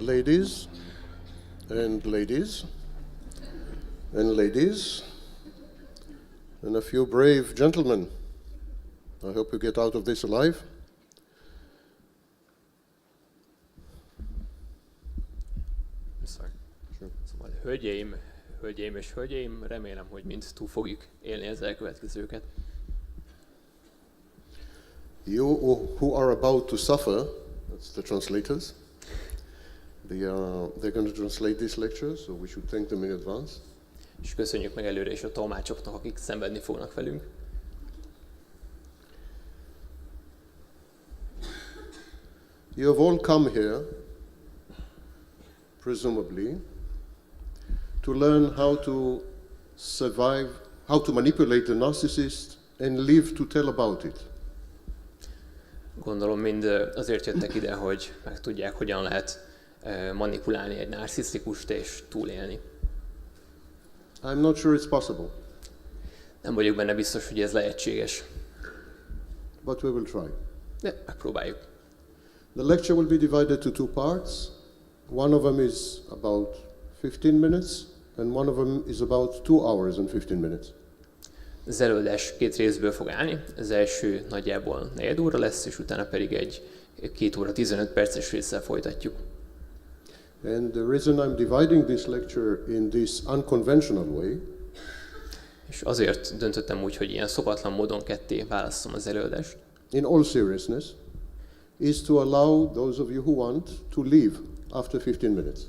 Ladies and ladies and ladies and a few brave gentlemen. I hope you get out of this alive. Sorry. Sure. Szóval hölgyeim és hölgyeim, remélem, hogy mind túl fogjuk élni az elkövetkezőket. You who are about to suffer, that's the translators, they're going to translate this lecture, so we should thank them in advance. És köszönjük meg előre is a tolmácsoknak, akik szenvedni fognak velünk. You have all come here, presumably, to learn how to survive, how to manipulate the narcissist and live to tell about it. Gondolom mind azért jöttek ide, hogy megtudják, hogyan lehet manipulálni egy narcisztikust és túlélni. I'm not sure it's possible, Nem vagyok benne biztos, hogy ez lehetséges, but we will try. de megpróbáljuk. The lecture will be divided to two parts. One of them is about 15 minutes, and one of them is about 2 hours and 15 minutes. Az előadás két részből fog állni. Az első nagyjából 4 óra lesz, és utána pedig egy 2 óra 15 perces résszel folytatjuk. And the reason I'm dividing this lecture in this unconventional way És azért döntöttem úgy, hogy ilyen szokatlan módon ketté válasszom az előadást, in all seriousness, is to allow those of you who want to leave after 15 minutes.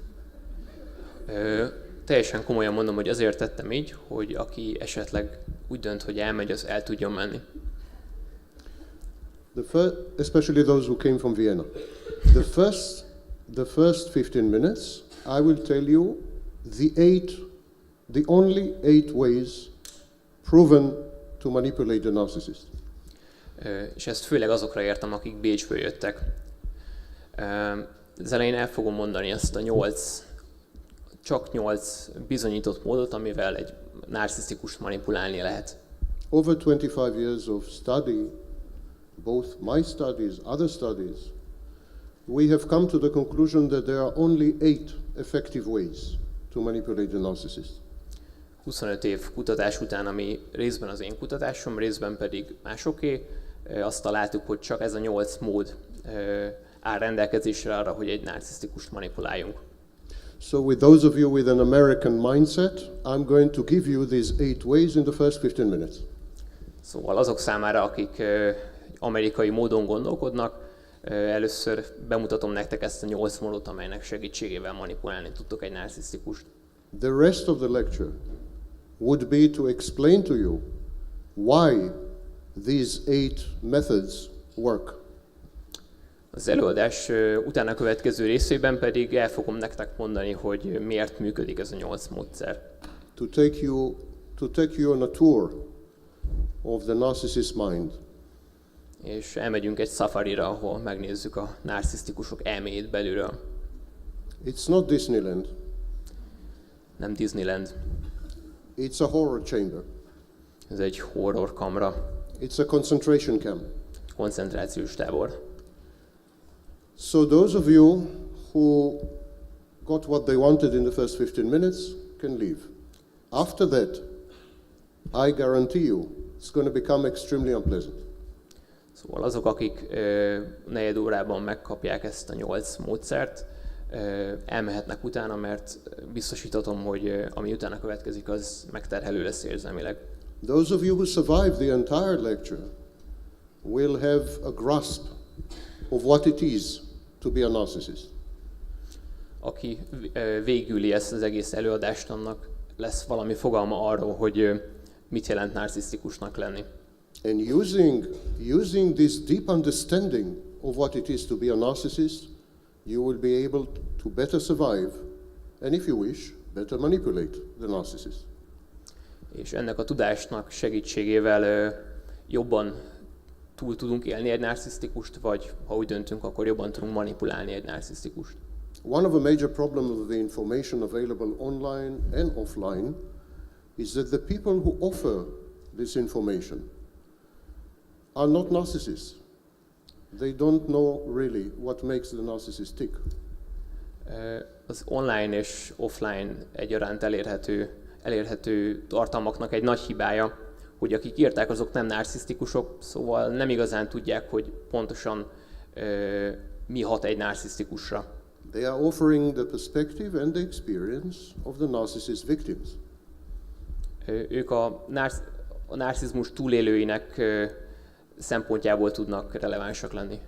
Teljesen komolyan mondom, hogy azért tettem így, hogy aki esetleg úgy dönt, hogy elmegy, az el tudjon menni. Especially those who came from Vienna. The first 15 minutes, I will tell you the only 8 ways proven to manipulate the narcissist. És ezt főleg azokra értem, akik Bécsből jöttek. Az elején el fogom mondani ezt a csak 8 bizonyított módot, amivel egy narcisztikust manipulálni lehet. Over 25 years of study, both my studies, other studies, we have come to the conclusion that there are only 8 effective ways to manipulate the narcissist. 25 év kutatás után, ami részben az én kutatásom, részben pedig másoké, azt találtuk, hogy csak ez a 8 mód áll rendelkezésre arra, hogy egy narcisztikust manipuláljunk. So with those of you with an American mindset, I'm going to give you these 8 ways in the first 15 minutes. Szóval azok számára, akik amerikai módon gondolkodnak, először bemutatom nektek ezt a 8 módot, amelynek segítségével manipulálni tudtok egy narcisztikust. The rest of the lecture would be to explain to you why these 8 methods work. Az előadás utána következő részében pedig el fogom nektek mondani, hogy miért működik ez a 8 módszer. To take you on a tour of the narcissist mind. És elmegyünk egy safarira, ahol megnézzük a narcisztikusok elméjét belülről. It's not Disneyland. Nem Disneyland. It's a horror chamber. Ez egy horror kamra. It's a concentration camp. Koncentrációs tábor. So those of you who got what they wanted in the first 15 minutes can leave. After that, I guarantee you, it's going to become extremely unpleasant. Szóval azok, akik negyed órában megkapják ezt a 8 módszert, elmehetnek utána, mert biztosítatom, hogy ami utána következik, az megterhelő lesz érzelmileg. Those of you who survive the entire lecture will have a grasp of what it is to be a narcissist. Aki végüli ezt az egész előadást, annak lesz valami fogalma arról, hogy mit jelent narcisztikusnak lenni. And using this deep understanding of what it is to be a narcissist, you will be able to better survive, and if you wish, better manipulate the narcissist. És ennek a tudásnak segítségével jobban túl tudunk élni egy narcisztikust, vagy ha úgy döntünk, akkor jobban tudunk manipulálni egy narcisztikust. One of the major problems of the information available online and offline is that the people who offer this information are not narcissists. They don't know really what makes the narcissist tick. Az online és offline egyaránt elérhető tartalmaknak egy nagy hibája, hogy akik írták, azok nem narcisztikusok, szóval nem igazán tudják, hogy pontosan mi hat egy narcisztikusra. They are offering the perspective and the experience of the narcissist victims. Ők a narcizmus túlélőinek szempontjából tudnak relevánsak lenni.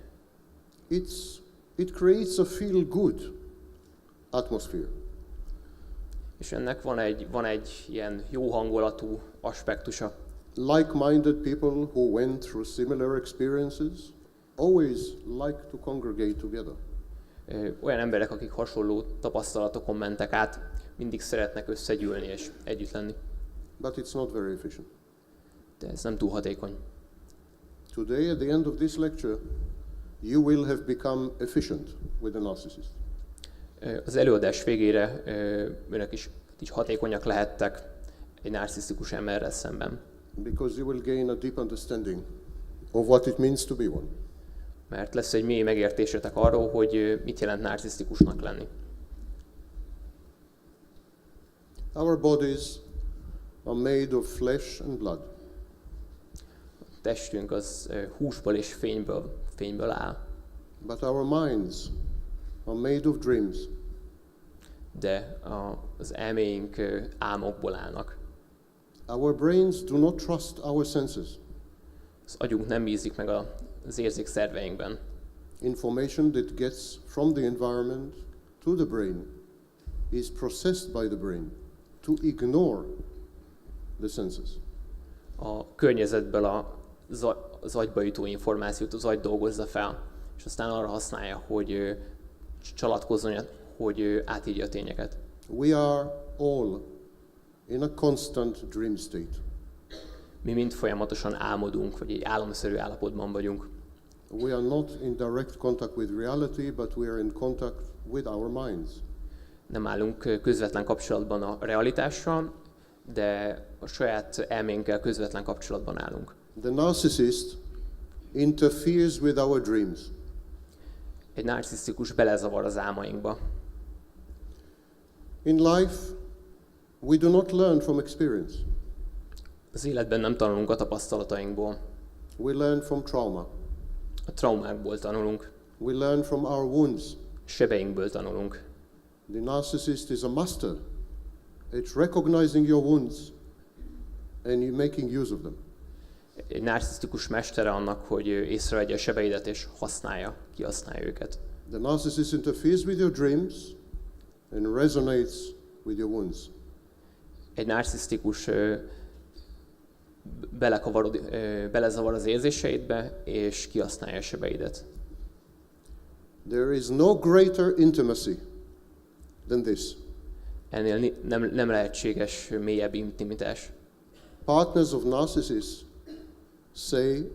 It creates a feel-good atmosphere. És ennek van egy ilyen jó hangulatú aspektusa. Like-minded people who went through similar experiences always like to congregate together. Olyan emberek, akik hasonló tapasztalatokon mentek át, mindig szeretnek összegyűlni és együtt lenni. But it's not very efficient. De ez nem túl hatékony. Today, at the end of this lecture, you will have become efficient with the narcissist. Az előadás végére önök is így hatékonyak lehettek egy narcisztikus emberrel szemben. Because you will gain a deep understanding of what it means to be one. Mert lesz egy mély megértésetek arról, hogy mit jelent narcisztikusnak lenni. Our bodies are made of flesh and blood. A testünk az húsból és fényből áll. But our minds are made of dreams. De az elméink álmokból állnak. Our brains do not trust our senses. Az agyunk nem bízik meg az érzékszerveinkben. Information that gets from the environment to the brain is processed by the brain to ignore the senses. A környezetből az agyba jutó információt az agy dolgozza fel, és aztán arra használja, hogy csalatkozzon, hogy átírja a tényeket. We are all in a constant dream state. Mi mind folyamatosan álmodunk, vagy egy álomszerű állapotban vagyunk. We are not in direct contact with reality, but we are in contact with our minds. Nem állunk közvetlen kapcsolatban a realitással, de a saját elménkkel közvetlen kapcsolatban állunk. The narcissist interferes with our dreams. Egy narcisztikus belezavar az álmainkba. In life, we do not learn from experience. Az életben nem tanulunk a tapasztalatainkból. We learn from trauma. A traumákból tanulunk. We learn from our wounds. Sebeinkből tanulunk. The narcissist is a master at recognizing your wounds and making use of them. Egy narcisztikus mestere annak, hogy észrevegye a sebeidet és kihasználja őket. The narcissist interferes with your dreams and resonates with your wounds. Egy narcisztikus belezavar az érzéseidbe, és kihasználja a sebeidet. There is no greater intimacy than this. Ennél nem lehetséges mélyebb intimitás. Partners of narcissists say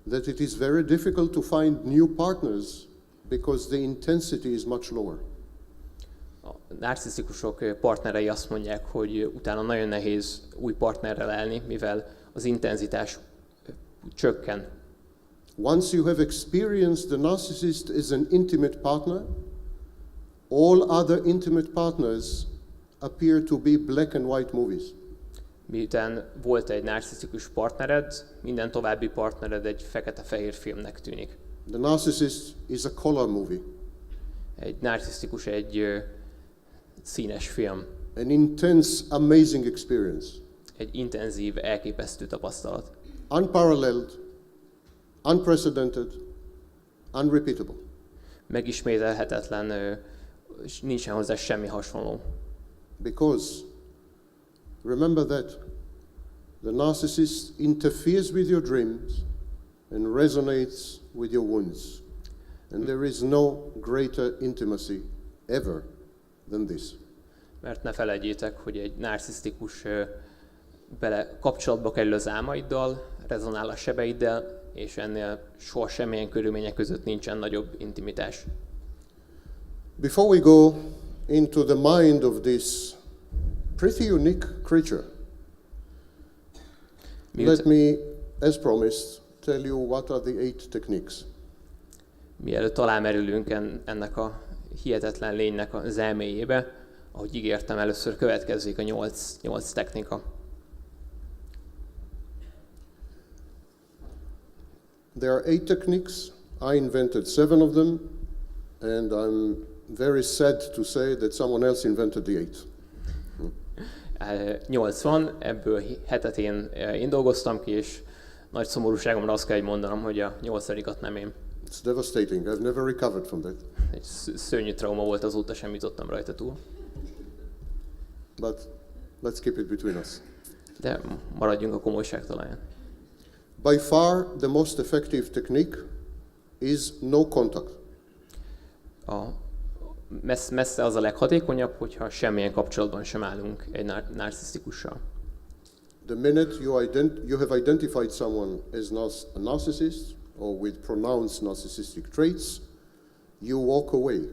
that it is very difficult to find new partners because the intensity is much lower. A narcisztikusok partnerei azt mondják, hogy utána nagyon nehéz új partnerrel állni, mivel az intenzitás csökken. Once you have experienced the narcissist as an intimate partner, all other intimate partners appear to be black and white movies. Miután volt egy narcisztikus partnered, minden további partnered egy fekete-fehér filmnek tűnik. The narcissist is a color movie. Egy narcisztikus egy színes film. An intense, amazing experience. Egy intenzív, elképesztő tapasztalat. Unparalleled, unprecedented, unrepeatable. Megismételhetetlen, és nincsen hozzá semmi hasonló. Because, remember that, the narcissist interferes with your dreams and resonates with your wounds. And there is no greater intimacy ever than this. Mert ne felejtjétek, hogy egy narcisztikus kapcsolatba kerül az álmaiddal, rezonál a sebeiddel, és ennél soha semmilyen körülmények között nincsen nagyobb intimitás. Before we go into the mind of this pretty unique creature, let me, as promised, tell you what are the 8 techniques. Mielőtt alámerülünk ennek a hihetetlen lénynek az elméjébe, ahogy ígértem, először következzék a 8 technika. There are 8 techniques. I invented 7 of them, and I'm very sad to say that someone else invented the 8. 8 van, ebből 7-et én dolgoztam ki, és nagy szomorúságomra azt kell, hogy mondanom, hogy a 8-at nem én. It's devastating. I've never recovered from that. Egy szörnyű trauma volt, azóta sem jutottam rajta túl. But let's keep it between us. De maradjunk a komolyság talaján. By far, the most effective technique is no contact. Messze az a leghatékonyabb, hogyha semmilyen kapcsolatban sem állunk egy narcisztikussal. The minute you have identified someone as a narcissist or with pronounced narcissistic traits, you walk away.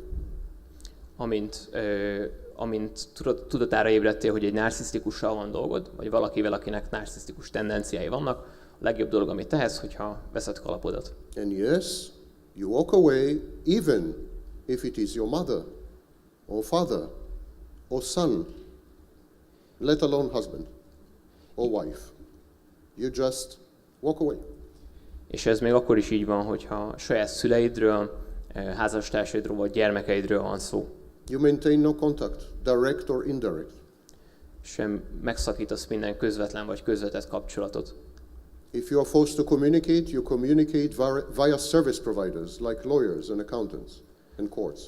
Amint tudatára ébredtél, hogy egy narcisztikussal van dolgod, vagy valakivel, akinek narcisztikus tendenciái vannak, a legjobb dolog, amit tehetsz, hogyha veszed kalapodat. And yes, you walk away even if it is your mother or father or son, let alone husband or wife. You just walk away. És ez még akkor is így van, hogyha saját szüleidről, házastársaidról vagy gyermekeidről van szó. You maintain no contact, direct or indirect. Sem megszakítasz minden közvetlen vagy közvetett kapcsolatot. If you are forced to communicate, you communicate via service providers like lawyers and accountants and courts.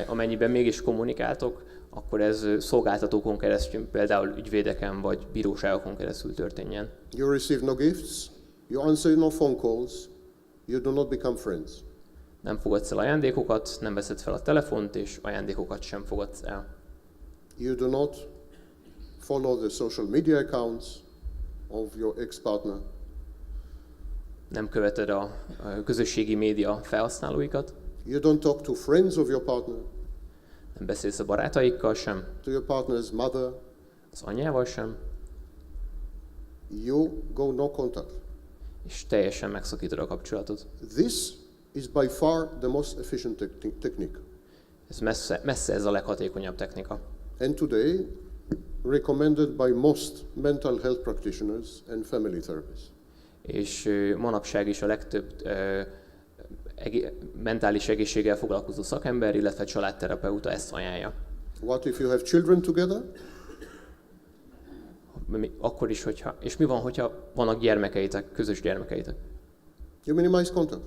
Amennyiben mégis kommunikáltok, akkor ez szolgáltatókon keresztül, például ügyvédeken vagy bíróságokon keresztül történjen. You receive no gifts, you answer no phone calls, you do not become friends. Nem fogadsz el ajándékokat, nem veszed fel a telefont, és ajándékokat sem fogadsz el. You do not follow the social media accounts of your ex-partner. Nem követed a közösségi média felhasználóikat. You don't talk to friends of your partner, Nem beszélsz a barátaikkal sem, to your partner's mother. az anyjával sem, You go no contact. és teljesen megszakítod a kapcsolatot. This is by far the most efficient technique. Ez messze ez a leghatékonyabb technika. And today, recommended by most mental health practitioners and family therapists. És manapság is a legtöbb mentális egészséggel foglalkozó szakember, illetve családterapeuta ezt ajánlja. What if you have children together? Akkor is, és mi van, hogyha vannak gyermekeitek, közös gyermekeitek? You minimize contact.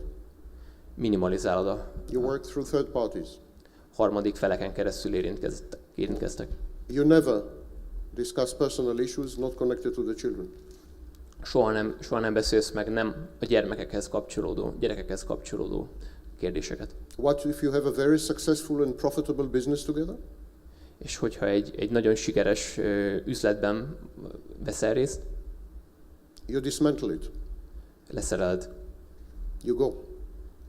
Minimalizálod You work through third parties. harmadik feleken keresztül érintkeztek. You never discuss personal issues not connected to the children. Soha nem beszélsz meg nem a gyerekekhez kapcsolódó kérdéseket. What if you have a very successful and profitable business together? És hogyha egy nagyon sikeres üzletben veszel részt, You dismantle it. leszereled, You go.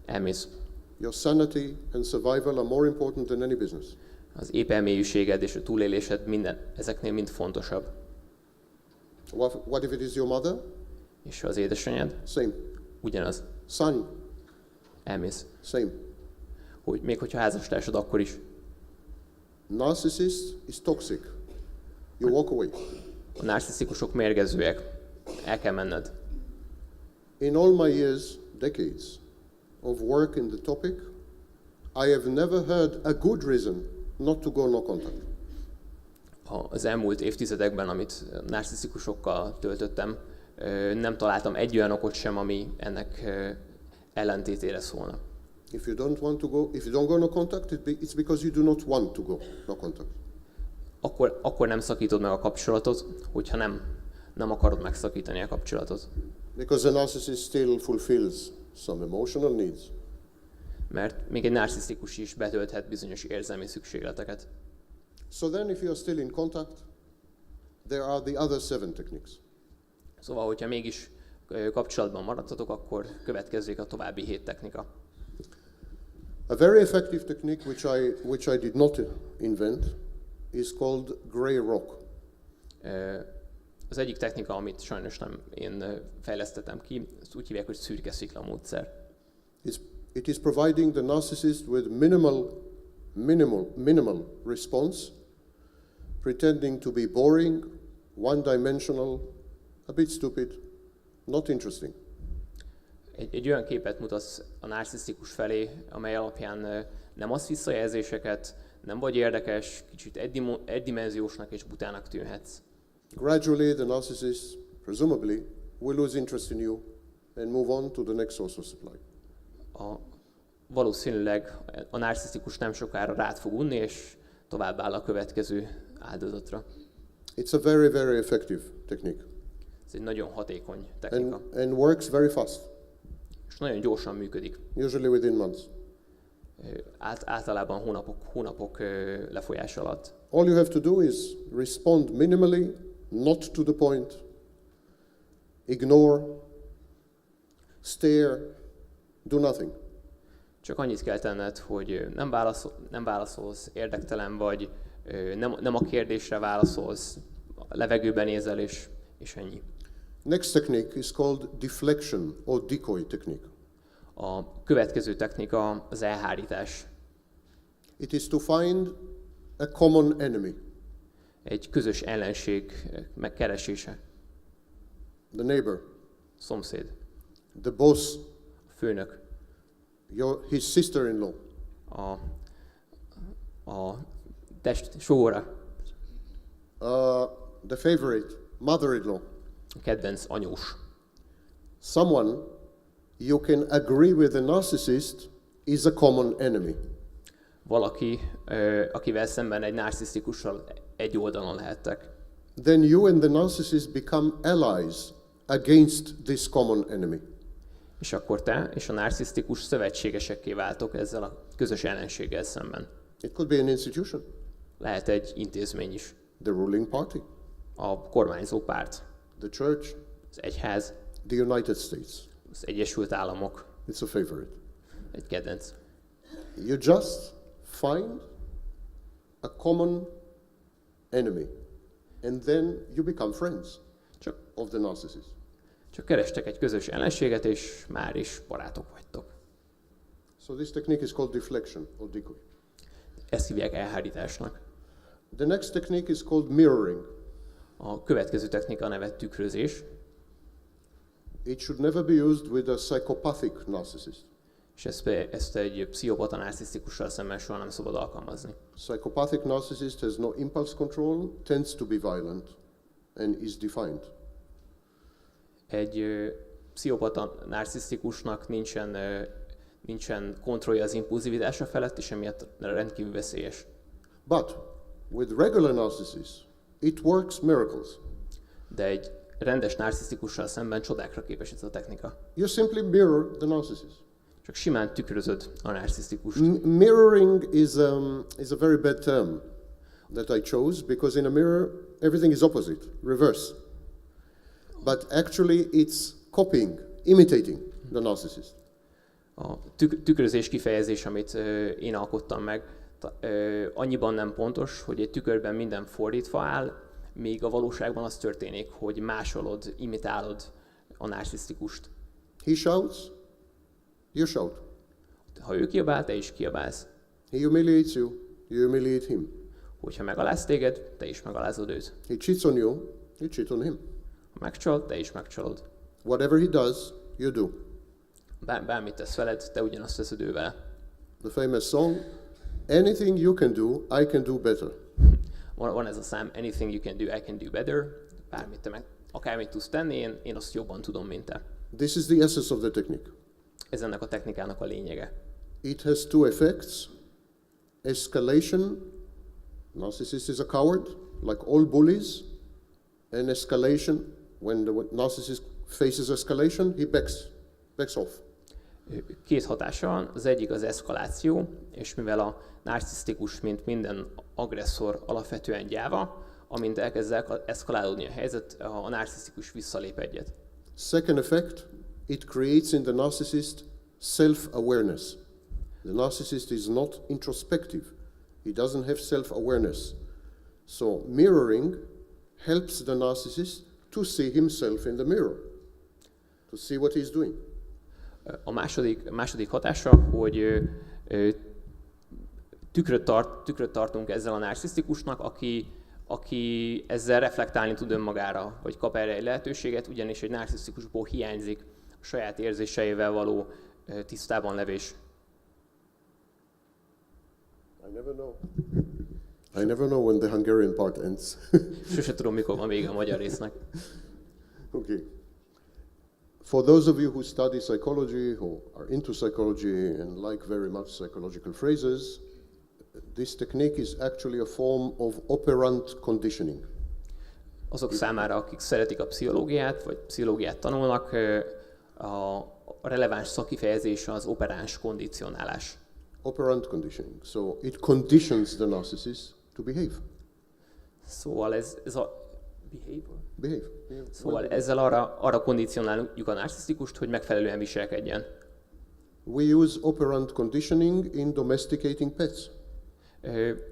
elmész. Your sanity and survival are more important than any business. Az épp elmélyűséged és a túlélésed ezeknél mind fontosabb. What if it is your mother? És az édesanyád Same. ugyanaz. Son? Elmész. Same. Még hogyha házastársad, akkor is. Narcissist is toxic. You walk away. A narcisztikusok mérgezőek. El kell menned. In all my years, decades of work in the topic, I have never heard a good reason not to go no contact. Az elmúlt évtizedekben, amit narcisztikusokkal töltöttem, nem találtam egy olyan okot sem, ami ennek ellentétére szólna. If you don't go no contact, it's because you do not want to go no contact. Akkor nem szakítod meg a kapcsolatot, hogyha nem akarod megszakítani a kapcsolatot. Because the narcissist still fulfills some emotional needs. Mert még egy narcisztikus is betölthet bizonyos érzelmi szükségleteket. So then if you are still in contact, there are the other 7 techniques. Szóval, hogyha mégis kapcsolatban maradtatok, akkor következzék a további 7 technika. A very effective technique which I did not invent is called Grey Rock. Az egyik technika, amit sajnos nem én fejlesztettem ki, ezt úgy hívják, hogy szürke szikla módszer. It is providing the narcissist with minimal minimal response, pretending to be boring, one-dimensional, a bit stupid, not interesting. Egy olyan képet mutatsz a narcisztikus felé, amely alapján nem adsz visszajelzéseket, nem vagy érdekes, kicsit egydimenziósnak és butának tűnhetsz. Gradually, the narcissist, presumably, will lose interest in you and move on to the next source of supply. Valószínűleg a narcisztikus nem sokára rád fog unni, és tovább áll a következő áldozatra. It's a very, very effective technique Ez egy nagyon hatékony technika, and works very fast, és nagyon gyorsan működik. usually within months. Általában hónapok lefolyása alatt. All you have to do is respond minimally, not to the point, ignore, stare, do nothing. Csak annyit kell tenned, hogy nem válaszolsz, érdektelen vagy, nem a kérdésre válaszolsz, a levegőben nézel, és ennyi. Next technique is called deflection or decoy technique. A következő technika az elhárítás. It is to find a common enemy, Egy közös ellenség megkeresése. the neighbor, Szomszéd, the boss, a főnök, his sister-in-law, a sógora, the favorite, mother-in-law, a kedvenc anyós. someone you can agree with the narcissist is a common enemy. Valaki, akivel szemben egy narcisztikussal egy oldalon lehettek. Then you and the narcissist become allies against this common enemy. És akkor te és a narcisztikus szövetségesekké váltok ezzel a közös ellenséggel szemben. It could be an institution, Lehet egy intézmény is, the ruling party, a kormányzó párt, the church, az egyház, the United States. az Egyesült Államok, It's a favorite. egy kedvenc. You just find a common enemy, and then you become friends Csak, of the narcissist. csak kerestek egy közös ellenséget, és már is barátok vagytok. So this technique is called deflection or decoy. Ezt hívják elhárításnak. The next technique is called mirroring. A következő technika neve tükrözés, It should never be used with a psychopathic narcissist. és ezt egy pszichopata narcisztikussal szemben soha nem szabad alkalmazni. Psychopathic narcissist has no impulse control, tends to be violent, and is defiant. Egy pszichopata narcisztikusnak nincsen kontrollja az impulzivitása felett, és emiatt rendkívül veszélyes. But with regular narcissists, it works miracles. De egy rendes narcisztikussal szemben csodákra képes ez a technika. You simply mirror the narcissist. Csak simán tükrözöd a narcisztikust. Mirroring is a very bad term that I chose because in a mirror everything is opposite, reverse. But actually it's copying, imitating the narcissist. A tükrözés kifejezés, amit én alkottam meg, annyiban nem pontos, hogy egy tükörben minden fordítva áll, míg a valóságban az történik, hogy másolod, imitálod a narcisztikust. He shouts, you shout. Ha ő kiabál, te is kiabálsz. He humiliates you, you humiliate him. Hogyha megaláz téged, te is megalázod őt. He cheats on you, you cheat on him. Ha megcsal, te is megcsalod. Whatever he does, you do. Bármit tesz veled, te ugyanazt teszed ő vele. The famous song, anything you can do, I can do better. Van ez a szám, anything you can do, I can do better. Akármit tudsz tenni, én azt jobban tudom, mint te. This is the essence of the technique. Ez ennek a technikának a lényege. It has two effects. Escalation, narcissist is a coward, like all bullies. And escalation, when the narcissist faces escalation, he backs off. Két hatása van, az egyik az eszkaláció, és mivel a narcisztikus, mint minden agresszor alapvetően gyáva, amint elkezd eszkalálódni a helyzet, a narcisztikus visszalép egyet. Second effect, it creates in the narcissist self-awareness. The narcissist is not introspective. He doesn't have self-awareness. So mirroring helps the narcissist to see himself in the mirror, to see what he's doing. A második hatása, hogy tükröt tartunk ezzel a narcisztikusnak, aki ezzel reflektálni tud önmagára, vagy kap erre egy lehetőséget, ugyanis egy narcisztikusból hiányzik a saját érzéseivel való tisztában levés. I never know when the Hungarian part ends. Sose tudom, mikor van vége a magyar résznek. Okay. For those of you who study psychology, who are into psychology and like very much psychological phrases, this technique is actually a form of operant conditioning. Azok számára, akik szeretik a pszichológiát, vagy pszichológiát tanulnak, a releváns szakifejezés az operáns kondicionálás. Operant conditioning. So it conditions the narcissist to behave. Szóval ez a Behave. Szóval ezzel arra kondicionáljuk a narcisztikust, hogy megfelelően viselkedjen. We use operant conditioning in domesticating pets.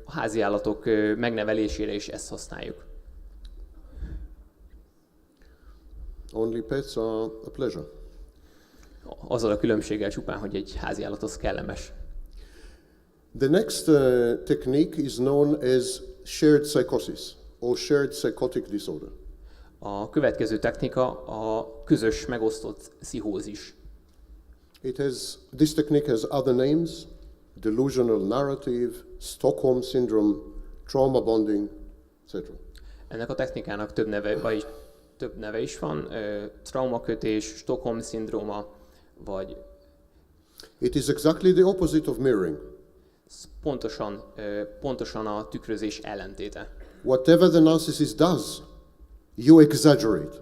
A háziállatok megnevelésére is ezt használjuk. Only pets are a pleasure. Azzal a különbséggel csupán, hogy egy háziállat az kellemes. The next technique is known as shared psychosis or shared psychotic disorder. A következő technika a közös megosztott pszichózis. This technique has other names: delusional narrative, Stockholm syndrome, trauma bonding, etc. Ennek a technikának több neve is van, traumakötés, Stockholm szindróma, vagy It is exactly the opposite of mirroring. pontosan a tükrözés ellentéte. Whatever the narcissist does, you exaggerate.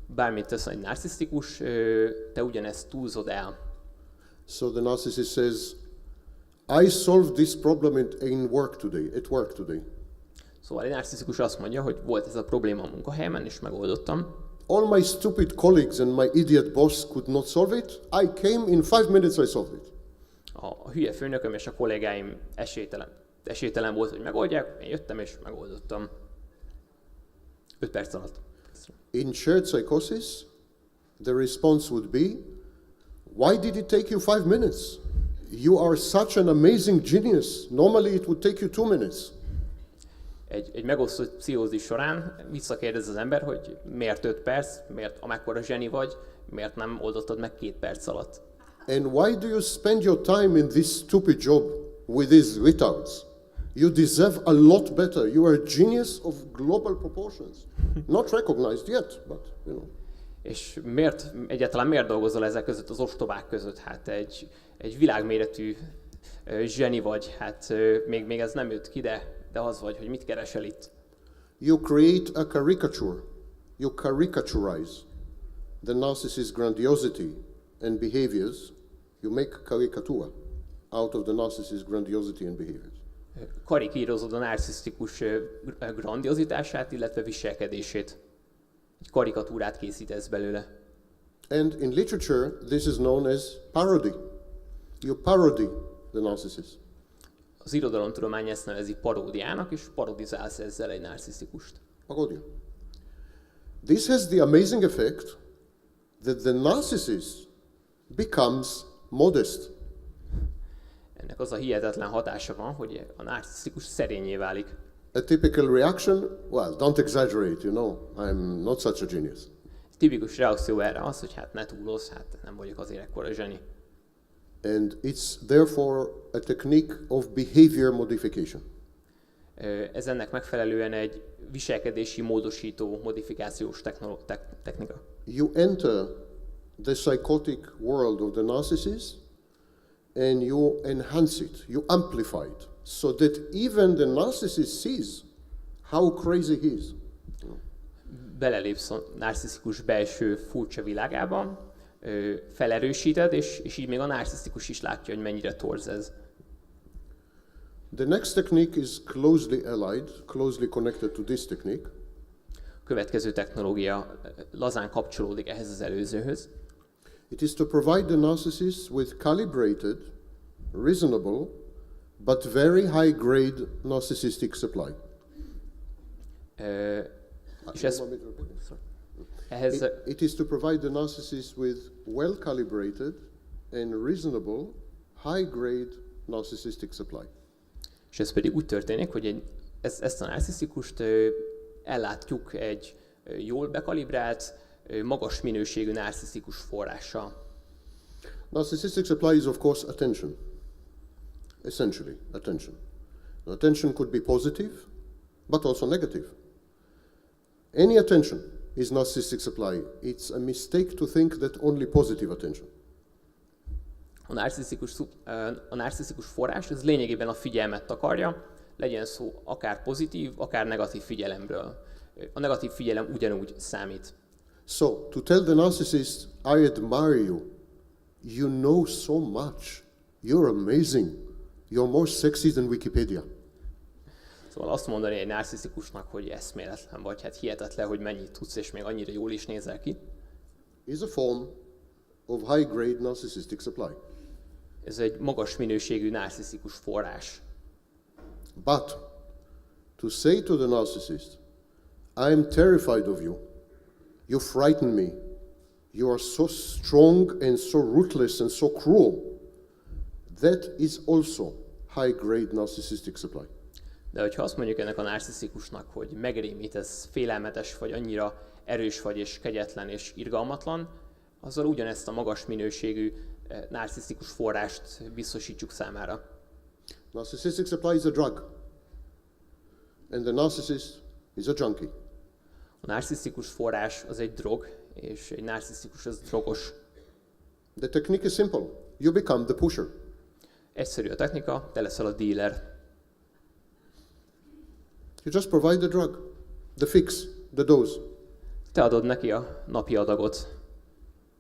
Bármit tesz egy narcisztikus, te ugyanezt túlzod el. So the narcissist says, I solved this problem at work today. Szóval egy narcisztikus azt mondja, hogy volt ez a probléma a munkahelyemen, és megoldottam. All my stupid colleagues and my idiot boss could not solve it. I came in 5 minutes, I solved it. A hülye főnököm és a kollégáim esélytelen volt, hogy megoldják, én jöttem és megoldottam. 5 perc alatt. In shared psychosis, the response would be, why did it take you 5 minutes? You are such an amazing genius. Normally it would take you 2 minutes. Egy megosztott pszichózis során visszakérdez az ember, hogy miért 5 perc, miért amekkora zseni vagy, miért nem oldottad meg 2 perc alatt. And why do you spend your time in this stupid job with these retards? You deserve a lot better. You are a genius of global proportions. Not recognized yet, but you know. És egyáltalán miért dolgozol ezek között, az ostobák között? Hát egy világméretű zseni vagy, hát még ez nem jött ki, de az vagy, hogy mit keresel itt. You create a caricature. You caricaturize the narcissist's grandiosity and behaviors. You make a caricature out of the narcissist's grandiosity and behaviors. Karikírozod a narcisztikus grandiozitását, illetve viselkedését. Egy karikatúrát készítesz belőle. And in literature, this is known as parody. You parody the narcissist. Az irodalomtudomány ezt nevezi paródiának, és parodizálsz ezzel egy narcisztikust. Parodia. This has the amazing effect that the narcissist becomes modest. Ennek az a hihetetlen hatása van, hogy a narcisztikus szerényé válik. A typical reaction, well, don't exaggerate, you know, I'm not such a genius. Tipikus reakció erre az, hogy hát ne túlozz, hát nem vagyok azért ekkora zseni. And it's therefore a technique of behavior modification. Ez ennek megfelelően egy viselkedési módosító, modifikációs technika. You enter the psychotic world of the narcissist and you enhance it, you amplify it, so that even the narcissist sees how crazy he is. Belelépsz a narcisztikus belső furcsa világába, felerősíted, és így még a narcisztikus is látja, hogy mennyire torz ez. The next technique is closely allied, closely connected to this technique. A következő technológia lazán kapcsolódik ehhez az előzőhöz. It is to provide the narcissist with calibrated, reasonable, but very high-grade narcissistic supply. És It is to provide the narcissist with well-calibrated and reasonable, high-grade narcissistic supply. És ez pedig úgy történik, hogy ezt a narcisztikust ellátjuk egy jól bekalibrált, magas minőségű narcisztikus forrással. Narcissistic supply is, of course, attention. Essentially, attention. The attention could be positive, but also negative. Any attention is narcissistic supply. It's a mistake to think that only positive attention. A narcisztikus forrás ez lényegében a figyelmet takarja, legyen szó akár pozitív, akár negatív figyelemről. A negatív figyelem ugyanúgy számít. So, to tell the narcissist, I admire you, you know so much, you're amazing, you're more sexy than Wikipedia. Szóval azt mondani egy narcisztikusnak, hogy eszméletlen vagy, hát hihetetlen, hogy mennyit tudsz, és még annyira jól is nézel ki. Is a form of high-grade narcissistic supply. Ez egy magas minőségű narcisztikus forrás. But to say to the narcissist, I am terrified of you, you frighten me, you are so strong and so ruthless and so cruel, that is also high-grade narcissistic supply. De hogyha azt mondjuk ennek a narcisztikusnak, hogy megrémítesz, félelmetes vagy, annyira erős vagy, és kegyetlen, és irgalmatlan, azzal ugyanezt a magas minőségű narcisztikus forrást biztosítjuk számára. Narcissistic supply is a drug, and the narcissist is a junkie. A narcisztikus forrás az egy drog, és egy narcisztikus az drogos. The technique is simple. You become the pusher. Egyszerű a technika, te leszel a dealer. You just provide the drug, the fix, the dose. Te adod neki a napi adagot.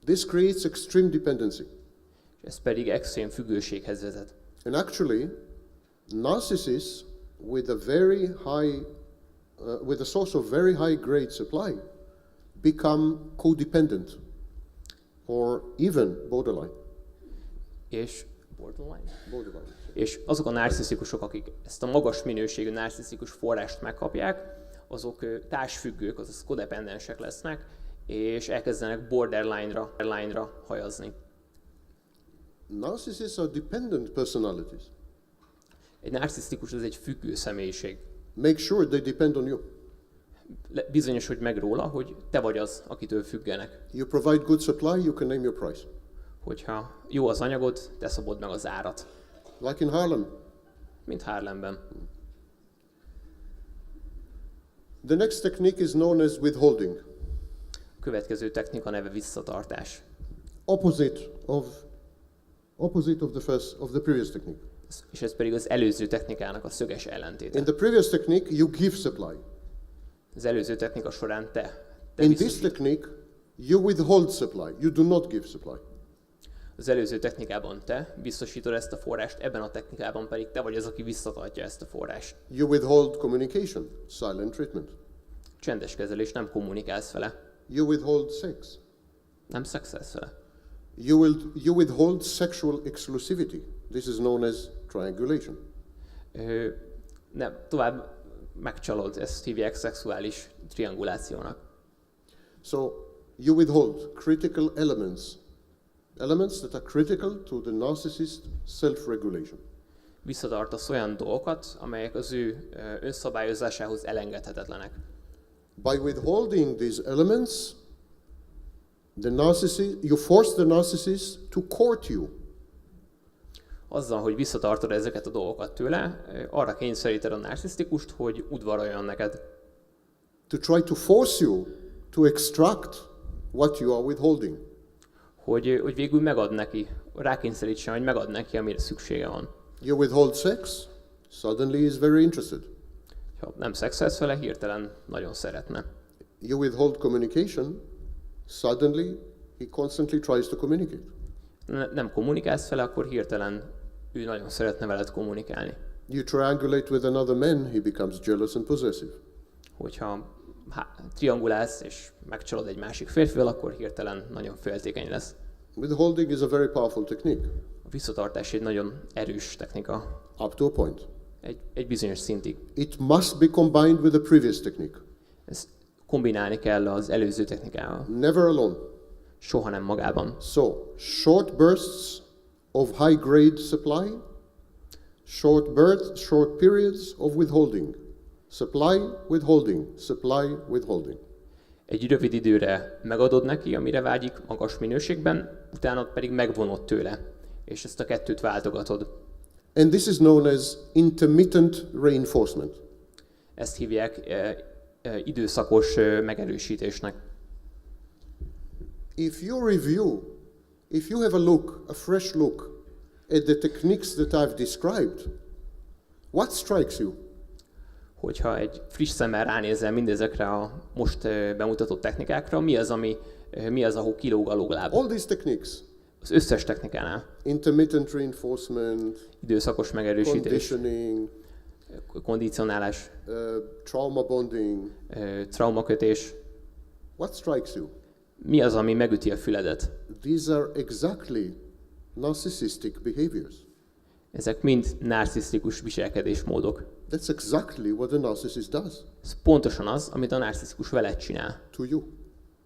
This creates extreme dependency. És ez pedig extrém függőséghez vezet. And actually, narcissists with a source of very high grade supply become codependent or even borderline. És borderline? Borderline. És azok a narcisztikusok, akik ezt a magas minőségű narcisztikus forrást megkapják, azok társfüggők, azaz codependensek lesznek, és elkezdenek borderline-ra hajazni. Narcissists are dependent personalities. Egy narcisztikus az egy függő személyiség. Make sure they depend on you. Bizonyosodj meg róla, hogy te vagy az, akitől függenek. You provide good supply, you can name your price. Hogyha jó az anyagod, te szabod meg az árat. Like in Harlem. Mint Harlemben. The next technique is known as withholding. A következő technika neve visszatartás. Opposite of the previous technique. És ez pedig az előző technikának a szöges ellentéte. In the previous technique, you give supply. Az előző technika során te In this biztosítod. technique, you withhold supply. You do not give supply. Az előző technikában te biztosítod ezt a forrást, ebben a technikában pedig te vagy az, aki visszatartja ezt a forrást. You withhold communication, silent treatment. Csendes kezelés, nem kommunikálsz vele, You withhold sex. nem szexelsz vele. You withhold sexual exclusivity. This is known as triangulation. Nem, tovább megcsalod, ezt hívják szexuális triangulációnak. So you withhold critical elements that are critical to the narcissist self-regulation. Visszatartasz olyan dolgokat, amelyek az ő önszabályozásához elengedhetetlenek. By withholding these elements, you force the narcissist to court you. Azzal, hogy visszatartod ezeket a dolgokat tőle, arra kényszeríted a narcisztikust, hogy udvaroljon neked. To try to force you to extract what you are withholding. Hogy végül megad neki, rákényszerítsen, hogy megad neki, amire szüksége van. You withhold sex, suddenly he is very interested. Ha nem szexelsz vele, hirtelen nagyon szeretne. You withhold communication, suddenly he constantly tries to communicate. Nem kommunikálsz vele, akkor hirtelen ő nagyon szeretne veled kommunikálni. You triangulate with another man, he becomes jealous and possessive. Hogyha triangulálsz és megcsalod egy másik férfival, akkor hirtelen nagyon féltékeny lesz. Withholding is a very powerful technique, A visszatartás egy nagyon erős technika, up to a point. egy bizonyos szintig. It must be combined with the previous technique. Ezt kombinálni kell az előző technikával. Never alone. Soha nem magában. So, short bursts of high-grade supply short birth, short periods of withholding, supply, withholding, supply, withholding. Egy rövid időre megadod neki, amire vágyik, magas minőségben, utána pedig megvonod tőle, és ezt a kettőt váltogatod. And this is known as intermittent reinforcement. Ezt hívják időszakos megerősítésnek. If you review, if you have a look, a fresh look at the techniques that I've described, what strikes you? Hogyha egy friss szemmel ránézel mindezekre a most bemutatott technikákra, mi az, ahol kilóg a lógláb? All these techniques, Az összes technikánál. intermittent reinforcement, Időszakos megerősítés, conditioning, kondicionálás, trauma bonding, traumakötés. what strikes you? Mi az, ami megüti a füledet? These are exactly narcissistic behaviors. Ezek mind narcisztikus viselkedésmódok. That's exactly what the narcissist does Ez pontosan az, amit a narcisztikus veled csinál. to you.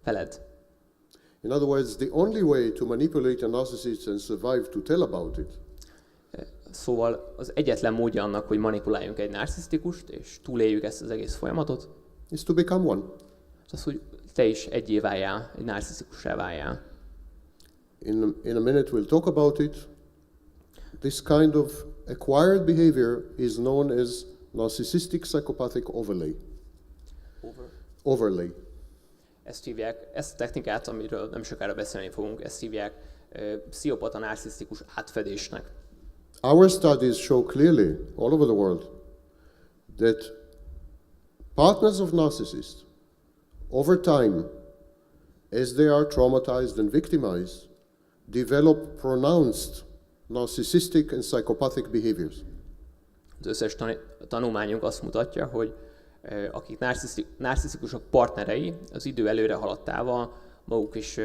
Veled. In other words, the only way to manipulate a narcissist and survive to tell about it Szóval az egyetlen módja annak, hogy manipuláljunk egy narcisztikust, és túléljük ezt az egész folyamatot, is to become one. az, hogy te is egyé váljál, egy narcisztikussá váljál. In a minute we'll talk about it. This kind of acquired behavior is known as narcissistic psychopathic overlay. Overlay. Ezt hívják, ezt a technikát, amiről nem sokára beszélni fogunk, ezt hívják pszichopata narcisztikus átfedésnek. Our studies show clearly all over the world that partners of narcissists, over time, as they are traumatized and victimized, develop pronounced narcissistic and psychopathic behaviors. Az összes tanulmányunk azt mutatja, hogy akik narcisztikusok partnerei, az idő előre haladtával maguk is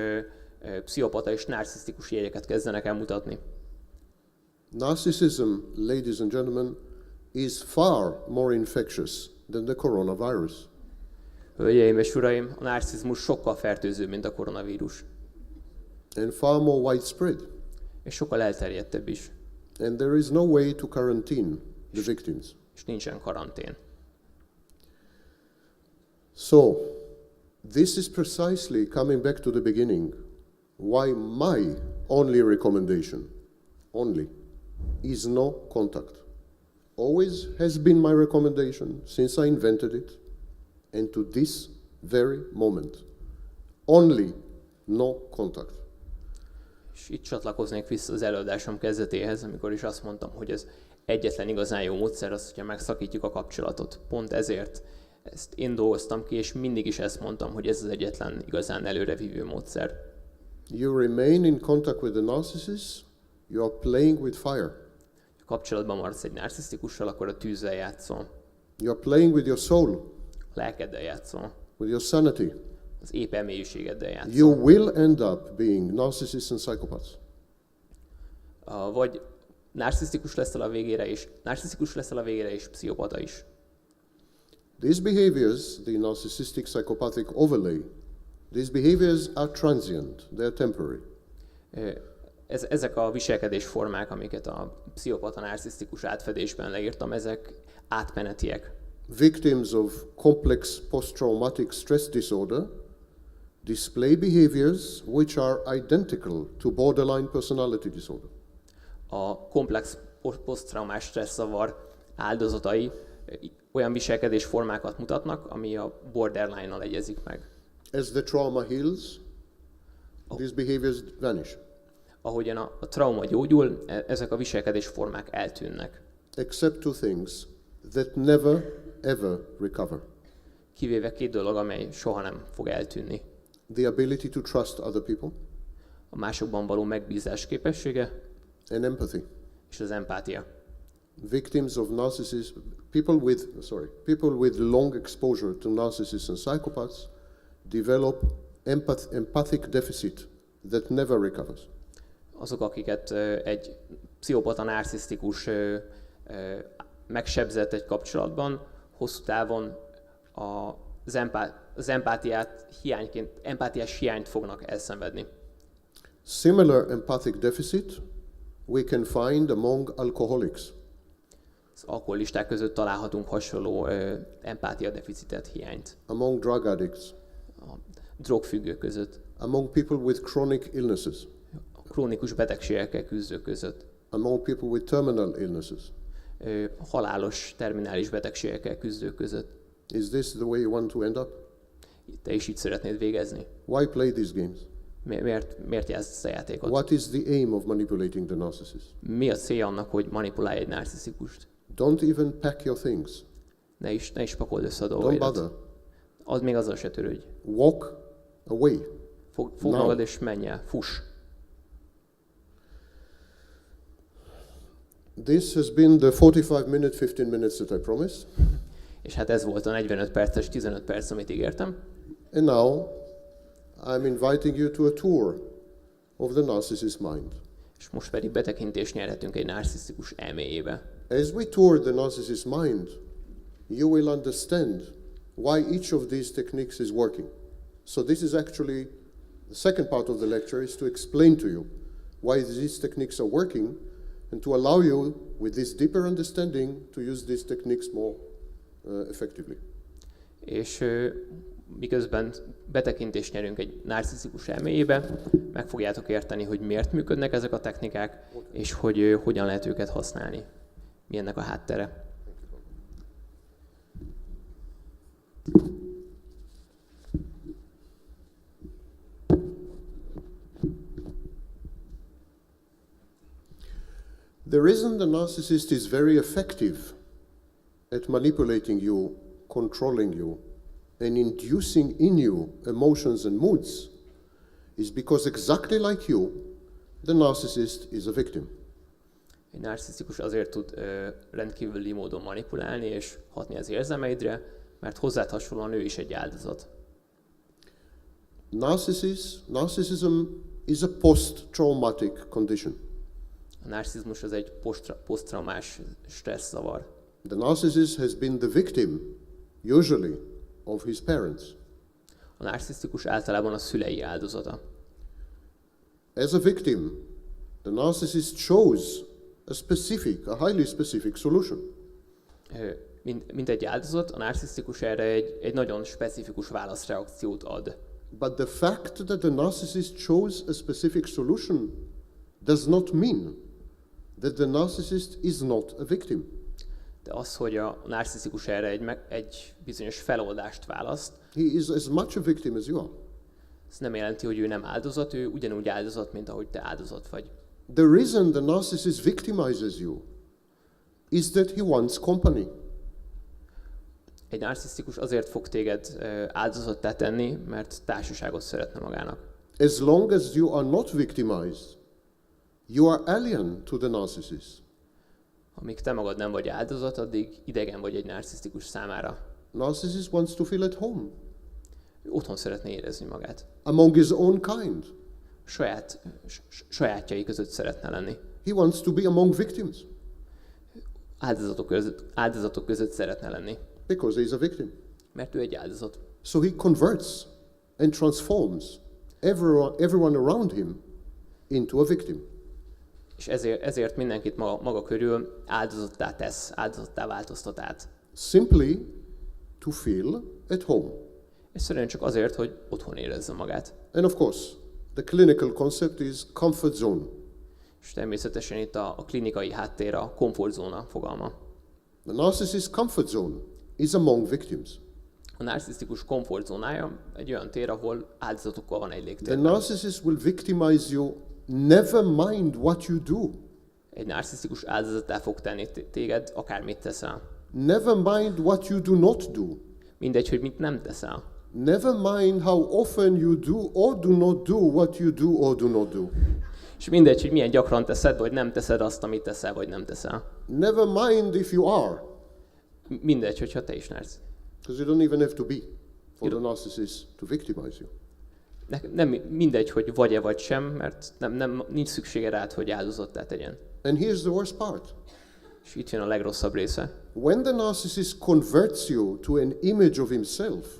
pszichopata és narcisztikus jegyeket kezdenek el mutatni. Narcissism, ladies and gentlemen, is far more infectious than the coronavirus. Hölgyeim és uraim, a narcizmus sokkal fertőzőbb, mint a koronavírus. And far more widespread. És sokkal elterjedtebb is. And there is no way to quarantine the victims. És nincsen karantén. So, this is precisely coming back to the beginning, why my only recommendation, is no contact. Always has been my recommendation since I invented it, and to this very moment. Only no contact. És itt csatlakoznék vissza az előadásom kezdetéhez, amikor is azt mondtam, hogy ez egyetlen igazán jó módszer az, hogyha megszakítjuk a kapcsolatot. Pont ezért ezt én dolgoztam ki, és mindig is ezt mondtam, hogy ez az egyetlen igazán előrevívő módszer. You remain in contact with the narcissist, you are playing with fire. Ha kapcsolatban maradsz egy narcisztikussal, akkor a tűzzel játszol. You are playing with your soul, A lelkeddel játszol. with your sanity. Az épp elmélyűségeddel játszol. You will end up being narcissists and psychopaths. Vagy narcisztikus leszel a végére, és pszichopata is. These behaviors, the narcissistic psychopathic overlay, these behaviors are transient, they are temporary. Ezek a viselkedésformák, amiket a pszichopata narcisztikus átfedésben leírtam, ezek átmenetiek. Victims of complex post-traumatic stress disorder display behaviors which are identical to borderline personality disorder. A komplex poszttraumás stresszavar áldozatai olyan viselkedésformákat mutatnak, ami a borderline-nal egyezik meg. As the trauma heals, these behaviors vanish, Ahogyan a trauma gyógyul, ezek a viselkedésformák eltűnnek. except two things that never ever recover. Kivéve két dolog, amely soha nem fog eltűnni. The ability to trust other people A másokban való megbízás képessége and empathy. és az empátia. Victims of narcissism, people with long exposure to narcissists and psychopaths develop empathic deficit that never recovers. Azok, akiket egy pszichopata narcisztikus megsebzett egy kapcsolatban, hosszú távon az empátiás hiányt fognak elszenvedni. Similar empathic deficit we can find among alcoholics. Az alkoholisták között találhatunk hasonló empátia-deficitet, hiányt. among drug addicts, A drogfüggők között, among people with chronic illnesses, a krónikus betegségekkel küzdők között, among people with terminal illnesses. halálos, terminális betegségekkel küzdők között. Is this the way you want to end up? Te is így szeretnéd végezni? Why play these games? Miért játszsz a játékot? What is the aim of manipulating the narcissist? Mi a célja annak, hogy manipulálj egy narcisztikust? Don't even pack your things. Ne is pakold össze a Don't dolgaidat. bother. Az még azzal se törődj. Walk away. Fogd Now. magad és menj el, fuss. This has been the 45-minute, 15 minutes that I promised. És hát ez volt a 45 perces, 15 perc, amit ígértem. And now I'm inviting you to a tour of the narcissist's mind. És most pedig betekintést nyerhetünk egy narcisztikus elméjébe. As we tour the narcissist's mind, you will understand why each of these techniques is working. So this is actually the second part of the lecture is to explain to you why these techniques are working and to allow you with this deeper understanding to use these techniques more effectively. És miközben betekintést nyerünk egy narcisztikus elméjébe, meg fogjátok érteni, hogy miért működnek ezek a technikák, és hogy hogyan lehet őket használni. Mi ennek a háttere. The reason the narcissist is very effective at manipulating you, controlling you, and inducing in you emotions and moods is because exactly like you, the narcissist is a victim. Egy narcisztikus azért tud rendkívüli módon manipulálni és hatni az érzelmeidre, mert hozzád hasonlóan ő is egy áldozat. Narcissism is a post-traumatic condition. A narcizmus az egy posztraumás stresszavar. The narcissist has been the victim, usually, of his parents. A narcisztikus általában a szülei áldozata. As a victim, the narcissist chose a highly specific solution. Mint egy áldozat, a narcisztikus erre egy nagyon specifikus válaszreakciót ad. But the fact that the narcissist chose a specific solution does not mean that the narcissist is not a victim. De az, hogy a narcisztikus erre egy bizonyos feloldást választ, He is as much a victim as you are. ez nem jelenti, hogy ő nem áldozat, ő ugyanúgy áldozat, mint ahogy te áldozat vagy. The reason the narcissist victimizes you is that he wants company. Egy narcisztikus azért fog téged áldozattá tenni, mert társaságot szeretne magának. As long as you are not victimized, you are alien to the narcissist. Amíg te magad nem vagy áldozat, addig idegen vagy egy narcisztikus számára. Narcissist wants to feel at home Ő otthon szeretné érezni magát. among his own kind. Sajátjai között szeretne lenni. He wants to be among victims Áldozatok között szeretne lenni. because he is a victim. Mert ő egy áldozat. So he converts and transforms everyone around him into a victim. És ezért mindenkit maga körül áldozattá változtat át. Simply to feel at home. Egyszerűen csak azért, hogy otthon érezze magát. And of course, the clinical concept is comfort zone. És természetesen itt a klinikai háttér a komfortzóna fogalma. The narcissist comfort zone is among victims. A narcisztikus komfortzónája egy olyan tér, ahol áldozatokkal van egy The légtérben. narcissist will victimize you, never mind what you do. Egy narcisztikus áldozattá fog tenni téged, akármit teszel. Never mind what you do not do. Mindegy, hogy mit nem teszel. Never mind how often you do or do not do what you do or do not do. És mindegy, hogy milyen gyakran teszed, vagy nem teszed azt, amit teszel, vagy nem teszel. Never mind if you are, Mindegy, hogyha te is narcisz. because you don't even have to be for the narcissist to victimize you. Nem mindegy, hogy vagy-e vagy sem, mert nincs szüksége rád, hogy áldozattá tegyen. And here's the worst part. És itt jön a legrosszabb része. When the narcissist converts you to an image of himself,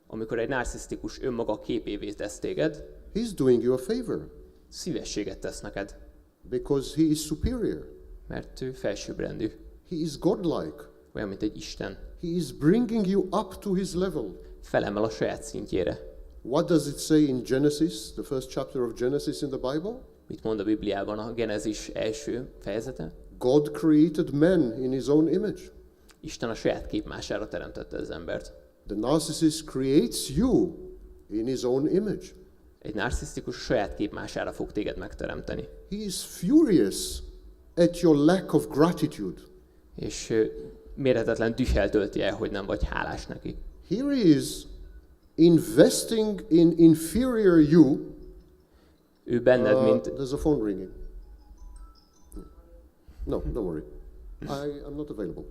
Amikor egy narcisztikus önmaga képévé tesz téged, he's doing you a favor szívességet tesz neked, because he is superior. mert ő felsőbbrendű. He is godlike. olyan, mint egy Isten. He is bringing you up to his level. Felemel a saját szintjére. What does it say in Genesis, the first chapter of Genesis in the Bible? Mit mond a Bibliában a Genezis első fejezete? God created man in his own image. Isten a saját képmására teremtette az embert. The narcissist creates you in his own image. Egy narcisztikus saját képmására fog téged megteremteni. He is furious at your lack of gratitude. És mérhetetlen dühel tölti el, hogy nem vagy hálás neki. Here he is investing in inferior you. Ő benned, mint... There's a phone ringing. No, don't worry. I'm not available.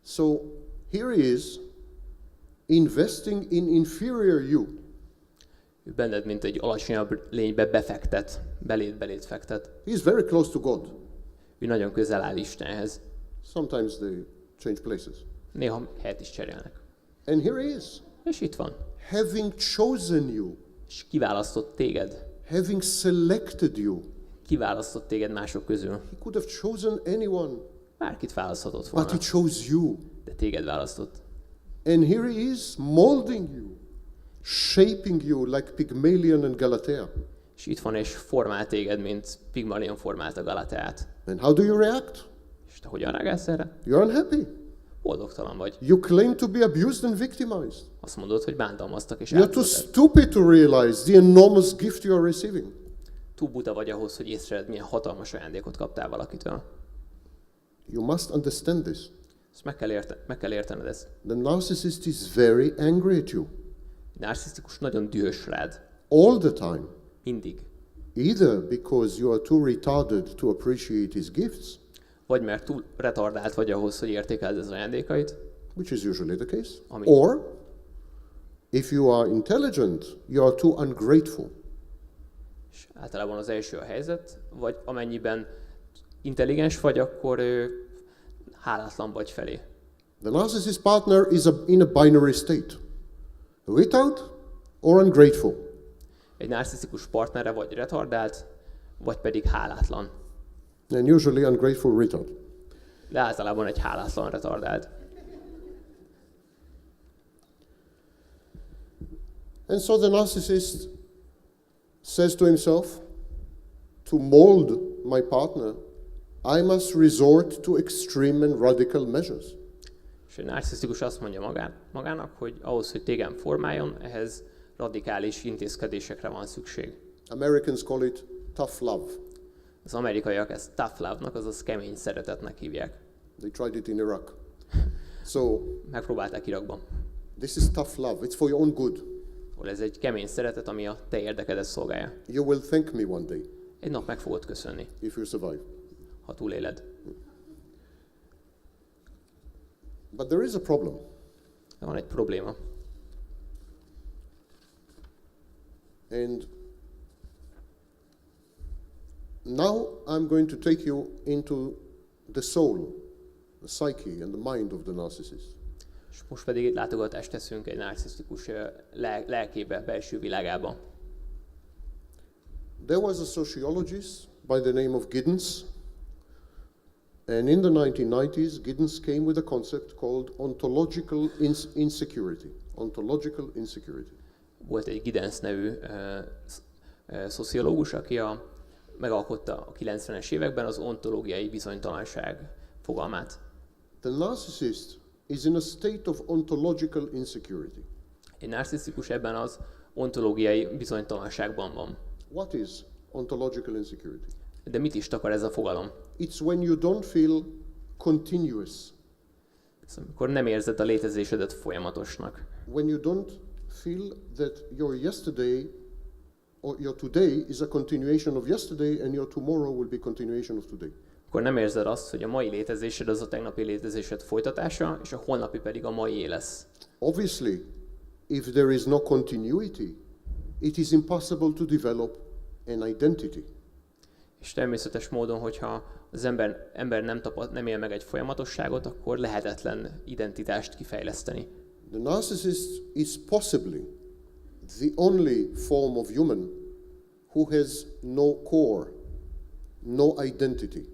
So here he is investing in inferior you. Ő benned, mint egy alacsonyabb lénybe befektet, beléd fektet. He is very close to God. Ő nagyon közel áll Istenhez. Sometimes they change places. Néha helyet is cserélnek. And here he is, És itt van. having chosen you, És kiválasztott téged. having selected you. Kiválasztott téged mások közül. He could have chosen anyone, Bárkit választhatott but volna, he chose you. de téged választott. And here he is molding you, shaping you like Pygmalion and Galatea. És itt van, és formál téged, mint Pygmalion formálta Galateát. And how do you react? És te hogyan reagálsz erre? You're unhappy. Boldogtalan vagy. You claim to be abused and victimized. Azt mondod, hogy bántalmaztak és You're too eltölted. stupid to realize the enormous gift you are receiving. Túl buta vagy ahhoz, hogy észrevedd, milyen hatalmas ajándékot kaptál valakitől. You must understand this. Ezt meg kell értened ezt. The narcissist is very angry at you Egy narcisztikus nagyon dühös rád. all the time, Mindig. either because you are too retarded to appreciate his gifts, Vagy mert túl retardált vagy ahhoz, hogy értékeld az ajándékait, which is usually the case, Ami- or if you are intelligent, you are too ungrateful. és általában az első a helyzet, vagy amennyiben intelligens vagy, akkor hálátlan vagy felé. The narcissist partner is in a binary state, retard or ungrateful. Egy narcisztikus partnere vagy retardált, vagy pedig hálátlan. And usually ungrateful retard. De általában egy hálátlan retardált. And so the narcissist says to himself, to mold my partner, I must resort to extreme and radical measures. És egy narcisztikus azt mondja magának, hogy ahhoz, hogy tégem formáljon, ehhez radikális intézkedésekre van szükség. Americans call it tough love. Az amerikaiak ezt tough love-nak, azaz kemény szeretetnek hívják. They tried it in Iraq. So Megpróbálták Irakban. this is tough love. It's for your own good. Ahol ez egy kemény szeretet, ami a te érdekedet szolgálja. You will thank me one day Egy nap meg fogod köszönni, if you survive. ha túléled. But there is a problem. De van egy probléma. And now I'm going to take you into the soul, the psyche, and the mind of the narcissist. És most pedig egy látogatást teszünk egy narcisztikus lelkébe, belső világába. There was a sociologist by the name of Giddens, and in the 1990s, Giddens came with a concept called ontological insecurity. Ontological insecurity. Volt egy Giddens nevű szociológus, aki megalkotta a 90-es években az ontológiai bizonytalanság fogalmát. The narcissist is in a state of ontological insecurity. Egy narcisztikus ebben az ontológiai bizonytalanságban van. What is ontological insecurity? De mit is takar ez a fogalom? It's when you don't feel continuous, Ez amikor nem érzed a létezésedet folyamatosnak. when you don't feel that your yesterday or your today is a continuation of yesterday and your tomorrow will be continuation of today. Akkor nem érzed azt, hogy a mai létezésed az a tegnapi létezésed folytatása, és a holnapi pedig a mai lesz. Obviously, if there is no continuity, it is impossible to develop an identity. És természetes módon, hogyha az ember nem él meg egy folyamatosságot, akkor lehetetlen identitást kifejleszteni. The narcissist is possibly the only form of human who has no core, no identity.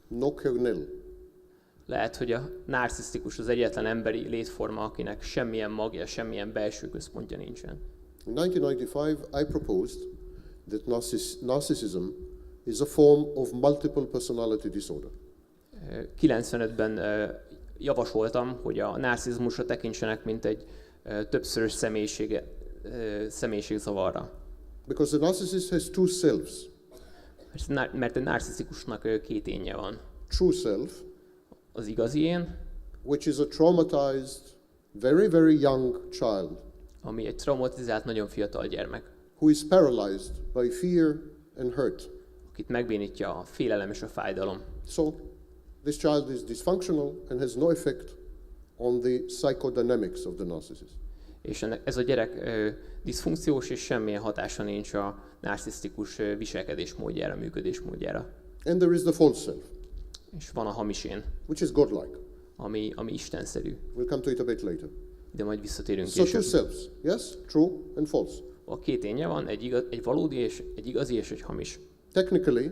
no kernel. Lehet, hogy a narcisztikus az egyetlen emberi létforma, akinek semmilyen magja, semmilyen belső központja nincsen. In 1995, I proposed that narcissism is a form of multiple personality disorder. 95-ben javasoltam, hogy a narcizmusra tekintsenek, mint egy többszörös személyiségzavarra. Because the narcissist has two selves. Mert egy narcisztikusnak két énje van. True self, Az igazi én, which is a traumatized, very, very young child ami egy traumatizált, nagyon fiatal gyermek, who is paralyzed by fear and hurt. akit megbénítja a félelem és a fájdalom. So, this child is dysfunctional and has no effect on the psychodynamics of the narcissist. És ez a gyerek diszfunkciós, és semmilyen hatása nincs a narcisztikus viselkedésmódjára, működésmódjára. And there is the false self, És van a hamis én, which is godlike. ami istenszerű. We'll come to it a bit later. De majd visszatérünk So two később. selves, yes, true and false. A két énje van, egy valódi és egy igazi és egy hamis. Technically,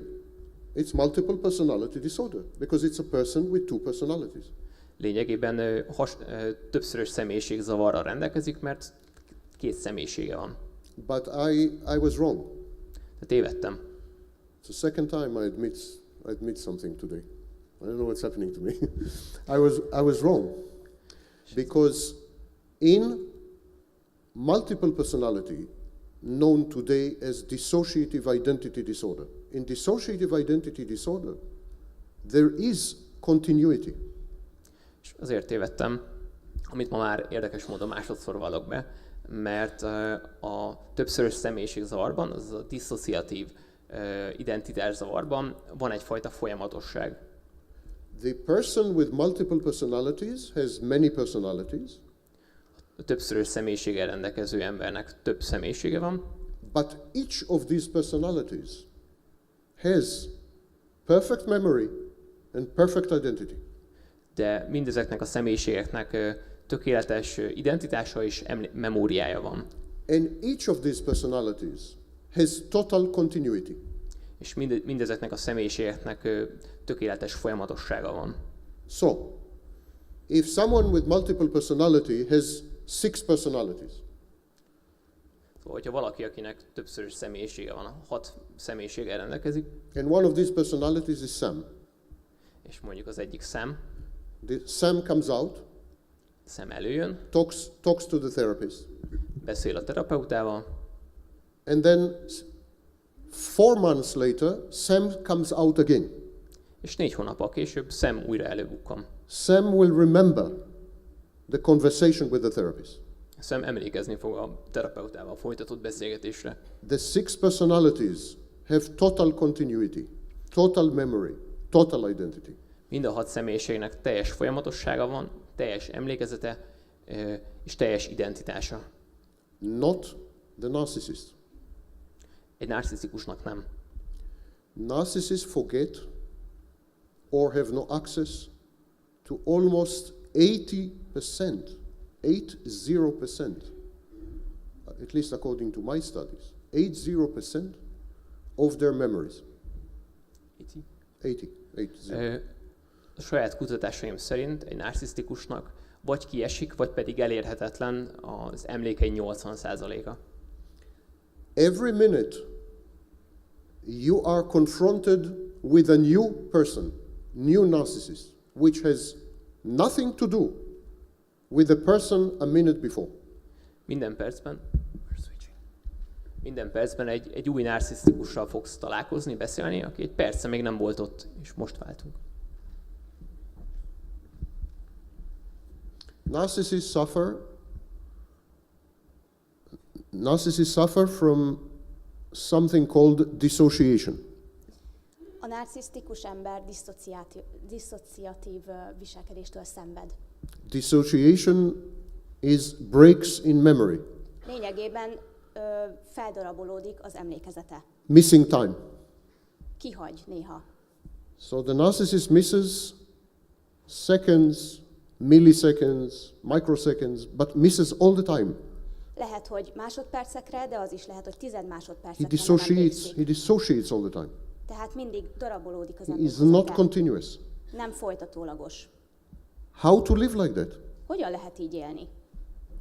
it's multiple personality disorder because it's a person with two personalities. Lényegében többszörös személyiségzavarral rendelkezik, mert két személyisége van. But I was wrong. Tehát tévedtem. It's the second time I admit something today. I don't know what's happening to me. I was wrong. Because in multiple personality, known today as dissociative identity disorder, in dissociative identity disorder, there is continuity. És azért tévedtem, amit ma már érdekes módon másodszor vallok be, mert a többszörös személyiségzavarban, azaz a disszociatív identitászavarban van egyfajta folyamatosság. The person with multiple personalities has many personalities, A többszörös személyiséggel rendelkező embernek több személyisége van, but each of these personalities has perfect memory and perfect identity. de mindezeknek a személyiségeknek tökéletes identitása és memóriája van. And each of these personalities has total continuity. És mindezeknek a személyiségeknek tökéletes folyamatossága van. So, if someone with multiple personality has 6 personalities, Szóval, hogyha valaki, akinek többszörös személyisége van, 6 személyiséggel rendelkezik, and one of these personalities is Sam. és mondjuk az egyik szem Sam comes out, előjön, talks to the therapist, beszél a terapeutával, and then 4 months later, Sam comes out again. és 4 hónappal később szem újra előbukkan. Sam will remember the conversation with the therapist. Szem emlékezni fog a terapeutával folytatott beszélgetésre. The 6 personalities have total continuity, total memory, total identity. Mind a 6 személyiségnek teljes folyamatossága van, teljes emlékezete és teljes identitása. Not the narcissist. Egy narcisztikusnak nem. Narcissists forget or have no access to almost 80%, 80%, at least according to my studies, 80% of their memories. 80. A saját kutatásaim szerint egy narcisztikusnak vagy kiesik, vagy pedig elérhetetlen az emlékei 80%-a. Every minute you are confronted with a new person, new narcissist, which has nothing to do with the person a minute before. Minden percben egy új narcisztikussal fogsz találkozni, beszélni, aki egy perce még nem volt ott, és most váltunk. Narcissists suffer from something called dissociation. A narcisztikus ember diszociatív viselkedéstől szenved. Dissociation is breaks in memory, Lényegében feldarabolódik az emlékezete. missing time. Kihagy néha. So the narcissist misses seconds, milliseconds, microseconds, but misses all the time. Lehet, hogy másodpercekre, de az is lehet, hogy 10 He másodpercekre nem dissociates. emlékszik. He dissociates all the time. Tehát mindig darabolódik az Is emlékezete. not continuous. Nem folytatólagos. How to live like that? Hogyan lehet így élni?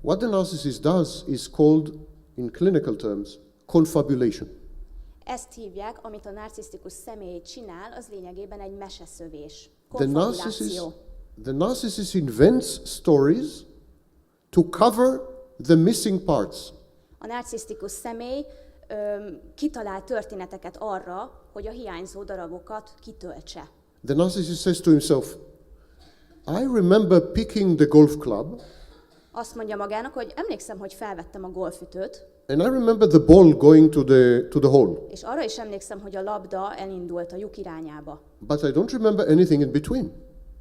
What the narcissist does is called, in clinical terms, confabulation. Ezt hívják, amit a narcisztikus személy csinál, az lényegében egy meseszövés. The Konfabuláció. narcissist invents stories to cover the missing parts. A narcisztikus személy kitalál történeteket arra, hogy a hiányzó darabokat kitöltse. The narcissist says to himself, I remember picking the golf club, Azt mondja magának, hogy emlékszem, hogy felvettem a golfütőt, and I remember the ball going to the hole. és arra is emlékszem, hogy a labda elindult a lyuk irányába. But I don't remember anything in between.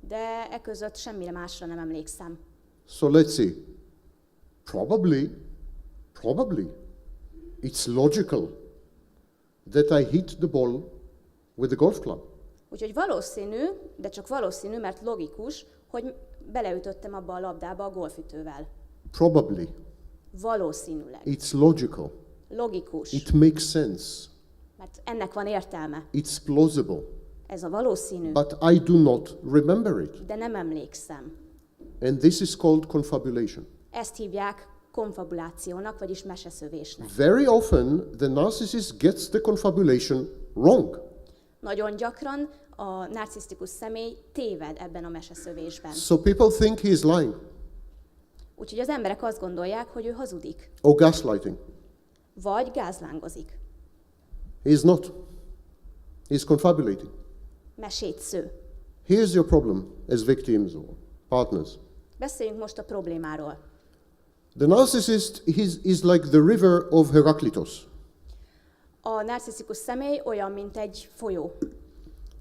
De e között semmire másra nem emlékszem. So let's see. Probably, it's logical that I hit the ball with the golf club. Úgyhogy valószínű, de csak valószínű, mert logikus, hogy beleütöttem abba a labdába a golfütővel. Probably. Valószínűleg. It's logical. Logikus. It makes sense. Mert ennek van értelme. It's plausible. Ez a valószínű. But I do not remember it. De nem emlékszem. And this is called confabulation. Ezt hívják konfabulációnak, vagyis meseszövésnek. Very often, the narcissist gets the confabulation wrong. Nagyon gyakran a narcisztikus személy téved ebben a meseszövésben. So people think he is lying Úgyhogy az emberek azt gondolják, hogy ő hazudik, or gaslighting. vagy gázlángozik, He is not. He is confabulating. mesét sző. Here's your problem as victims or partners. Beszéljünk most a problémáról. The narcissist is like the river of Heraclitus. A narcisztikus személy olyan, mint egy folyó.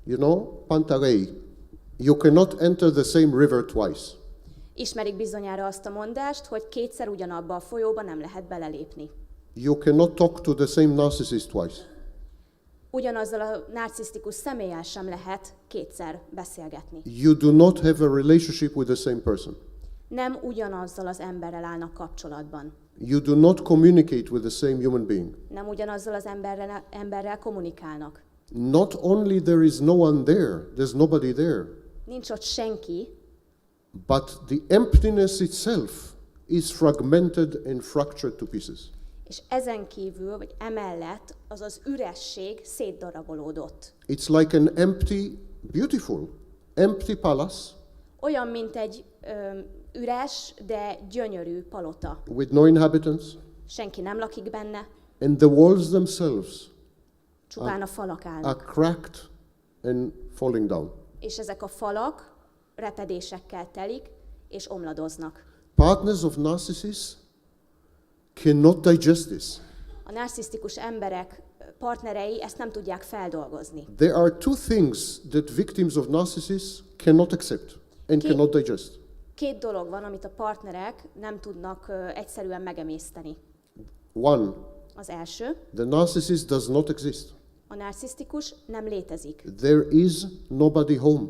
You know, Pantarei, you cannot enter the same river twice. Ismerik bizonyára azt a mondást, hogy kétszer ugyanabba a folyóba nem lehet belelépni. You cannot talk to the same narcissist twice. Ugyanazzal a narcisztikus személlyel sem lehet kétszer beszélgetni. You do not have a relationship with the same person. Nem ugyanazzal az emberrel állnak kapcsolatban. You do not communicate with the same human being. Nem ugyanazzal az emberrel kommunikálnak. Not only there is no one there, there's nobody there, Nincs ott senki, but the emptiness itself is fragmented and fractured to pieces. és ezen kívül, vagy emellett az az üresség szétdarabolódott. It's like an empty, beautiful, empty palace Olyan, mint egy üres, de gyönyörű palota. with no inhabitants, Senki nem lakik benne, and the walls themselves csupán a falak are állnak. cracked and falling down. És ezek a falak repedésekkel telik, és omladoznak. Partners of narcissists cannot digest this. A narcisztikus emberek partnerei ezt nem tudják feldolgozni. There are two things that victims of narcissists cannot accept and Ki- cannot digest. Két dolog van, amit a partnerek nem tudnak egyszerűen megemészteni. One, Az első, the narcissist does not exist. a narcisztikus nem létezik. There is nobody home.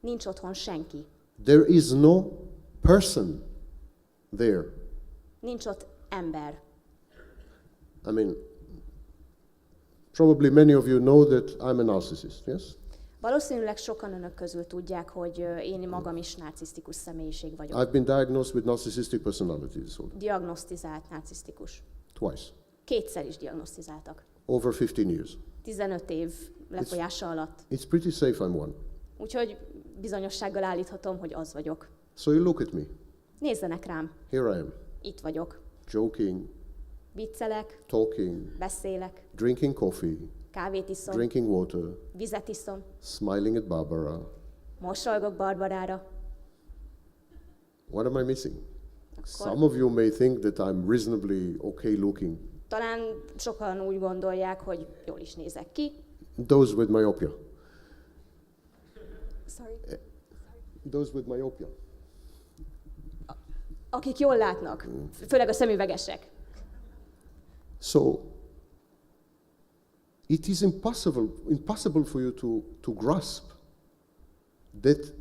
Nincs otthon senki. There is no person there. Nincs ott ember. I mean, probably many of you know that I'm a narcissist, yes? Valószínűleg sokan önök közül tudják, hogy én magam is narcisztikus személyiség vagyok. I've been diagnosed with narcissistic personality disorder Diagnosztizált narcisztikus. twice, Kétszer is diagnosztizáltak. over 15 years. 15 év lefolyása alatt. It's pretty safe I'm one. Úgyhogy bizonyossággal állíthatom, hogy az vagyok. So you look at me. Nézzenek rám, Here I am, itt vagyok. joking, Viccelek, talking, beszélek, drinking coffee, kávét iszom, drinking water, vizet iszom, smiling at Barbara. mosolygok Barbarára. What am I missing? Akkor Some of you may think that I'm reasonably okay looking. talán sokan úgy gondolják, hogy jól is nézek ki. Those with myopia. Sorry. Those with myopia. Akik jól látnak, főleg a szemüvegesek. So it is impossible for you to grasp that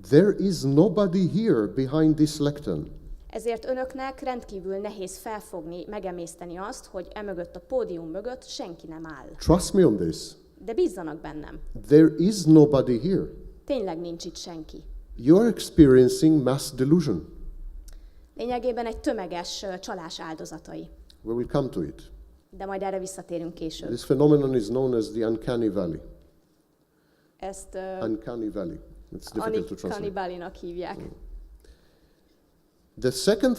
there is nobody here behind this lectern. Ezért önöknek rendkívül nehéz felfogni, megemészteni azt, hogy emögött a pódium mögött senki nem áll. Trust me on this. de bízzanak bennem. There is nobody here. Tényleg nincs itt senki. You're experiencing mass delusion. Lényegében egy tömeges csalás áldozatai. We will come to it. De majd erre visszatérünk később. This phenomenon is known as the uncanny valley. Ezt Uncanny valley. It's difficult to translate. Kanibálinak hívják. The second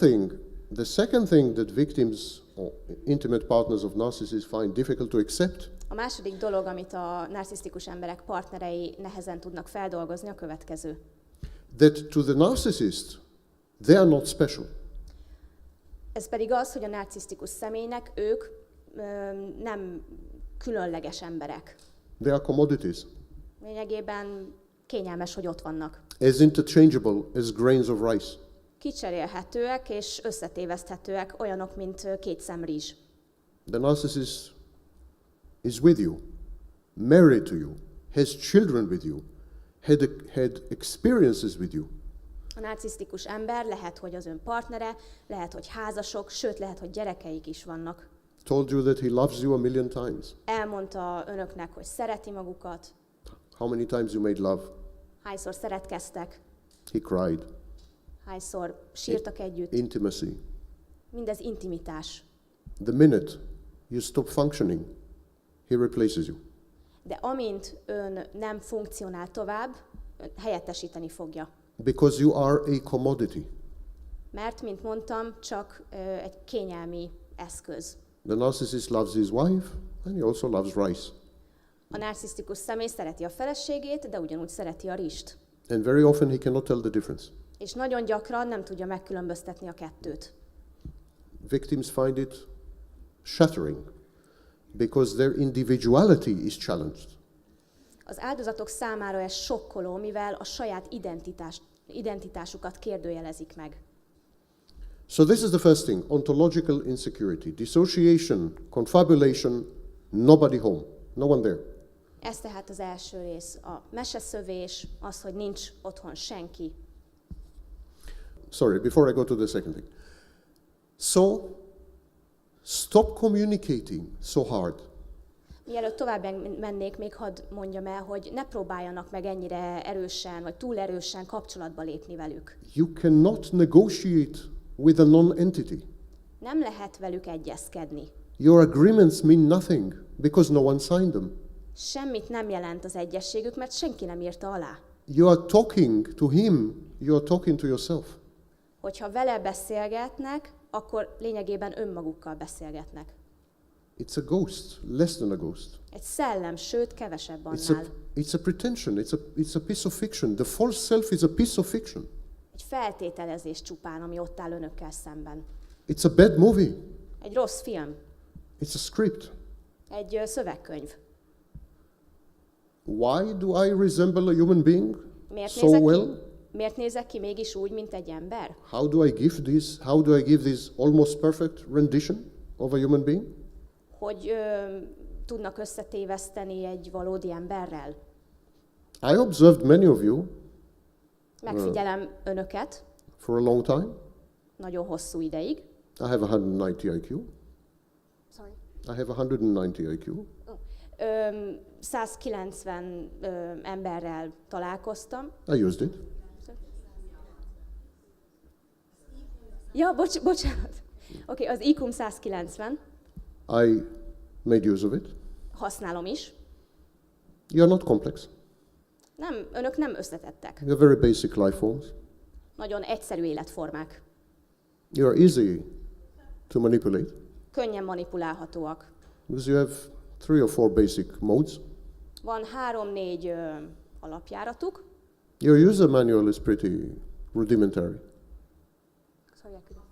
thing that victims or intimate partners of narcissists find difficult to accept A második dolog, amit a narcisztikus emberek partnerei nehezen tudnak feldolgozni, a következő. that to the narcissist, they are not special. Ez pedig az, hogy a narcisztikus személynek ők nem különleges emberek. They are commodities, Lényegében kényelmes, hogy ott vannak. as interchangeable as grains of rice. Kicserélhetőek és összetéveszthetőek, olyanok, mint két szem rizs. The narcissist is with you, married to you, has children with you, had experiences with you. A narcisztikus ember lehet, hogy az ön partnere, lehet, hogy házasok, sőt, lehet, hogy gyerekeik is vannak. Told you that he loves you a million times. Elmondta önöknek, hogy szereti magukat, How many times you made love? hányszor szeretkeztek, He cried. hányszor sírtak együtt. Intimacy. Mindez intimitás. The minute you stop functioning, he replaces you. De amint ön nem funkcionál tovább, ön helyettesíteni fogja. Because you are a commodity. Mert, mint mondtam, csak egy kényelmi eszköz. The narcissist loves his wife, and he also loves rice. A narcisztikus személy szereti a feleségét, de ugyanúgy szereti a rizst. And very often he cannot tell the difference. És nagyon gyakran nem tudja megkülönböztetni a kettőt. Victims find it shattering because their individuality is challenged. Az áldozatok számára ez sokkoló, mivel a saját identitásukat kérdőjelezik meg. So this is the first thing, ontological insecurity, dissociation, confabulation, nobody home, no one there. Ez tehát az első rész, a meseszövés, az, hogy nincs otthon senki. Sorry, before I go to the second thing. So, stop communicating so hard. Mielőtt tovább mennék, még hadd mondjam el, hogy ne próbáljanak meg ennyire erősen, vagy túl erősen kapcsolatba lépni velük. You cannot negotiate with a non-entity. Nem lehet velük egyezkedni. Your agreements mean nothing because no one signed them. Semmit nem jelent az egyességük, mert senki nem írta alá. You are talking to him, you are talking to yourself. Hogyha vele beszélgetnek, akkor lényegében önmagukkal beszélgetnek. It's a ghost, less than a ghost. Egy szellem, sőt, kevesebb It's annál. a pretension, it's a piece of fiction. The false self is a piece of fiction. Egy feltételezés csupán, ami ott áll önökkel szemben. It's a bad movie. Egy rossz film, It's a script. egy szövegkönyv. Why do I resemble a human being Miért so nézek, well? ki, miért nézek ki mégis úgy, mint egy ember? How do I give this almost perfect rendition of a human being? Hogy tudnak összetéveszteni egy valódi emberrel? I observed many of you Megfigyelem önöket for a long time. nagyon hosszú ideig. I have 190 IQ. Sorry. I have 190 IQ. 190 emberrel találkoztam. I used it. Ja, bocsánat. Oké, az IQ-m 190, I made use of it. használom is. You are not complex. Önök nem összetettek. You are very basic life forms. Nagyon egyszerű életformák. You are easy to manipulate Könnyen manipulálhatóak. because you have 3 or 4 basic modes. Van 3-4 alapjáratuk. Your user manual is pretty rudimentary. Sorry, I couldn't.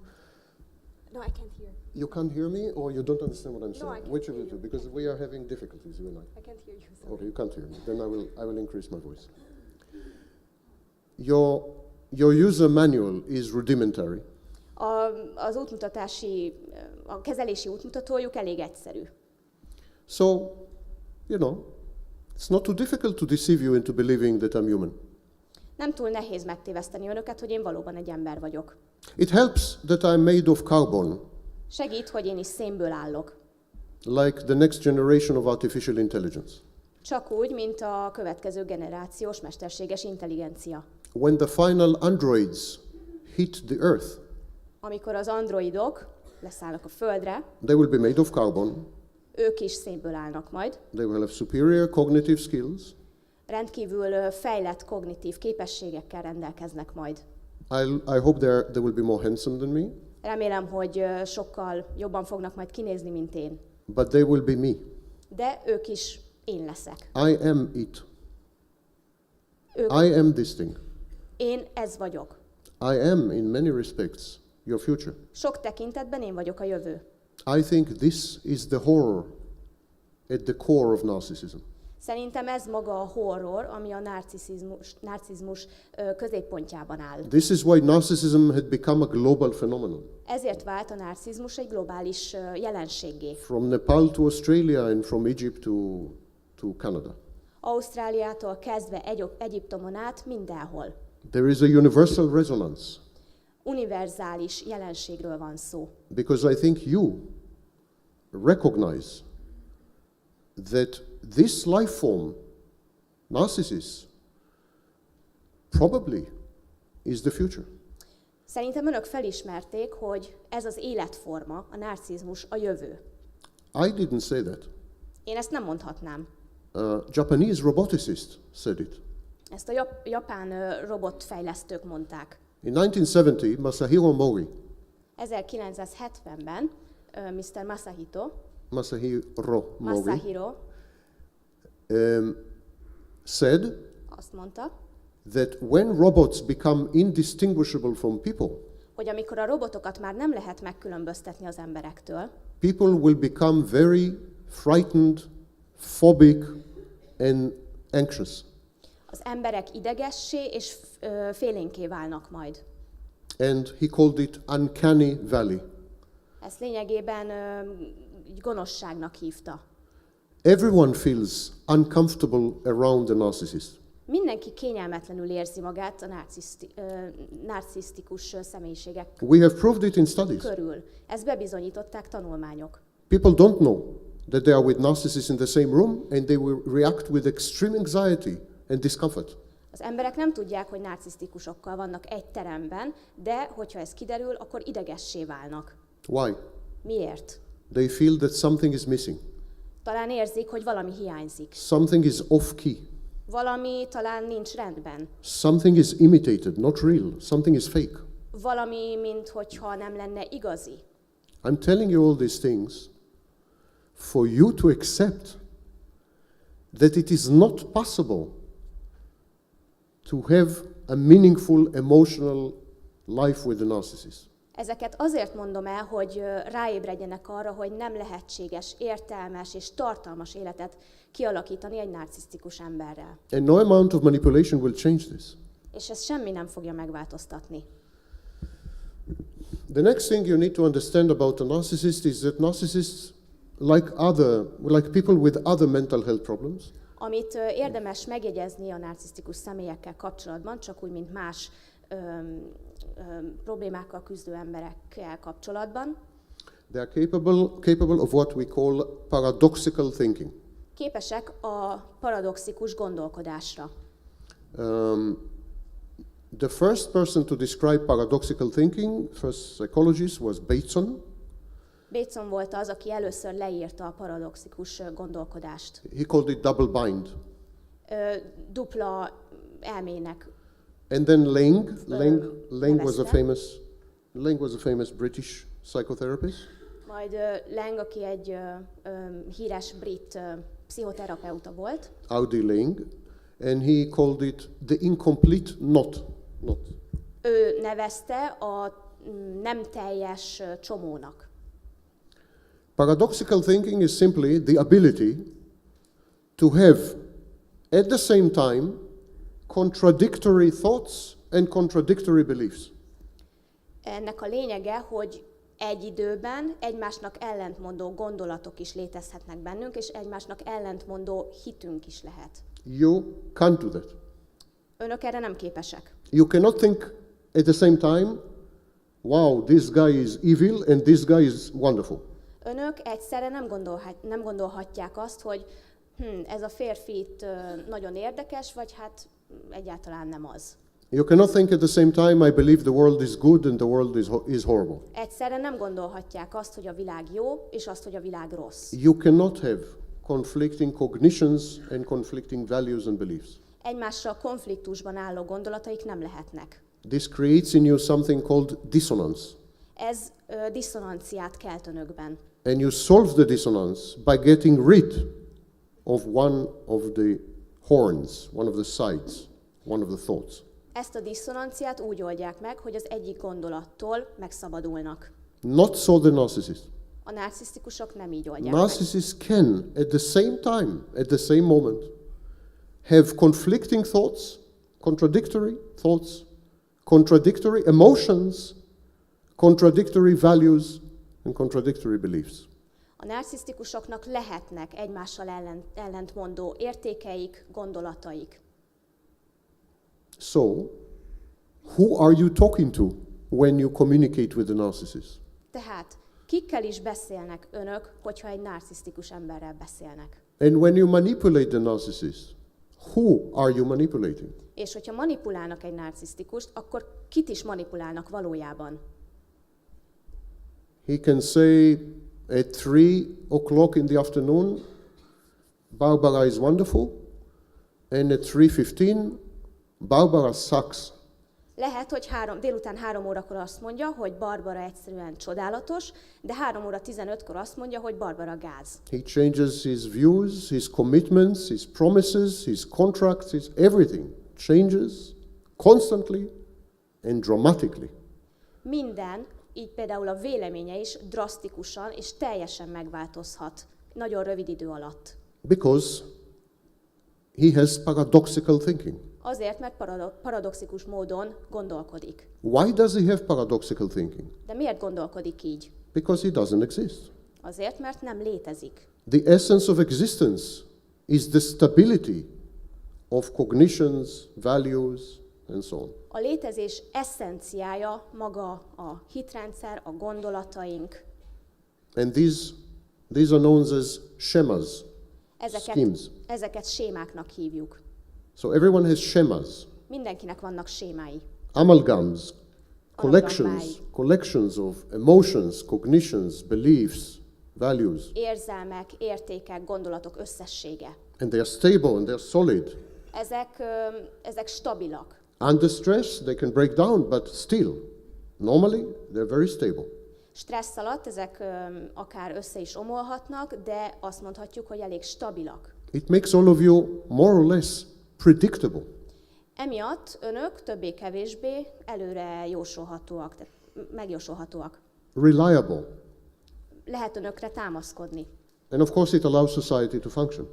No, I can't hear. You can't hear me or you don't understand what I'm No, saying? I can't Which of hear the two? you. Because we are having difficulties, you and I. I can't hear you. Sorry. Okay, you can't hear me. Then I will increase my voice. Your user manual is rudimentary. Az a kezelési útmutatójuk elég egyszerű. So, you know, it's not too difficult to deceive you into believing that I'm human. Nem túl nehéz megtéveszteni önöket, hogy én valóban egy ember vagyok. It helps that I'm made of carbon, Segít, hogy én is szénből állok. like the next generation of artificial intelligence. Csak úgy, mint a következő generációs mesterséges intelligencia. When the final androids hit the Earth, Amikor az androidok leszállnak a Földre, they will be made of carbon, ők is szénből állnak majd, they will have superior cognitive skills. rendkívül fejlett kognitív képességekkel rendelkeznek majd. I hope they will be more handsome than me, Remélem, hogy sokkal jobban fognak majd kinézni, mint én. but they will be me. De ők is én leszek. I am it. Ők, I am this thing. én ez vagyok. I am, in many respects, your future. Sok tekintetben én vagyok a jövő. I think this is the horror at the core of narcissism. Szerintem ez maga a horror, ami a narcizmus középpontjában áll. This is why narcissism had become a global phenomenon. Ezért vált a narcizmus egy globális jelenséggé. From Nepal to Australia and from Egypt to Canada. Ausztráliától kezdve Egyiptomon át mindenhol. There is a universal resonance Univerzális jelenségről van szó. because I think you recognize that this life form, narcissus, probably is the future. Szerintem önök felismerték, hogy ez az életforma, a narcizmus a jövő. I didn't say that. Én ezt nem mondhatnám. Japanese roboticist said it. Ezt a japán robotfejlesztők mondták. In 1970, Masahiro Mori, 1970-ben Mr. Masahiro Mori, Masahiro said azt mondta, that when robots become indistinguishable from people, hogy amikor a robotokat már nem lehet megkülönböztetni az emberektől, people will become very frightened, phobic, and anxious. az emberek idegessé és félénké válnak majd. And he called it uncanny valley. Ezt lényegében így gonoszságnak hívta. Everyone feels uncomfortable around the narcissist. Mindenki kényelmetlenül érzi magát a narcisztikus személyiségek We have proved it in studies. körül. Ezt bebizonyították tanulmányok. People don't know that they are with narcissists in the same room and they will react with extreme anxiety and discomfort. Az emberek nem tudják, hogy narcisztikusokkal vannak egy teremben, de hogyha ez kiderül, akkor idegessé válnak. Why? Miért? They feel that something is missing. Talán érzik, hogy valami hiányzik. Something is off key. Valami talán nincs rendben. Something is imitated, not real. Something is fake. Valami, minthogyha nem lenne igazi. I'm telling you all these things for you to accept that it is not possible to have a meaningful emotional life with a narcissist. Ezeket azért mondom el, hogy ráébredjenek arra, hogy nem lehetséges, értelmes és tartalmas életet kialakítani egy narcisztikus emberrel. And no amount of manipulation will change this. És ez semmi nem fogja megváltoztatni. The next thing you need to understand about a narcissist is that narcissists, like people with other mental health problems, Amit érdemes megjegyezni a narcisztikus személyekkel kapcsolatban, csak úgy, mint más problémákkal küzdő emberekkel kapcsolatban, they are capable of what we call paradoxical thinking. képesek a paradoxikus gondolkodásra. The first person to describe paradoxical thinking, first psychologist, was Bateson. Bateson volt az, aki először leírta a paradoxikus gondolkodást. He called it double bind. Dupla elmének. And then Lang nevezte. was a famous British psychotherapist. Majd Lang, aki egy híres brit pszichoterapeuta volt, Audi Lang, and he called it the incomplete knot. ő nevezte a nem teljes csomónak. Paradoxical thinking is simply the ability to have at the same time contradictory thoughts and contradictory beliefs. Ennek a lényege, hogy egy időben egymásnak ellentmondó gondolatok is létezhetnek bennünk, és egymásnak ellentmondó hitünk is lehet. You can't do that. Önök erre nem képesek. You cannot think at the same time, wow, this guy is evil and this guy is wonderful. Önök egyszerre nem gondolhatják azt, hogy ez a férfi itt nagyon érdekes, vagy hát egyáltalán nem az. You cannot think at the same time, I believe the world is good and the world is horrible. Egyszerre nem gondolhatják azt, hogy a világ jó, és azt, hogy a világ rossz. You cannot have conflicting cognitions and conflicting values and beliefs. Egymással konfliktusban álló gondolataik nem lehetnek. This creates in you something called dissonance. Ez diszonanciát kelt önökben. And you solve the dissonance by getting rid of one of the horns, one of the sides, one of the thoughts. Ezt a diszonanciát úgy oldják meg, hogy az egyik gondolattól megszabadulnak. Not so the narcissist. A narcisztikusok nem így oldják meg. Narcissists can, at the same time, at the same moment, have conflicting thoughts, contradictory emotions, contradictory values, and contradictory beliefs. A narcisztikusoknak lehetnek egymással ellentmondó értékeik, gondolataik. So, who are you talking to when you communicate with the narcissist? Tehát kikkel is beszélnek önök, hogyha egy narcisztikus emberrel beszélnek? And when you manipulate the narcissist, who are you manipulating? És hogyha manipulálnak egy narcisztikust, akkor kit is manipulálnak valójában? He can say at 3 o'clock in the afternoon, Barbara is wonderful, and at 3:15, Barbara sucks. Lehet, hogy délután 3 órakor azt mondja, hogy Barbara egyszerűen csodálatos, de 3 óra 15-kor azt mondja, hogy Barbara gáz. He changes his views, his commitments, his promises, his contracts, his everything changes constantly and dramatically. Minden, így például a véleménye is drasztikusan és teljesen megváltozhat nagyon rövid idő alatt. Because he has paradoxical thinking. Azért, mert paradoxikus módon gondolkodik. Why does he have paradoxical thinking? De miért gondolkodik így? Because he doesn't exist. Azért, mert nem létezik. The essence of existence is the stability of cognitions, values, and so on. A létezés eszenciája maga a hitrendszer, a gondolataink. And these are known as schemas, schemes. Ezeket sémáknak hívjuk. So everyone has schemas, Mindenkinek vannak sémái. amalgams, collections of emotions, cognitions, beliefs, values. Érzelmek, értékek, gondolatok összessége. And they are stable and they are solid. Ezek stabilak. Under stress, they can break down, but still, normally, they're very stable. Stressz alatt ezek akár össze is omolhatnak, de azt mondhatjuk, hogy elég stabilak. It makes all of you more or less predictable. Emiatt önök többé-kevésbé előre jósolhatóak, tehát megjósolhatóak. Reliable. Lehet önökre támaszkodni. And of course, it allows society to function.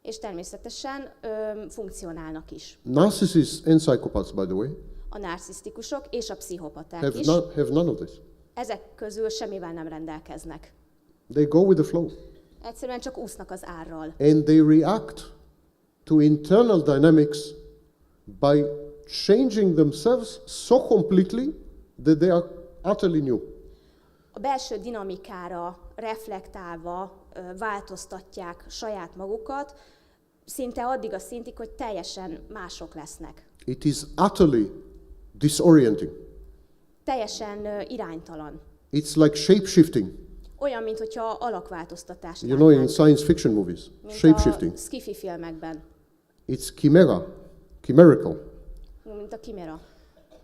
És természetesen funkcionálnak is. Narcissists and psychopaths, by the way, A narcisztikusok és a pszichopaták have is. have none of this. Ezek közül semmivel nem rendelkeznek. They go with the flow. Egyszerűen csak úsznak az árral. And they react to internal dynamics by changing themselves so completely that they are utterly new. A belső dinamikára reflektálva változtatják saját magukat, szinte addig a szintig, hogy teljesen mások lesznek. It is utterly disorienting. Teljesen iránytalan. It's like shape-shifting. Olyan, mintha alakváltoztatást You know, in látnánk, science fiction movies, mint shape-shifting. a sci-fi filmekben, It's chimerical. mint a kimera.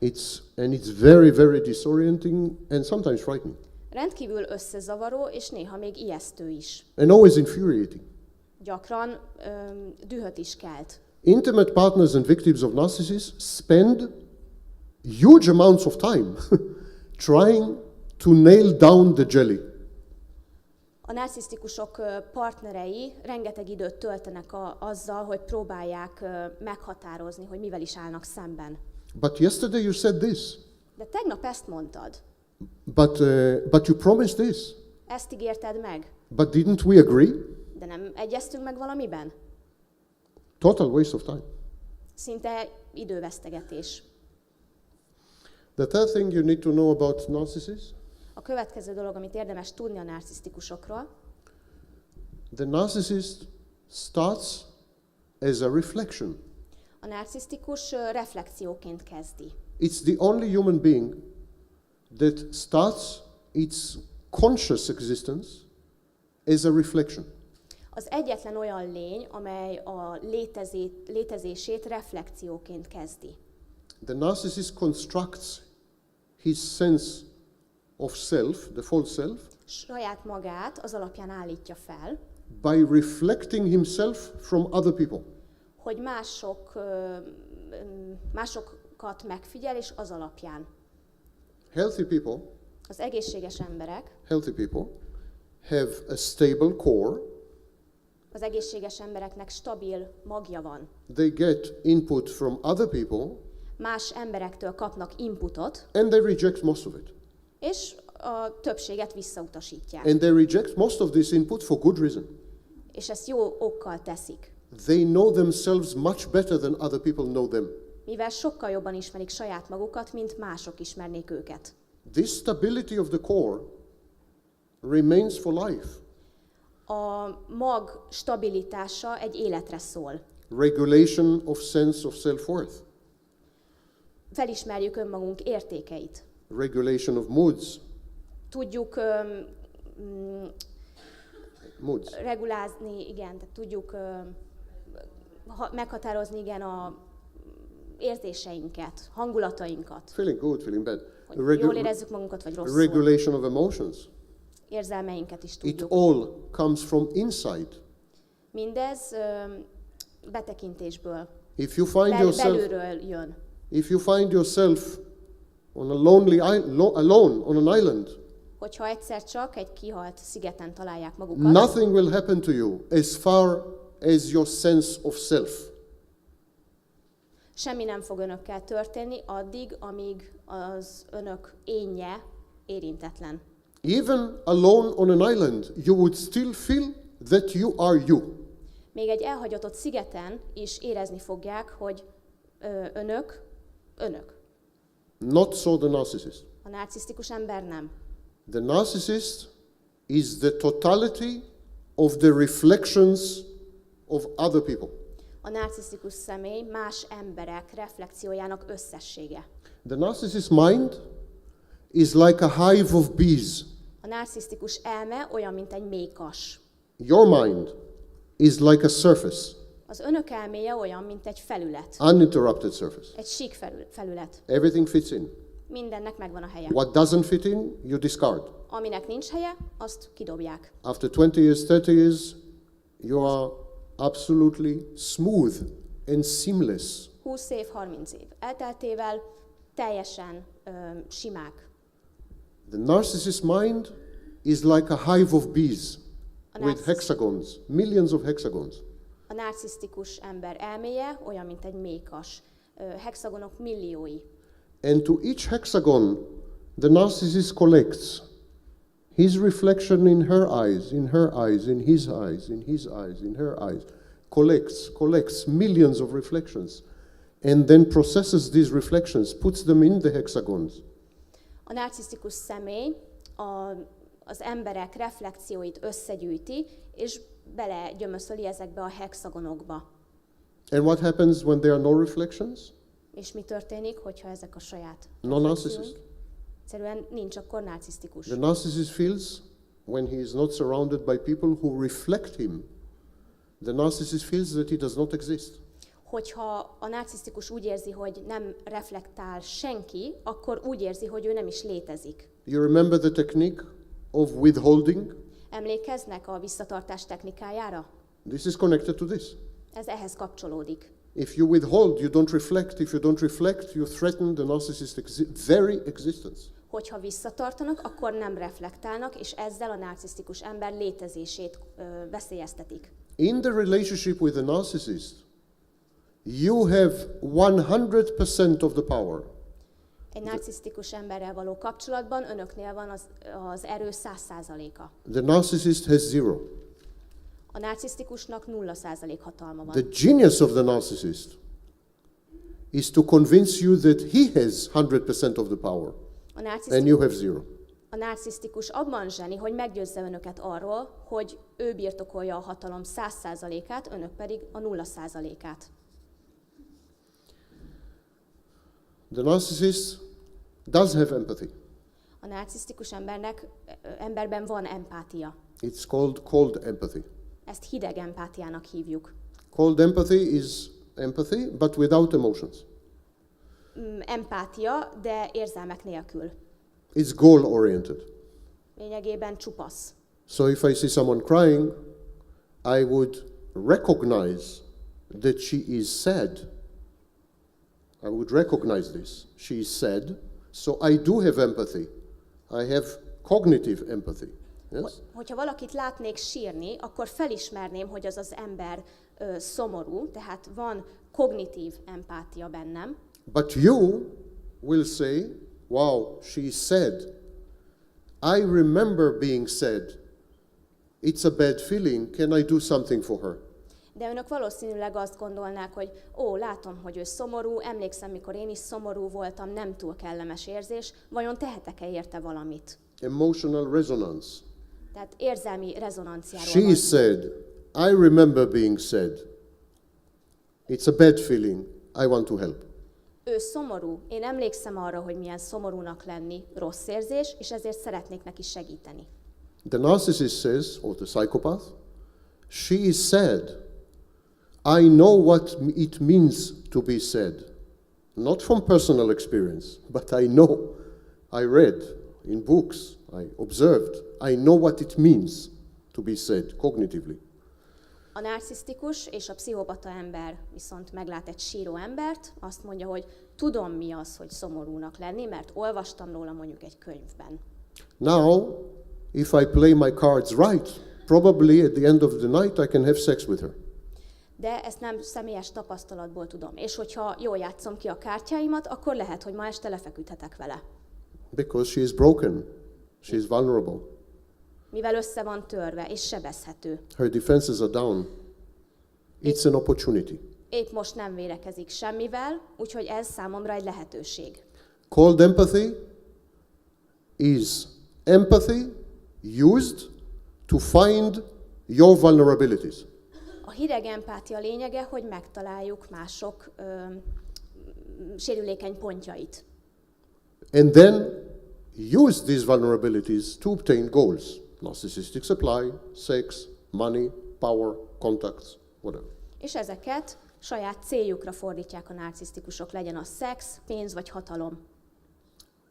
It's very, very disorienting and sometimes frightening. Rendkívül összezavaró, és néha még ijesztő is. And always infuriating. Gyakran dühöt is kelt. Intimate partners and victims of narcissists spend huge amounts of time trying to nail down the jelly. A narcisztikusok partnerei rengeteg időt töltenek azzal, hogy próbálják meghatározni, hogy mivel is állnak szemben. But yesterday you said this. De tegnap ezt mondtad. But you promised this. Ezt ígérted meg. But didn't we agree? De nem egyeztünk meg valamiben? Total waste of time. Szinte idővesztegetés. The third thing you need to know about narcissists, A következő dolog, amit érdemes tudni a narcisztikusokról, the narcissist starts as a reflection. A narcisztikus reflexióként kezdi. It's the only human being that starts its conscious existence as a reflection. Az egyetlen olyan lény, amely a létezését reflexióként kezdi. The narcissist constructs his sense of self, the false self, Saját magát az alapján állítja fel, by reflecting himself from other people. hogy másokat megfigyel, és az alapján. Healthy people, Az egészséges emberek, have a stable core. az egészséges embereknek stabil magja van. They get input from other people Más emberektől kapnak inputot, and they reject most of it. és a többséget visszautasítják. And they reject most of this input for good reason. És ezt jó okkal teszik. They know themselves much better than other people know them. Mivel sokkal jobban ismerik saját magukat, mint mások ismernék őket. This stability of the core remains for life. A mag stabilitása egy életre szól. Regulation of sense of self-worth. Felismerjük önmagunk értékeit. Regulation of moods. Tudjuk Moods. regulázni, igen, tehát tudjuk meghatározni, igen, a érzéseinket, hangulatainkat. Feeling good, feeling bad. Hogy jól érezzük magunkat, vagy rosszul. Regulation of emotions. Érzelmeinket is It tudjuk. all comes from inside. Mindez betekintésből, If you find yourself, belülről jön. if you find yourself on a alone on an island, Hogyha egyszer csak egy kihalt szigeten találják magukat, nothing will happen to you as far as your sense of self. semmi nem fog önökkel történni addig, amíg az önök énje érintetlen. Even alone on an island, you would still feel that you are you. Még egy elhagyatott szigeten is érezni fogják, hogy önök. Not so the narcissist. A narcisztikus ember nem. The narcissist is the totality of the reflections of other people. A narcisztikus személy más emberek reflexiójának összessége. The narcissist mind is like a hive of bees. A narcisztikus elme olyan, mint egy méhkas. Your mind is like a surface, Az önök elméje olyan, mint egy felület. uninterrupted surface. Egy sík felület. Everything fits in. Mindennek megvan a helye. What doesn't fit in, you discard. Aminek nincs helye, azt kidobják. After 20 years, 30 years, you are absolutely smooth and seamless. 20 év, 30 év elteltével teljesen simák. The narcissist mind is like a hive of bees with narciss- hexagons, millions of hexagons. A narcisztikus ember elméje olyan, mint egy méhkas. Hexagonok milliói. And to each hexagon, the narcissist collects his reflection in her eyes, in her eyes, in his eyes, in his eyes, in her eyes. Collects millions of reflections and then processes these reflections, puts them in the hexagons. A narcisztikus személy az emberek reflexióit összegyűjti, és belegyömöszöli ezekbe a hexagonokba. And what happens when there are no reflections? És mi történik, hogyha ezek a saját No narcissist. egyszerűen nincs akkor narcisztikus. The narcissist feels when he is not surrounded by people who reflect him, the narcissist feels that he does not exist. Hogyha a narcisztikus úgy érzi, hogy nem reflektál senki, akkor úgy érzi, hogy ő nem is létezik. You remember the technique of withholding? Emlékeznek a visszatartás technikájára? This is connected to this. Ez ehhez kapcsolódik. If you withhold, you don't reflect. If you don't reflect, you threaten the narcissist's very existence. Hogyha visszatartanak, akkor nem reflektálnak, és ezzel a narcisztikus ember létezését veszélyeztetik. In the relationship with the narcissist, you have 100% of the power. Egy narcisztikus emberrel való kapcsolatban önöknél van az erő 100%-a. The narcissist has zero. A narcisztikusnak 0% hatalma van. The genius of the narcissist is to convince you that he has 100% of the power A and narcisztikus, you have zero. A narcisztikus abban zseni, hogy meggyőzze önöket arról, hogy ő birtokolja a hatalom 100%-át, önök pedig a 0%-át. The narcissist does have empathy. A narcisztikus emberben van empátia. It's called cold empathy. Ezt hideg empátiának hívjuk. Cold empathy is empathy, but without emotions. Empátia, de érzelmek nélkül. It's goal-oriented. Lényegében csupasz. So if I see someone crying, I would recognize that she is sad. I would recognize this. She is sad, so I do have empathy. I have cognitive empathy. Yes? Hogyha valakit látnék sírni, akkor felismerném, hogy az az ember szomorú, tehát van kognitív empátia bennem. But you will say, wow, she is sad. I remember being sad. It's a bad feeling. Can I do something for her? De önök valószínűleg azt gondolnák, hogy látom, hogy ő szomorú, emlékszem, mikor én is szomorú voltam, nem túl kellemes érzés, vajon tehetek-e érte valamit? Emotional resonance. Tehát érzelmi rezonanciáról She van is szó. sad. I remember being sad. It's a bad feeling. I want to help. Ő szomorú, én emlékszem arra, hogy milyen szomorúnak lenni, rossz érzés, és ezért szeretnék neki segíteni. The narcissist says, or the psychopath, she is sad. I know what it means to be sad. Not from personal experience, but I know. I read in books, I observed. I know what it means to be sad cognitively. A narcisztikus és a pszichopata ember viszont meglát egy síró embert, azt mondja, hogy tudom mi az, hogy szomorúnak lenni, mert olvastam róla mondjuk egy könyvben. Now, if I play my cards right, probably at the end of the night I can have sex with her. De ezt nem személyes tapasztalatból tudom. És hogyha jól játszom ki a kártyáimat, akkor lehet, hogy ma este lefeküdhetek vele. Because she is broken. She is vulnerable. Mivel össze van törve és sebezhető. Her defenses are down. It's an opportunity. Épp most nem védekezik semmivel, úgyhogy ez számomra egy lehetőség. Cold empathy is empathy used to find your vulnerabilities. A hideg empátia lényege, hogy megtaláljuk mások sérülékeny pontjait. And then use these vulnerabilities to obtain goals. Narcissistic supply, sex, money, power, contacts, whatever. És ezeket saját céljukra fordítják a narcisztikusok, legyen az szex, pénz vagy hatalom.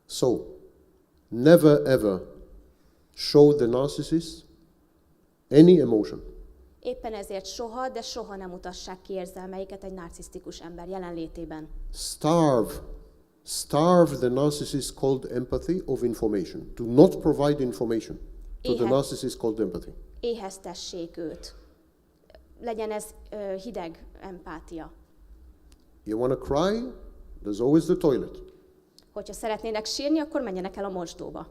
So, never ever show the narcissist any emotion. Éppen ezért soha, de soha nem mutassák ki érzelmeiket egy narcisztikus ember jelenlétében. Starve the narcissist called empathy of information. Do not provide information to the narcissist called empathy. Éheztessék őt. Legyen ez hideg empátia. You want to cry? There's always the toilet. Hogyha szeretnének sírni, akkor menjenek el a mosdóba.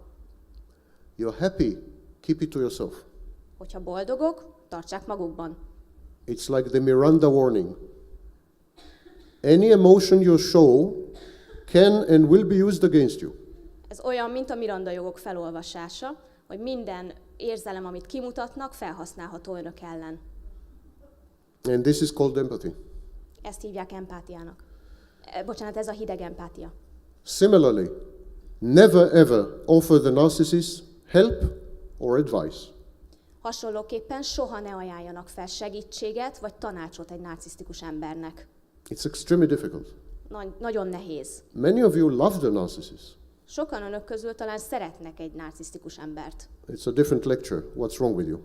You're happy? Keep it to yourself. Hogyha boldogok, tartsák magukban. It's like the Miranda warning. Any emotion you show can and will be used against you. Ez olyan, mint a Miranda jogok felolvasása, hogy minden érzelem, amit kimutatnak, felhasználható önök ellen. And this is called empathy. Ezt hívják empátiának. Bocsánat, ez a hideg empátia. Similarly, never ever offer the narcissist help or advice. Hasonlóképpen soha ne ajánljanak fel segítséget vagy tanácsot egy narcisztikus embernek. It's extremely difficult. Nagyon nehéz. Many of you love the narcissist. Sokan önök közül talán szeretnek egy narcisztikus embert. It's a different lecture. What's wrong with you?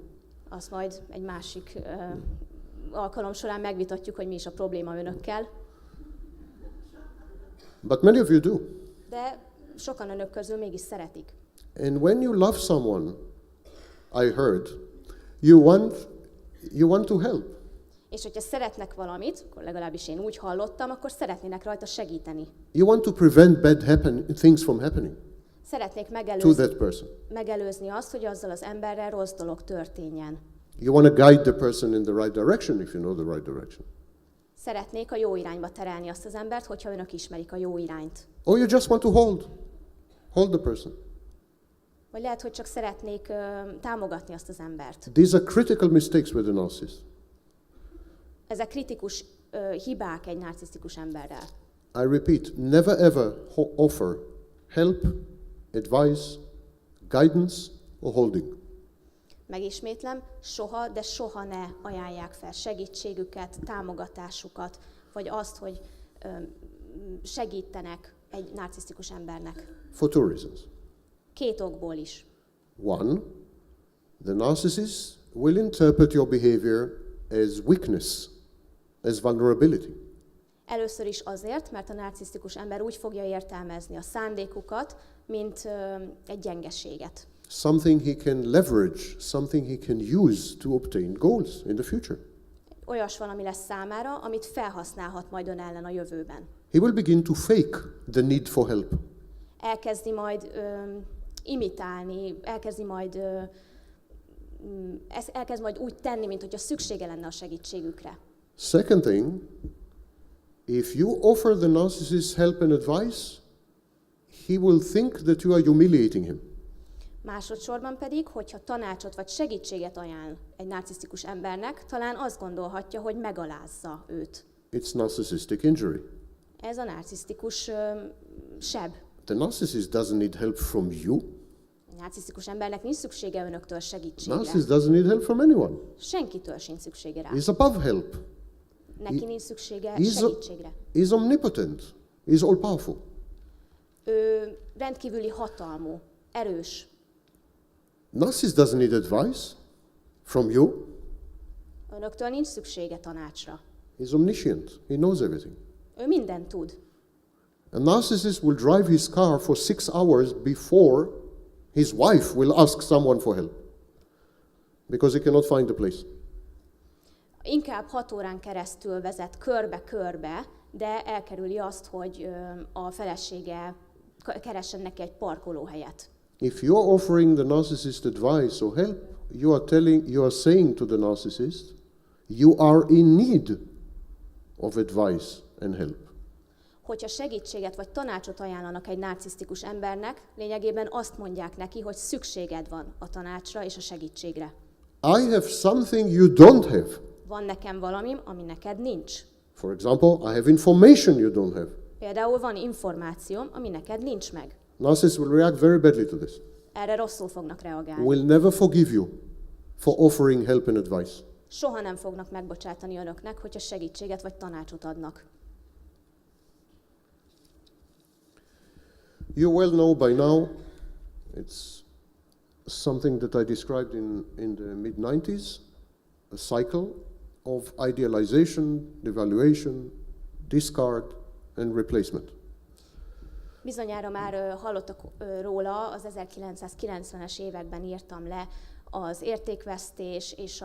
Azt majd egy másik alkalom során megvitatjuk, hogy mi is a probléma önökkel. But many of you do. De sokan önök közül mégis szeretik. And when you love someone, I heard, you want to help. És hogyha szeretnek valamit, akkor legalábbis én úgy hallottam, akkor szeretnének rajta segíteni. You want to prevent bad things from happening Szeretnék to that person. megelőzni azt, hogy azzal az emberrel rossz dolog történjen. You want to guide the person in the right direction if you know the right direction. Szeretnék a jó irányba terelni azt az embert, hogyha önök ismerik a jó irányt. Or you just want to hold the person. Vagy lehet, hogy csak szeretnék támogatni azt az embert. These are critical mistakes with a narcissist. Ezek kritikus hibák egy narcisztikus emberrel. I repeat, never ever offer help, advice, guidance, or holding. Megismétlem, soha, de soha ne ajánlják fel segítségüket, támogatásukat, vagy azt, hogy segítenek egy narcisztikus embernek. For two reasons. 2 okból is. One, the narcissist will interpret your behavior as weakness, as vulnerability. Először is azért, mert a narcisztikus ember úgy fogja értelmezni a szándékukat, mint egy gyengeséget. Something he can leverage, something he can use to obtain goals in the future. Olyas valami lesz számára, amit felhasználhat majd ön ellen a jövőben. He will begin to fake the need for help. Elkezdi majd imitálni, elkezd majd úgy tenni, mint hogyha szüksége lenne a segítségükre. Second thing, if you offer the narcissist help and advice, he will think that you are humiliating him. Másodszorban pedig, hogyha tanácsot vagy segítséget ajánl egy narcisztikus embernek, talán azt gondolhatja, hogy megalázza őt. It's narcissistic injury. Ez a narcisztikus seb. The narcissist doesn't need help from you. A narcisztikus embernek nincs szüksége önöktől segítségre. Narcissist doesn't need help from anyone. Senkitől sincs szüksége rá. He's above help. Neki nincs szüksége He's segítségre. He's omnipotent. He's all powerful. Ő rendkívüli hatalmú, erős. Narcissist doesn't need advice from you. Önöktől nincs szüksége tanácsra. He's omniscient. He knows everything. Ő mindent tud. A narcissist will drive his car for 6 hours before his wife will ask someone for help because he cannot find the place. Inkább 6 órán keresztül vezet körbe-körbe, de elkerüli azt, hogy a felesége keressen neki egy parkolóhelyet. If you are offering the narcissist advice or help, you are saying to the narcissist, you are in need of advice and help. Hogyha segítséget vagy tanácsot ajánlanak egy narcisztikus embernek, lényegében azt mondják neki, hogy szükséged van a tanácsra és a segítségre. I have something you don't have. Van nekem valamim, ami neked nincs. For example, I have information you don't have. Például van információm, ami neked nincs meg. Narcissists will react very badly to this. Erre rosszul fognak reagálni. Will never forgive you for offering help and advice. Soha nem fognak megbocsátani önöknek, hogyha segítséget vagy tanácsot adnak. You well know by now, it's something that I described in the mid-90s, a cycle of idealization, devaluation, discard, and replacement. Bizonyára már hallottak róla, az 1990-es években írtam le az értékvesztés és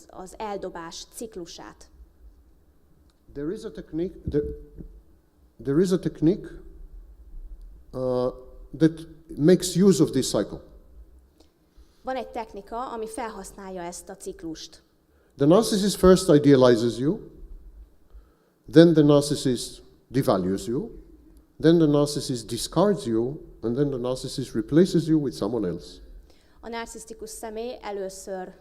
az eldobás ciklusát. There is a technique that makes use of this cycle. Van egy technika, ami felhasználja ezt a ciklust. The narcissist first idealizes you, then the narcissist devalues you, then the narcissist discards you, and then the narcissist replaces you with someone else. A narcisztikus személy először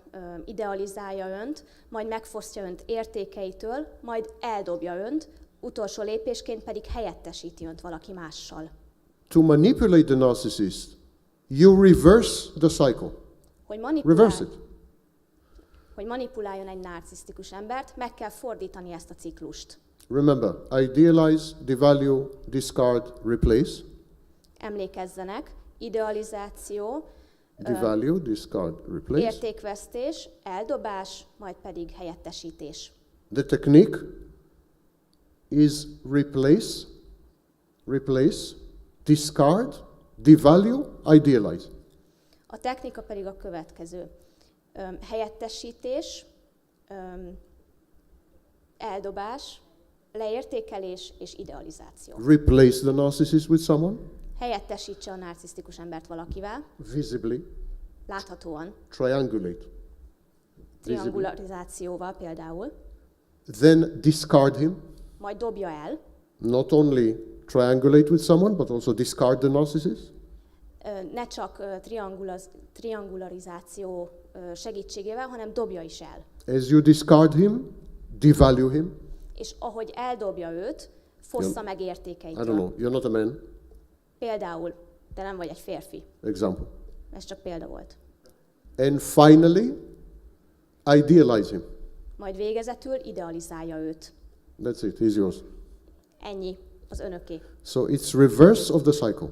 idealizálja önt, majd megfosztja önt értékeitől, majd eldobja önt, utolsó lépésként pedig helyettesíti önt valaki mással. To manipulate the narcissist, you reverse the cycle. Reverse it. Hogy manipuláljon egy narcisztikus embert, meg kell fordítani ezt a ciklust. Remember, idealize, devalue, discard, replace. Emlékezzenek, idealizáció, Devalue, discard, replace. értékvesztés, eldobás, majd pedig helyettesítés. The technique is replace, discard, devalue, idealize. A technika pedig a következő. Helyettesítés, eldobás, leértékelés és idealizáció. Replace the narcissist with someone, Helyettesítse a narcisztikus embert valakivel, visibly, láthatóan, triangulate, triangularizációval például, then discard him, majd dobja el, not only triangulate with someone, but also discard the narcissist. ne csak triangularizáció segítségével, hanem dobja is el. As you discard him, devalue him. És ahogy eldobja őt, fossza meg I don't értékeitől. know, you're not a man. Például, te nem vagy egy férfi. Example. Ez csak példa volt. And finally, idealize him. Majd végezetül idealizálja őt. That's it, he's yours. Ennyi az önöké. So it's reverse of the cycle.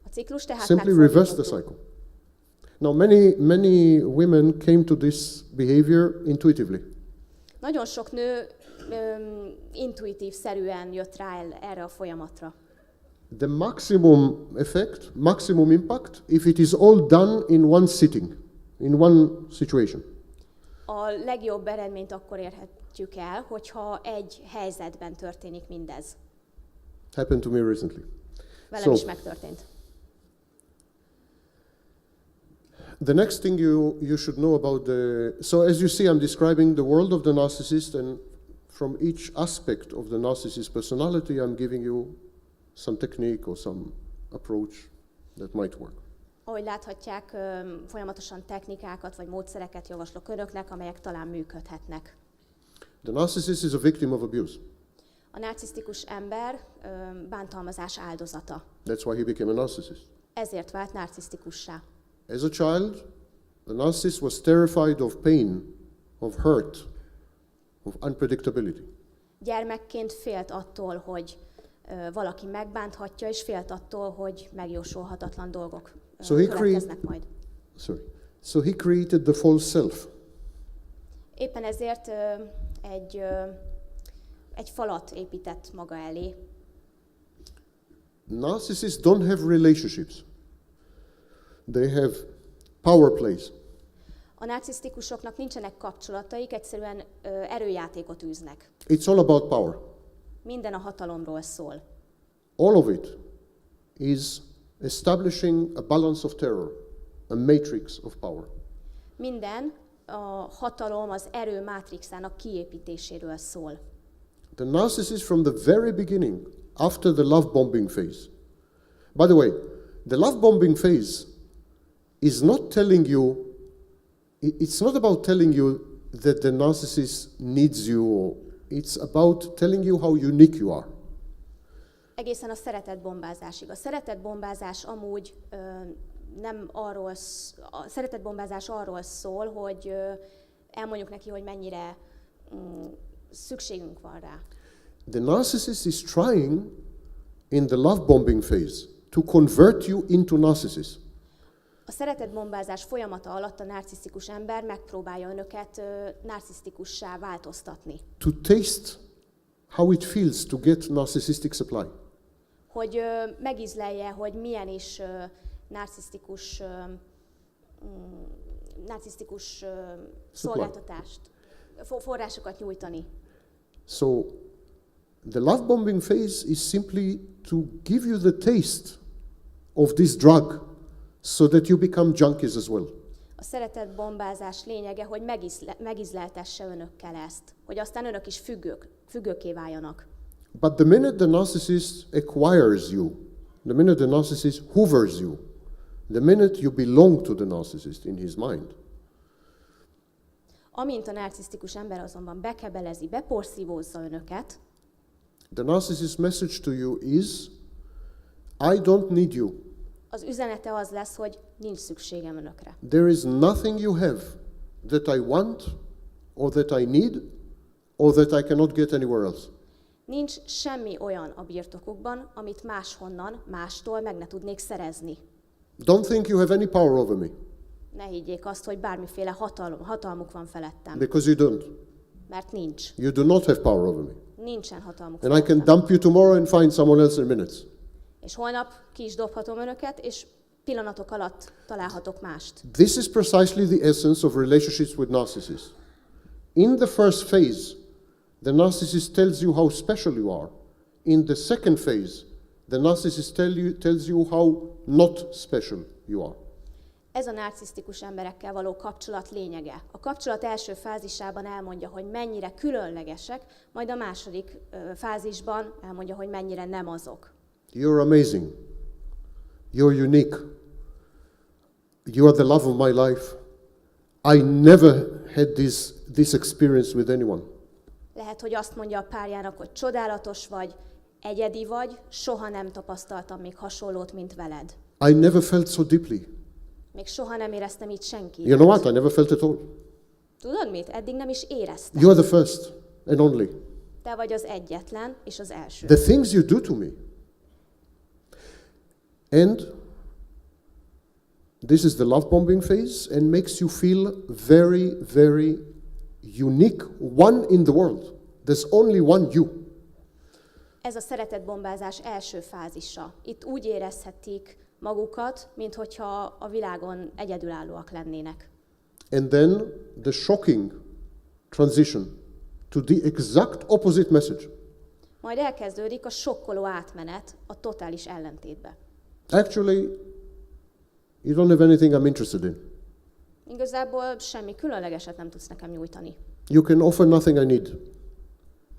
A ciklus tehát Simply reverse the megfordítottuk. cycle. Now, many women came to this behavior intuitively. Nagyon sok nő intuitív-szerűen jött rá erre a folyamatra. The maximum effect, maximum impact, if it is all done in one sitting, in one situation. A legjobb eredményt akkor érhetjük el, hogyha egy helyzetben történik mindez. Happened to me recently. Velem is megtörtént. The next thing you should know about so as you see, I'm describing the world of the narcissist, and from each aspect of the narcissist personality, I'm giving you some technique or some approach that might work. Ahogy láthatják, folyamatosan technikákat vagy módszereket javaslok önöknek, amelyek talán működhetnek. The narcissist is a victim of abuse. A narcisztikus ember bántalmazás áldozata. That's why he became a narcissist. Ezért vált narcisztikussá. As a child, the narcissist was terrified of pain, of hurt, of unpredictability. Gyermekként félt attól, hogy valaki megbánthatja, és félt attól, hogy megjósolhatatlan dolgok következnek majd. So he created the false self. Éppen ezért egy falat épített maga elé. Narcissists don't have relationships. They have power plays. A narcisztikusoknak nincsenek kapcsolataik, egyszerűen erőjátékot űznek. It's all about power. Minden a hatalomról szól. All of it is establishing a balance of terror, a matrix of power. Minden a hatalom, az erő mátrixának kiépítéséről szól. The narcissist from the very beginning, after the love bombing phase. By the way, the love bombing phase is not telling you, it's not about telling you that the narcissist needs you, or it's about telling you how unique you are. Egészen a szeretetbombázásig. A szeretetbombázás amúgy nem arról, a szeretetbombázás arról szól, hogy elmondjuk neki, hogy mennyire szükségünk van rá. The narcissist is trying in the love bombing phase to convert you into narcissist. A szeretetbombázás folyamata alatt a narcisztikus ember megpróbálja önöket narcisztikussá változtatni. To taste how it feels to get narcissistic supply. Hogy megízlelje, hogy milyen is narcisztikus szolgáltatást, forrásokat nyújtani. So the love bombing phase is simply to give you the taste of this drug so that you become junkies as well. A szeretetbombázás lényege, hogy megízleltesse önökkel ezt, hogy aztán önök is függőké váljanak. But the minute the narcissist acquires you, the minute the narcissist hoovers you, the minute you belong to the narcissist in his mind, amint a narcisztikus ember azonban bekebelezi, beporszívózza önöket, the narcissist's message to you is, I don't need you. az üzenete az lesz, hogy nincs szükségem önökre. There is nothing you have that I want, or that I need, or that I cannot get anywhere else. Nincs semmi olyan a birtokukban, amit máshonnan, mástól meg ne tudnék szerezni. Don't think you have any power over me, Ne higgyék azt, hogy bármiféle hatalmuk van felettem, because you don't. mert nincs. You do not have power over me. Nincsen hatalmuk And I can felettem. dump you tomorrow and find someone else in minutes. És holnap ki is dobhatom önöket, és pillanatok alatt találhatok mást. This is precisely the essence of relationships with narcissists. In the first phase, the narcissist tells you how special you are. In the second phase, the narcissist tells you how not special you are. Ez a narcisztikus emberekkel való kapcsolat lényege. A kapcsolat első fázisában elmondja, hogy mennyire különlegesek, majd a második fázisban elmondja, hogy mennyire nem azok. You're amazing. You're unique. You are the love of my life. I never had this experience with anyone. Lehet, hogy azt mondja a párjának, hogy csodálatos vagy, egyedi vagy, soha nem tapasztaltam még hasonlót, mint veled. I never felt so deeply. Még soha nem éreztem így senki. You know what? I never felt at all. Tudod mit? Eddig nem is éreztem. You are the first and only. Te vagy az egyetlen és az első. The things you do to me. And this is the love bombing phase and makes you feel very, very unique, one in the world. There's only one you. Ez a szeretetbombázás első fázisa. Itt úgy érezhetik magukat, minthogyha a világon egyedülállóak lennének. And then the shocking transition to the exact opposite message. Majd elkezdődik a sokkoló átmenet a totális ellentétbe. Actually, you don't have anything I'm interested in. Igazából semmi különlegeset nem tudsz nekem nyújtani. You can offer nothing I need.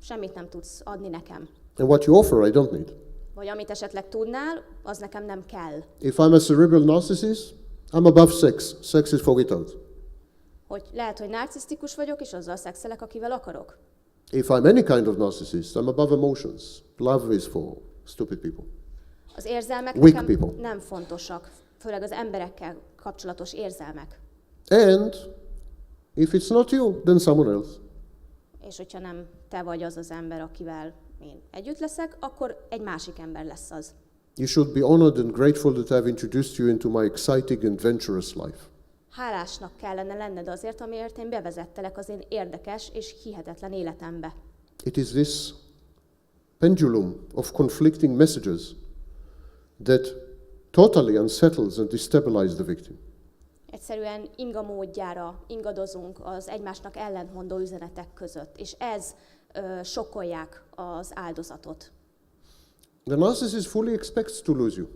Semmit nem tudsz adni nekem. And what you offer, I don't need. Vagy amit esetleg tudnál, az nekem nem kell. If I'm a cerebral narcissist, I'm above sex. Sex is for it out. Hogy lehet, hogy narcisztikus vagyok, és azzal szexelek, akivel akarok. If I'm any kind of narcissist, I'm above emotions. Love is for stupid people. Az érzelmek Weak nekem people. nem fontosak, főleg az emberekkel kapcsolatos érzelmek. And if it's not you, then someone else. És hogyha nem te vagy az az ember, akivel én együtt leszek, akkor egy másik ember lesz az. You should be honored and grateful that I've introduced you into my exciting and adventurous life. Hálásnak kellene lenned azért, amiért én bevezettelek az én érdekes és hihetetlen életembe. It is this pendulum of conflicting messages that totally unsettles and destabilizes the victim. Egyszerűen inga módjára ingadozunk az egymásnak ellentmondó üzenetek között, és ez sokkolják az áldozatot. The narcissist fully expects to lose you.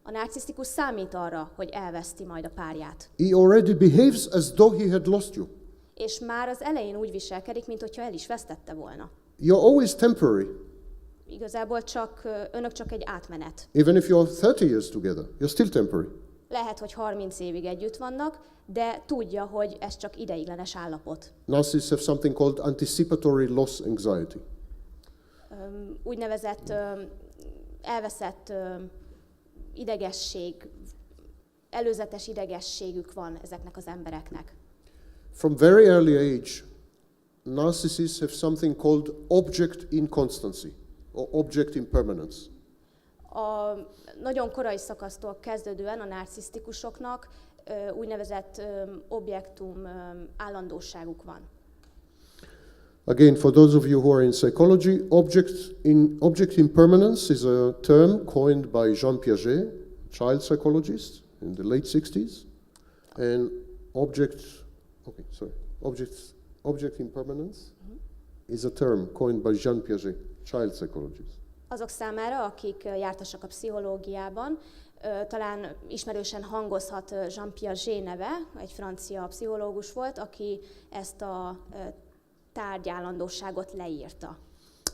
A narcisztikus számít arra, hogy elveszti majd a párját. He already behaves as though he had lost you. És már az elején úgy viselkedik, mintha el is vesztette volna. You're always temporary. Igazából önök csak egy átmenet. Even if you're 30 years together, you're still temporary. Lehet, hogy 30 évig együtt vannak, de tudja, hogy ez csak ideiglenes állapot. Narcissists have something called anticipatory loss anxiety. Úgynevezett elveszett idegesség, előzetes idegességük van ezeknek az embereknek. From very early age, narcissists have something called object inconstancy or object impermanence. A nagyon korai szakasztól kezdődően a narcisztikusoknak úgynevezett objektum állandóságuk van. Again, for those of you who are in psychology, object impermanence is a term coined by Jean Piaget, child psychologist in the late 60s, and object impermanence is a term coined by Jean Piaget, child psychologist. Azok számára, akik jártasak a pszichológiában, talán ismerősen hangozhat Jean Piaget neve, egy francia pszichológus volt, aki ezt a tárgyállandóságot leírta.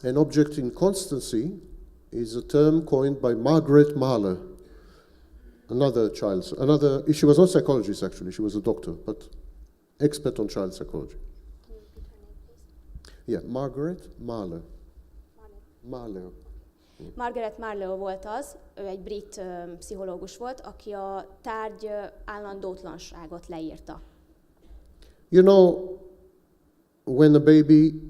And object inconstancy is a term coined by Margaret Mahler, she was not a psychologist actually, she was a doctor, but expert on child psychology. Yeah, Margaret Mahler. Mahler. Margaret Marlowe volt az, ő egy brit pszichológus volt, aki a tárgy állandótlanságot leírta. You know, when a baby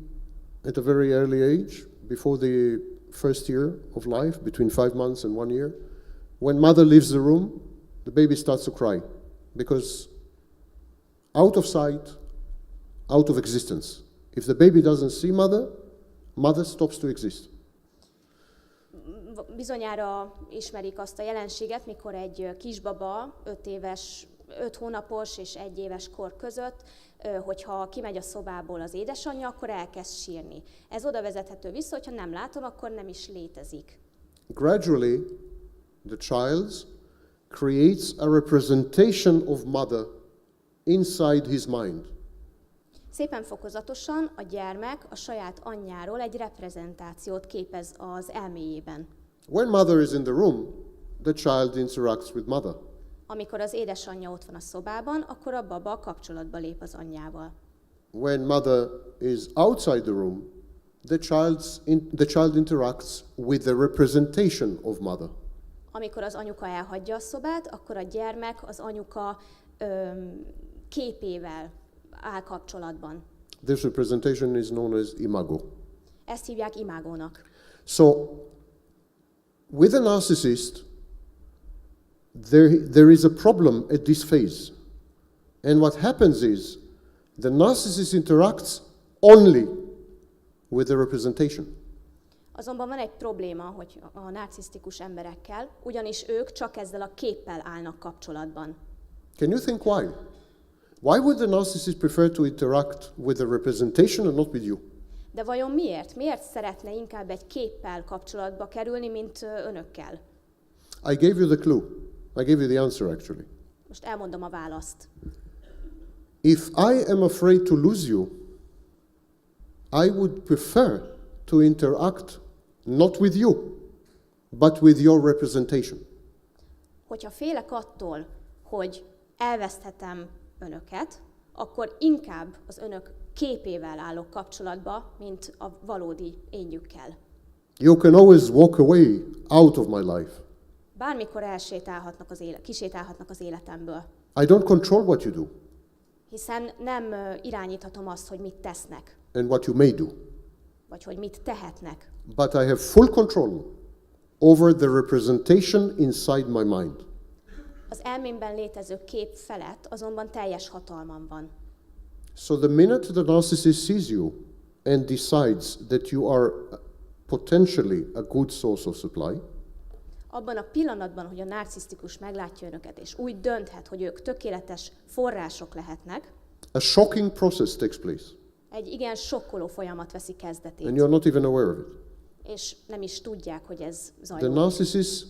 at a very early age, before the first year of life, between 5 months and 1 year, when mother leaves the room, the baby starts to cry because out of sight, out of existence. If the baby doesn't see mother, mother stops to exist. Bizonyára ismerik azt a jelenséget, mikor egy kisbaba 5 hónapos és 1 éves kor között, hogyha kimegy a szobából az édesanyja, akkor elkezd sírni. Ez oda vezethető vissza, hogyha nem látom, akkor nem is létezik. Gradually, the child creates a representation of mother inside his mind. Szépen fokozatosan a gyermek a saját anyjáról egy reprezentációt képez az elméjében. When mother is in the room, the child interacts with mother. Amikor az édesanyja ott van a szobában, akkor a baba kapcsolatba lép az anyjával. When mother is outside the room, the child interacts with the representation of mother. Amikor az anyuka elhagyja a szobát, akkor a gyermek az anyuka képével áll kapcsolatban. This representation is known as imago. Ezt hívják imágónak. So, with a narcissist, there is a problem at this phase. And what happens is, the narcissist interacts only with the representation. Azonban van egy probléma, hogy a narcisztikus emberekkel, ugyanis ők csak ezzel a képpel állnak kapcsolatban. Can you think why? Why would the narcissist prefer to interact with the representation and not with you? De vajon miért? Miért szeretne inkább egy képpel kapcsolatba kerülni, mint önökkel? I gave you the clue. I gave you the answer, actually. Most elmondom a választ. If I am afraid to lose you, I would prefer to interact not with you, but with your representation. Hogyha félek attól, hogy elveszthetem önöket, akkor inkább az önök képével állok kapcsolatba, mint a valódi énjükkel. You can always walk away out of my life. Bármikor kisétálhatnak az életemből, I don't control what you do hiszen nem irányíthatom azt, hogy mit tesznek, and what you may do, vagy hogy mit tehetnek. but I have full control over the representation inside my mind. Az elmémben létező kép felett azonban teljes hatalmam van. So the minute the narcissist sees you and decides that you are potentially a good source of supply, Abban a pillanatban, hogy a narcisztikus meglátja önöket, és úgy dönthet, hogy ők tökéletes források lehetnek, a shocking process takes place, egy igen sokkoló folyamat veszi kezdetét, and you're not even aware of it. és nem is tudják, hogy ez The zajlódik. narcissist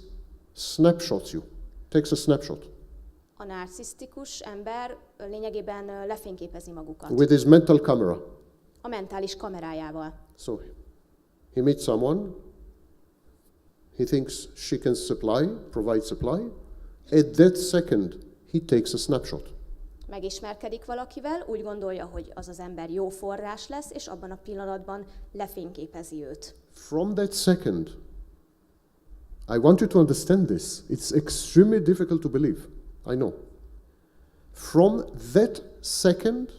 snapshots you, takes a snapshot A narcisztikus ember lényegében lefényképezi magukat with his mental camera. a mentális kamerájával. So he meets someone, he thinks she can provide supply. At that second, he takes a snapshot. Megismerkedik valakivel, úgy gondolja, hogy az az ember jó forrás lesz, és abban a pillanatban lefényképezi őt. From that second, I want you to understand this. It's extremely difficult to believe. I know. From that second,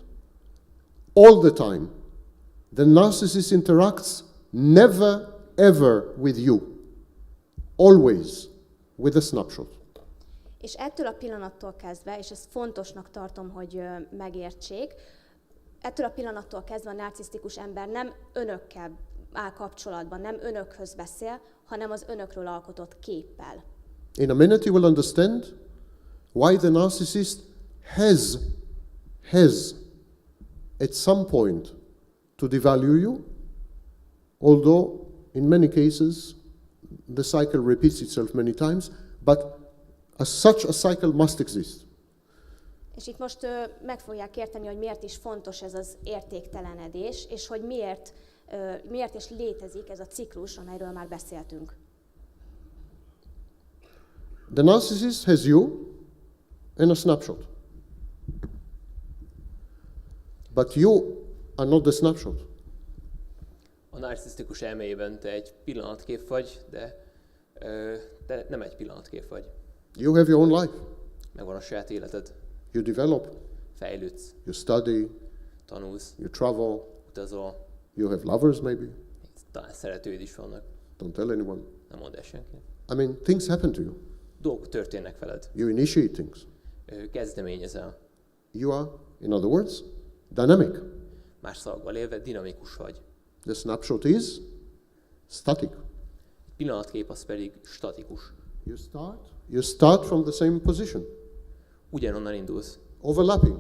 all the time, the narcissist interacts never ever with you. Always with a snapshot. És ettől a pillanattól kezdve, és ezt fontosnak tartom, hogy megértsék, ettől a pillanattól kezdve a narcisztikus ember nem önökkel áll kapcsolatban, nem önökhöz beszél, hanem az önökről alkotott képpel. In a minute you will understand why the narcissist has at some point to devalue you, although in many cases the cycle repeats itself many times, but such a cycle must exist. És itt most meg fogják érteni, hogy miért is fontos ez az értéktelenedés, és hogy miért is létezik ez a ciklus, amelyről már beszéltünk. The narcissist has you and a snapshot. But you are not the snapshot. A narcisztikus elméjében te egy pillanatkép vagy, de te nem egy pillanatkép vagy. You have your own life. Megvan a saját életed, You develop, fejlődsz, you study, tanulsz, you travel, utazol, you have lovers maybe. talán szeretőid is vannak, Don't tell anyone. nem mondd el senki. I mean, things happen to you. Dolgok történnek veled, You initiate things. kezdeményezel. You are, in other words, dynamic. Más szavakkal élve dinamikus vagy. The snapshot is static. Pillanatkép az pedig statikus. You start from the same position, Ugyanonnan indulsz, overlapping.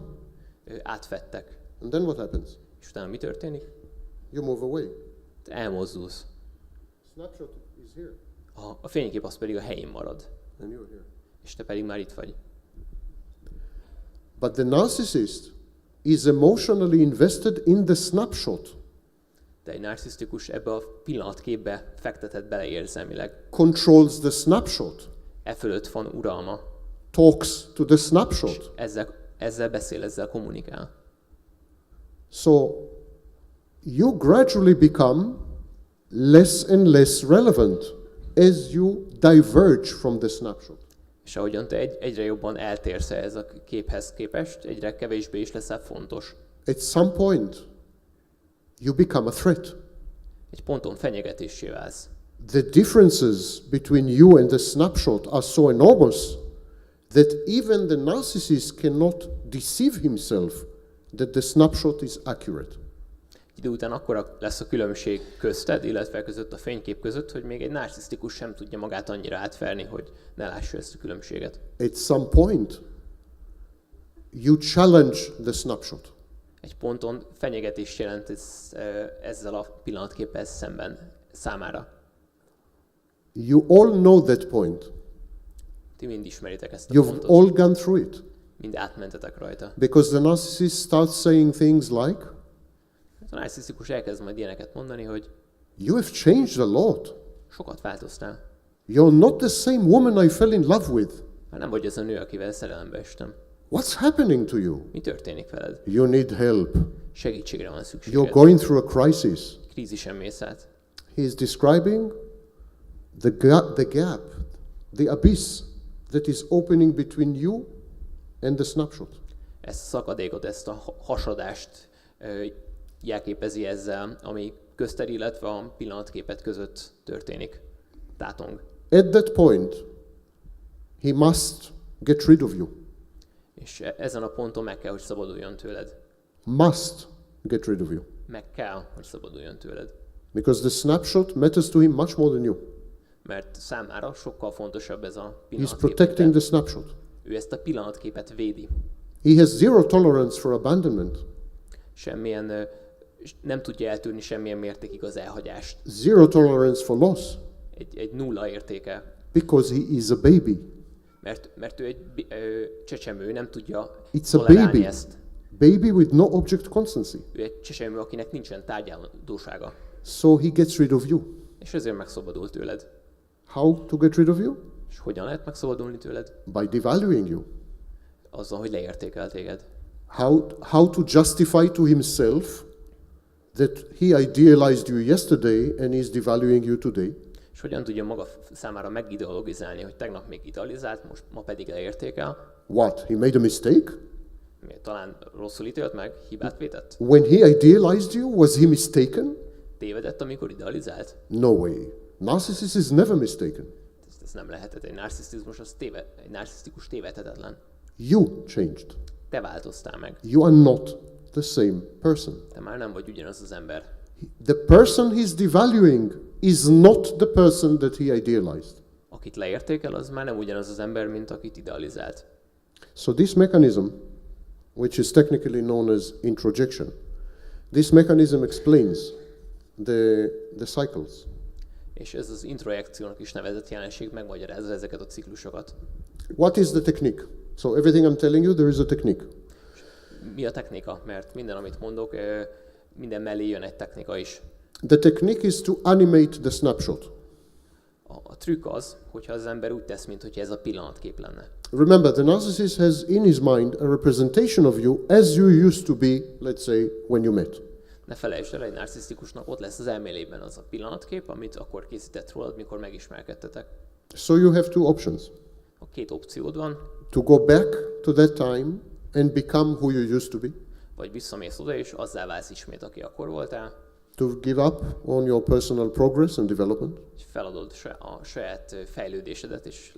átfettek. And then what happens? És utána mi történik? You move away. Te elmozdulsz. Snapshot is here, A fénykép az pedig a helyén marad. and you're here. És te pedig már itt vagy. But the narcissist is emotionally invested in the snapshot, De egy narcisztikus ebbe a pillanatképbe fektetett bele érzelmileg. controls the snapshot, fölött van uralma, talks to the snapshot. ezzel beszél, ezzel kommunikál. So you gradually become less and less relevant as you diverge from the snapshot. És ahogyan te egyre jobban eltérsz ez a képhez képest, egyre kevésbé is leszel fontos. At some point, you become a threat. Egy ponton fenyegetésé válsz. The differences between you and the snapshot are so enormous that even the narcissist cannot deceive himself that the snapshot is accurate. Idő után akkora lesz a különbség közted, illetve között a fénykép között, hogy még egy narcisztikus sem tudja magát annyira átverni, hogy ne lássa ezt a különbséget. At some point, you challenge the snapshot. Egy ponton fenyegetést jelent ezzel a pillanatképpel szemben számára. You all know that point. Ti mind ismeritek ezt a You've pontot. all gone through it. Mind átmentetek rajta. Because the narcissist starts saying things like, A narcisztikus elkezd majd ilyeneket mondani, hogy you have changed a lot. sokat változtál. You're not the same woman I fell in love with. Már nem vagy az a nő, akivel szerelembe estem. What's happening to you? Mi történik veled? You need help. Segítségre van You're szükséged. going through a crisis. Krízisen mész át. He is describing the gap, the abyss that is opening between you and the snapshot. Ezt a szakadékot, ezt a hasadást jelképezi ezzel, ami közted, illetve a pillanatképet között történik. Tátong. At that point, he must get rid of you. És ezen a ponton meg kell, hogy szabaduljon tőled. Must get rid of you. Meg kell, hogy szabaduljon tőled. Because the snapshot matters to him much more than you. Mert számára sokkal fontosabb ez a He's pillanatkép. protecting the snapshot. Ő ezt a pillanatképet védi. He has zero tolerance for abandonment, Semmilyen, nem tudja eltűrni semmilyen mértékig az elhagyást. zero tolerance for loss, Egy nulla értéke. because he is a baby. Mert ő egy csecsemő, nem tudja It's a tolerálni baby. ezt. Baby with no object constancy. Ő egy csecsemő, akinek nincsen tárgyalósága. So he gets rid of you. És ezért megszabadul tőled. How to get rid of you? És hogyan lehet megszabadulni tőled? By devaluing you. Azzal, hogy leértékel téged. How to justify to himself that he idealized you yesterday and is devaluing you today. És hogyan tudja maga számára megideologizálni, hogy tegnap még idealizált, ma pedig leértékel. What? He made a mistake? Talán rosszul ítélt meg, hibát vétett. When he idealized you, was he mistaken? Tévedett, amikor idealizált. No way. Narcissist is never mistaken. Ez nem lehetett. Egy narcisztikus tévedhetetlen. You changed. Te változtál meg. You are not the same person. Te már nem vagy ugyanaz az ember. The person he's devaluing is not the person that he idealized. Akit leértékel, az már nem ugyanaz az ember, mint akit idealizált. So this mechanism, which is technically known as introjection, this mechanism explains the cycles. És ez az introjekciónak is nevezett jelenség megmagyarázza ezeket a ciklusokat. What is the technique? So everything I'm telling you, there is a technique. Mi a technika? Mert minden, amit mondok, minden mellé jön egy technika is. The technique is to animate the snapshot. A trükk az, hogyha az ember úgy tesz, mintha ez a pillanatkép lenne. Remember, the narcissist has in his mind a representation of you as you used to be, let's say, when you met. Ne felejtsd el, egy narcisztikusnak ott lesz az elmélében az a pillanatkép, amit akkor készített rólad, mikor megismerkedtetek. So you have two options. A két opciód van, To go back to that time and become who you used to be. vagy visszamész oda, és azzá válsz ismét, aki akkor voltál, To give up on your personal progress and development. és feladod a saját fejlődésedet és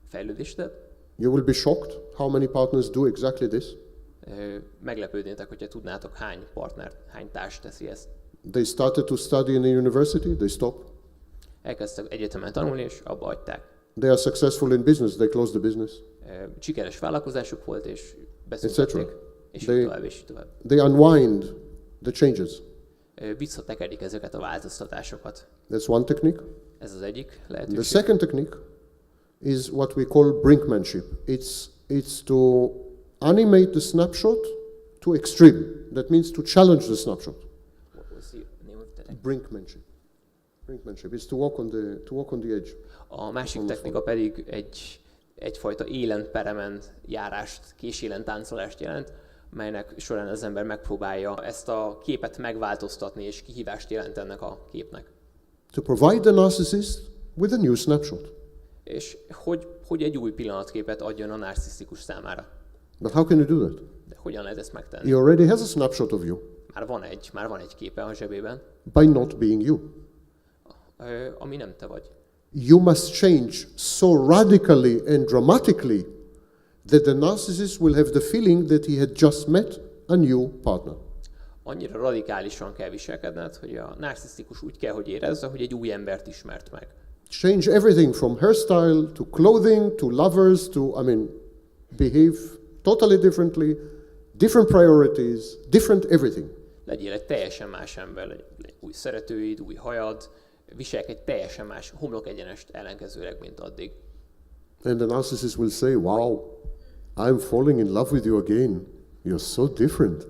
fejlődésedet. You will be shocked how many partners do exactly this. Meglepődnétek, hogyha tudnátok, hány partner, hány társ teszi ezt. They started to study in the university, they stop. Elkezdtek egyetemen tanulni, és abba hagyták. They are successful in business, they close the business. Sikeres vállalkozásuk volt, és beszüntették, és így tovább, és így tovább. They unwind the changes. Visszatekerik ezeket a változtatásokat. That's one technique. Ez az egyik The lehetőség. second technique is what we call brinkmanship. It's to animate the snapshot to extreme. That means to challenge the snapshot. What was the name of that? Brinkmanship. Brinkmanship is to walk on the edge. A másik technika pedig egyfajta élen peremen járást, késélen táncolást jelent, melynek során az ember megpróbálja ezt a képet megváltoztatni, és kihívást jelent ennek a képnek. To provide the narcissist with a new snapshot. És hogy egy új pillanatképet adjon a narcisztikus számára. But how can you do that? De hogyan lehet ezt megtenni? He already has a snapshot of you Már van egy képe a zsebében, by not being you. ami nem te vagy. You must change so radically and dramatically that the narcissist will have the feeling that he had just met a new partner. Annyira radikálisan kell viselkedned, hogy a narcisztikus úgy kell, hogy érezze, hogy egy új embert ismert meg. Change everything from hairstyle to clothing to lovers to, behave totally differently, different priorities, different everything. Legyél egy teljesen más ember, legyen új szeretőid, új hajad, viselkedj teljesen más, homlok egyenest ellenkezőleg, mint addig. And the narcissist will say, wow, I'm falling in love with you again. You're so different.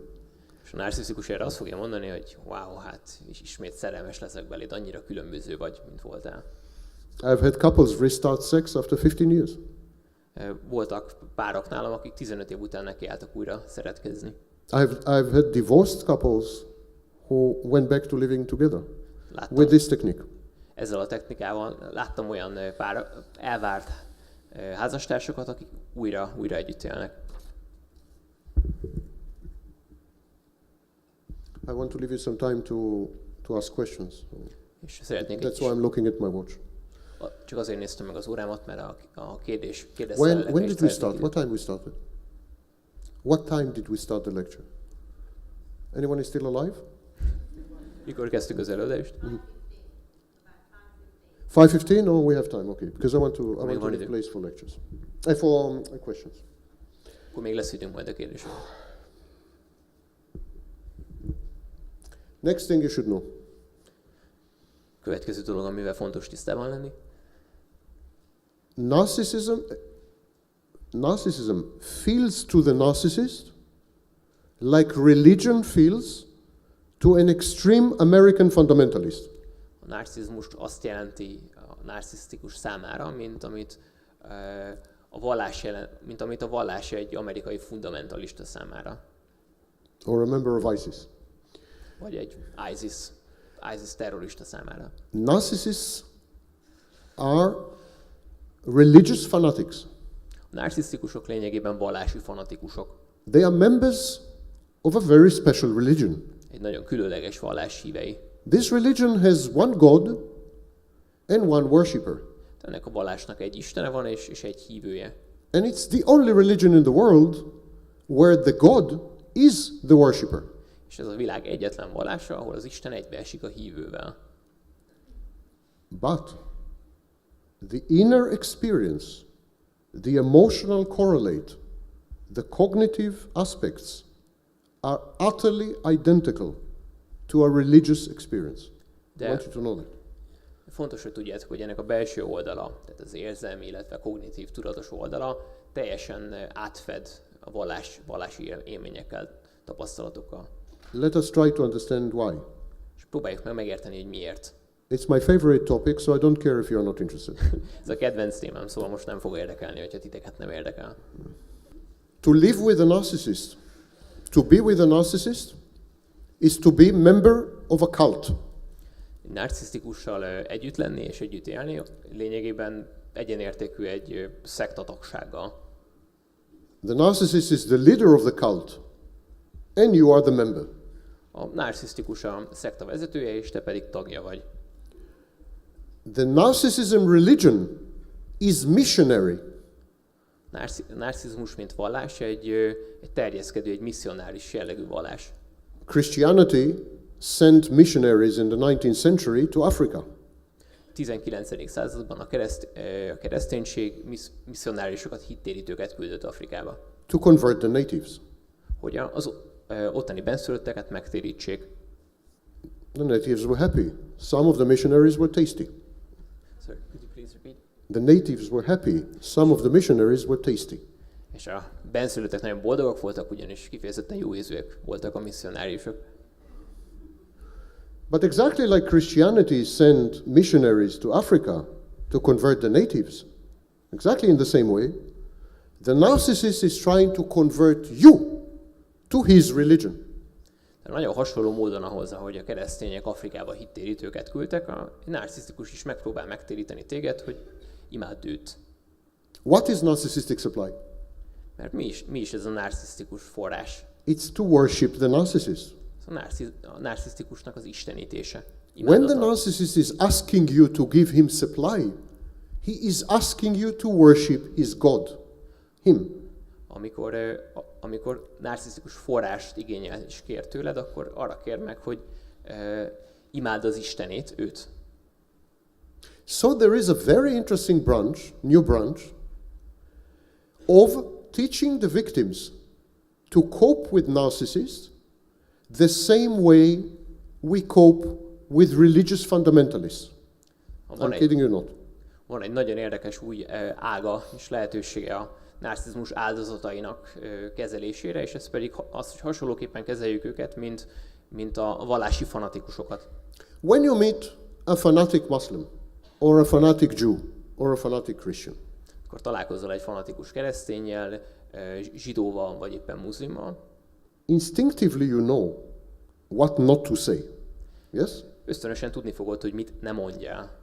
És a narcisztikus erre azt fogja mondani, hogy wow, hát ismét szerelmes leszek beléd, annyira különböző vagy, mint voltál. I've had couples restart sex after 15 years. Voltak párok nálam, akik 15 év után nekiálltak újra szeretkezni. I've had divorced couples who went back to living together with this technique. Ezzel a technikával láttam olyan elvárt házastársakat, akik újra együtt élnek. I want to leave you some time to ask questions. És szeretnék That's why I'm looking at my watch. Csak azért néztem meg az órámat, mert a kérdezzel. When did we start? What time we started? What time did we start the lecture? Anyone is still alive? Mikor kezdtük az előadást? 5:15? Oh, we have time. Okay, because I want to leave place for lectures. For questions. Akkor még lesz időnk majd a kérdésre. Next thing you should know. Következő dolog, amivel fontos tisztában lenni. Narcissism feels to the narcissist like religion feels to an extreme American fundamentalist. A narcizmus azt jelenti a narcisztikus számára, mint amit a vallás egy amerikai fundamentalista számára. Or a member of ISIS. Vagy egy ISIS terrorista számára. Narcissists are religious fanatics. A narcisztikusok lényegében vallási fanatikusok. They are members of a very special religion. Egy nagyon különleges vallás hívei. This religion has one God and one worshipper. Ennek a vallásnak egy istene van és egy hívője. And it's the only religion in the world where the God is the worshipper. És ez a világ egyetlen vallása, ahol az Isten egybeesik a hívővel. But the inner experience, the emotional correlate, the cognitive aspects are utterly identical to a religious experience. I want you to know that. Fontos, hogy tudjátok, hogy ennek a belső oldala, tehát az érzelmi, illetve kognitív, tudatos oldala teljesen átfed a vallási élményekkel, tapasztalatokkal. Let us try to understand why. És próbáljuk meg megérteni, hogy miért. It's my favorite topic, so I don't care if you are not interested. Ez a kedvenc témám, szóval most nem fog érdekelni, hogyha titeket nem érdekel. To live with a narcissist, to be with a narcissist, is to be member of a cult. Egy narcisztikussal együtt lenni és együtt élni lényegében egyenértékű egy szektatagsággal. The narcissist is the leader of the cult, and you are the member. A narcisztikus a szekta vezetője, és te pedig tagja vagy. The narcissism religion is missionary. Narcizmus, mint vallás, egy terjeszkedő, egy misszionáris jellegű vallás. Christianity sent missionaries in the 19th century to Africa. 19. században a kereszténység misszionárisokat, hittérítőket küldött Afrikába. To convert the natives. Hogy az ottani benszülötteket megtérítsék. The natives were happy. Some of the missionaries were tasty. Sorry, could you please repeat? The natives were happy. Some of the missionaries were tasty. És a benszülöttek nagyon boldogak voltak, ugyanis kifejezetten jó ízűek voltak a misszionáriusok. But exactly like Christianity sent missionaries to Africa to convert the natives, exactly in the same way, the narcissist is trying to convert you to his religion. Nagyon hasonló módon ahhoz, ahogy a keresztények Afrikába hittérítőket küldtek, a narcisztikus is megpróbál megtéríteni téged, hogy imádd őt. What is narcissistic supply? Mert mi is ez a narcisztikus forrás? It's to worship the narcissist. Ez a narcisztikusnak az istenítése. When the Imádata. narcissist is asking you to give him supply, he is asking you to worship his God, him. Amikor narcisztikus forrást igényel és kér tőled, akkor arra kér meg, hogy imádd az Istenét, őt. So there is a very interesting branch, new branch, of teaching the victims to cope with narcissists the same way we cope with religious fundamentalists. I'm kidding you not. Van egy nagyon érdekes új ága és lehetősége a narcizmus áldozatainak kezelésére, és ez pedig az, hogy hasonlóképpen kezeljük őket, mint a vallási fanatikusokat. When you meet a fanatic Muslim, or a fanatic Jew, or a fanatic Christian, Akkor találkozol egy fanatikus kereszténnyel, zsidóval, vagy éppen muzlimmal, instinctively you know what not to say. Yes? ösztönösen tudni fogod, hogy mit ne mondjál.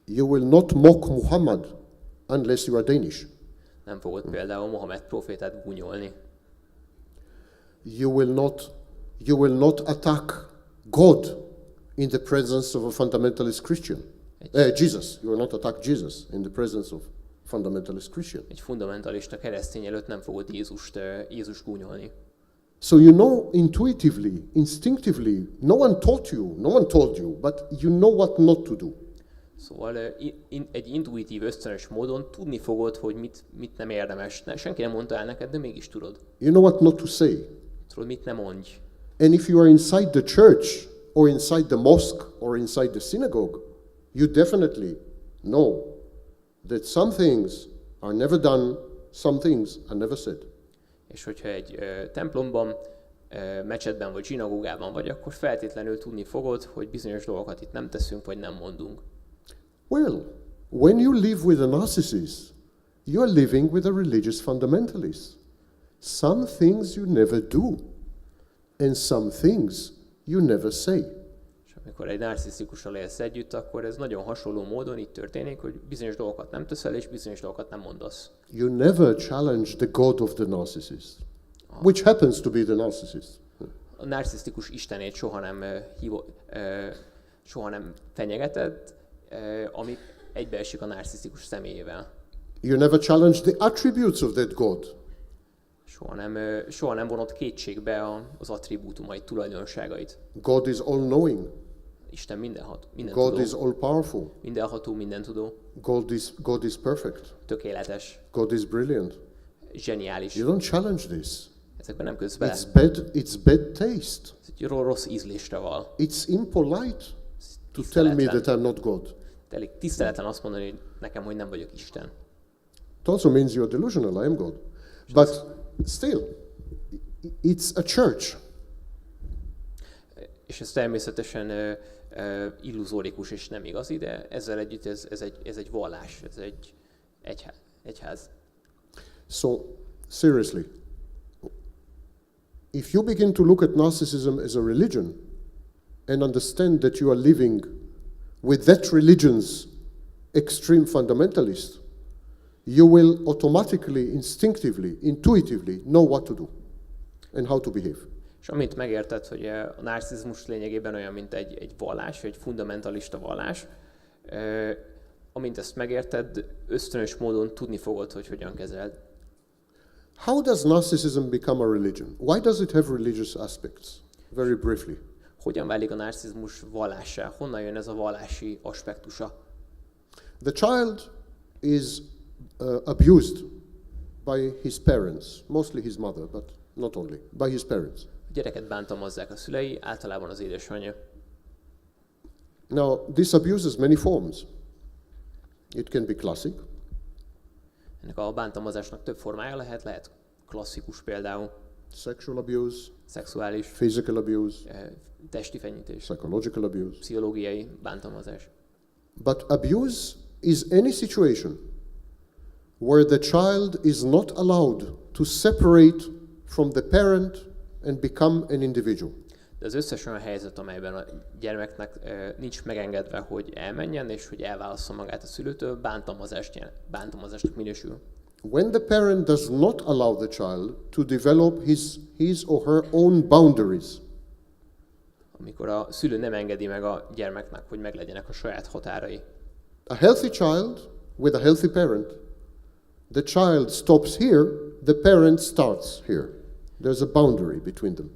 You will not mock Muhammad unless you are Danish. Nem fogod például Mohamed prófétát gúnyolni. You will not attack God in the presence of a fundamentalist Christian. Jesus. You will not attack Jesus in the presence of fundamentalist Christian. Egy fundamentalista keresztény előtt nem fogod Jézust gúnyolni. So you know intuitively, instinctively, no one taught you, no one told you, but you know what not to do. Szóval egy intuitív, ösztönös módon tudni fogod, hogy mit nem érdemes. Senki nem mondta el neked, de mégis tudod. You know what not to say. Tudod, mit ne mondj. And if you are inside the church, or inside the mosque, or inside the synagogue, you definitely know that some things are never done, some things are never said. És hogyha egy templomban, mecsetben vagy zsinagógában vagy, akkor feltétlenül tudni fogod, hogy bizonyos dolgokat itt nem teszünk, vagy nem mondunk. Well, when you live with a narcissist, you are living with a religious fundamentalist. Some things you never do, and some things you never say. És amikor egy narcisztikussal élsz együtt, akkor ez nagyon hasonló módon itt történik, hogy bizonyos dolgokat nem teszel, és bizonyos dolgokat nem mondasz. You never challenge the God of the narcissist, which happens to be the narcissist. A narcisztikus istenét soha nem fenyegeted, ami egybeesik a narcisztikus személyével. You never challenge the attributes of that God. Soha nem vonod kétségbe az attribútumait, tulajdonságait. God is all-knowing. Isten God mindentudó, is all-powerful. mindenható, mindentudó, God is perfect. tökéletes, God is brilliant. zseniális. You don't challenge this. Ezekben nem kötsz bele. It's bad taste. Ez egy rossz ízlésre val. It's impolite to tell me that I'm not God. Elég tiszteletlen azt mondani nekem, hogy nem vagyok Isten. It also means you're delusional. I am God. But still, it's a church. És ez természetesen illuzórikus és nem igazi, de ezzel együtt ez egy vallás, ez egy egyház. So, seriously, if you begin to look at narcissism as a religion and understand that you are living with that religion's extreme fundamentalist, you will automatically, instinctively, intuitively know what to do and how to behave. És amint megérted, hogy a narcizmus lényegében olyan, mint egy vallás, egy fundamentalista vallás, amint ezt megérted, ösztönös módon tudni fogod, hogy hogyan kezeld. How does narcissism become a religion? Why does it have religious aspects? Very briefly. Hogyan válik a narcizmus vallássá? Honnan jön ez a vallási aspektusa? The child is abused by his parents, mostly his mother, but not only, by his parents. A gyereket bántalmazzák a szülei, általában az édesanyja. Now, this abuse has many forms. It can be classic. Ennek a bántalmazásnak több formája lehet klasszikus például. sexual abuse, szexuális, physical abuse, testi fenyítés, psychological abuse. pszichológiai bántalmazás. But abuse is any situation where the child is not allowed to separate from the parent and become an individual. De az összes olyan helyzet, amelyben a gyermeknek nincs megengedve, hogy elmenjen, és hogy elválassza magát a szülőtől, bántalmazásnak minősül. When the parent does not allow the child to develop his or her own boundaries, Amikor a szülő nem engedi meg a gyermeknek, hogy meglegyenek a saját határai. a healthy child with a healthy parent, the child stops here, the parent starts here. There's a boundary between them.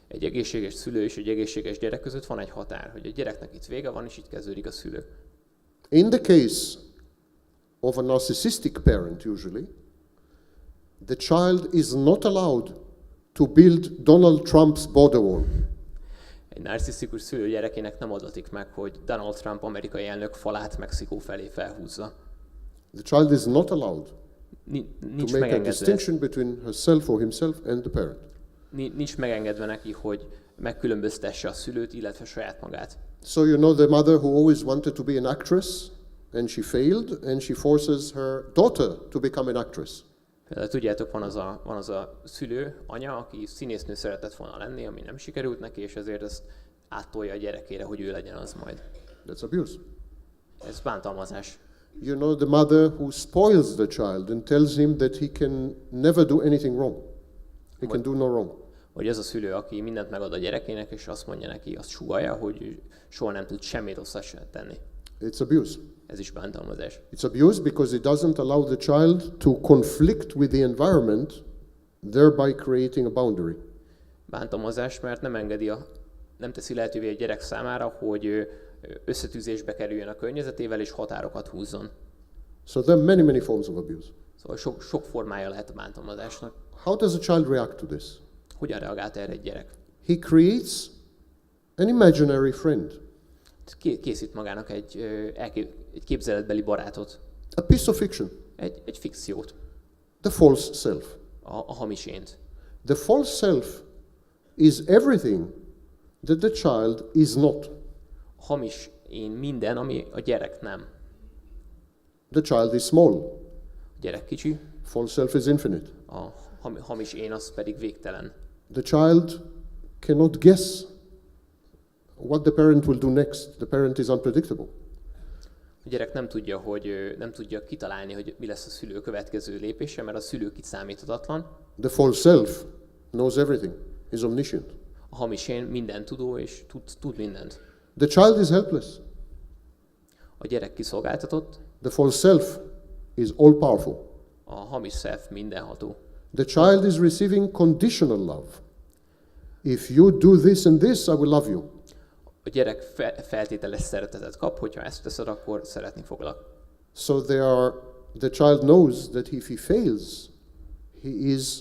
Egy egészséges szülő és egy egészséges gyerek között van egy határ, hogy a gyereknek itt vége van, és itt kezdődik a szülő. In the case of a narcissistic parent, usually, the child is not allowed to build Donald Trump's border wall. Egy narcisztikus szülő gyerekének nem adatik meg, hogy Donald Trump amerikai elnök falát Mexikó felé felhúzza. The child is not allowed Nincs to make a megengedve, distinction between herself or himself and the parent. nincs megengedve neki, hogy megkülönböztesse a szülőt, illetve saját magát. So you know the mother who always wanted to be an actress and she failed and she forces her daughter to become an actress. Például tudjátok, van az a szülő, anya, aki színésznő szeretett volna lenni, ami nem sikerült neki, és ezért ezt áttolja a gyerekére, hogy ő legyen az majd. That's abuse. Ez bántalmazás. You know the mother who spoils the child and tells him that he can never do anything wrong. He can do no wrong. Vagy az a szülő, aki mindent megad a gyerekének, és azt mondja neki, azt sugallja, hogy ő soha nem tud semmi rosszat sem tenni. It's abuse. Ez is bántalmazás. It's abuse because it doesn't allow the child to conflict with the environment, thereby creating a boundary. Bántalmazás, mert nem teszi lehetővé a gyerek számára, hogy összetűzésbe kerüljön a környezetével, és határokat húzzon. So there are many, many forms of abuse. Szóval sok formája lehet a bántalmazásnak. How does a child react to this? Hogyan reagált erre egy gyerek? He creates an imaginary friend, Készít magának egy képzeletbeli barátot, a piece of fiction, egy fikciót, the false self. a hamis ént. The false self is everything that the child is not. A hamis én minden, ami a gyerek nem. The child is small, A gyerek kicsi, false self is infinite. a hamis én az pedig végtelen. The child cannot guess what the parent will do next. The parent is unpredictable. A gyerek nem tudja kitalálni, hogy mi lesz a szülő következő lépése, mert a szülő kiszámíthatatlan. The false self knows everything, is omniscient. A hamis én minden tudó, és tud mindent. The child is helpless. A gyerek kiszolgáltatott, The false self is all powerful. a hamis self mindenható. The child is receiving conditional love. If you do this and this, I will love you. A gyerek feltételes szeretetet kap, hogyha ezt teszed, akkor szeretni foglak. So the child knows that if he fails, he is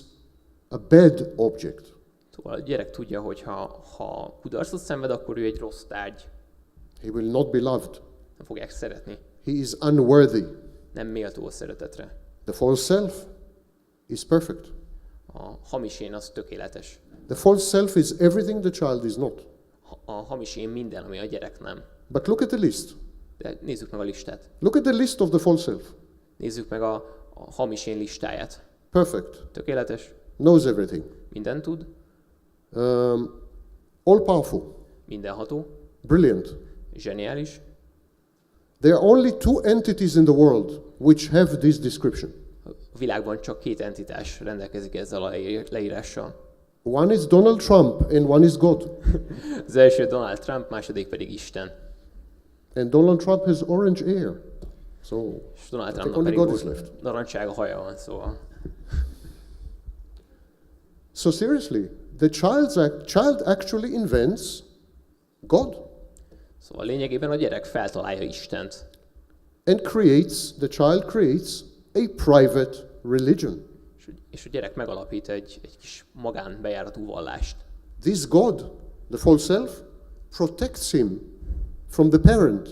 a bad object. Szóval a gyerek tudja, hogy ha kudarcot szenved, akkor ő egy rossz tárgy. He will not be loved. Nem fogják szeretni. He is unworthy. Nem méltó a szeretetre. The false self is perfect. A hamis én az tökéletes. The false self is everything the child is not. A hamis én minden, ami a gyerek nem. But look at the list. De nézzük meg a listát. Look at the list of the false self. Nézzük meg a hamis én listáját. Perfect. Tökéletes, Knows everything. mindent tud, All powerful. mindenható, Brilliant. zseniális. There are only two entities in the world which have this description. A világban csak két entitás rendelkezik ezzel a leírással. One is Donald Trump and one is God. Az első Donald Trump, második pedig Isten. And Donald Trump has orange hair. So És Donald I think Trumpnak only pedig God is left. narancssárga haja van, szóval. So seriously, the child actually invents God Szóval lényegében a gyerek feltalálja Istent. and the child creates a private religion. És a gyerek megalapít egy kis magánbejáratú vallást. This God, the false self, protects him from the parent,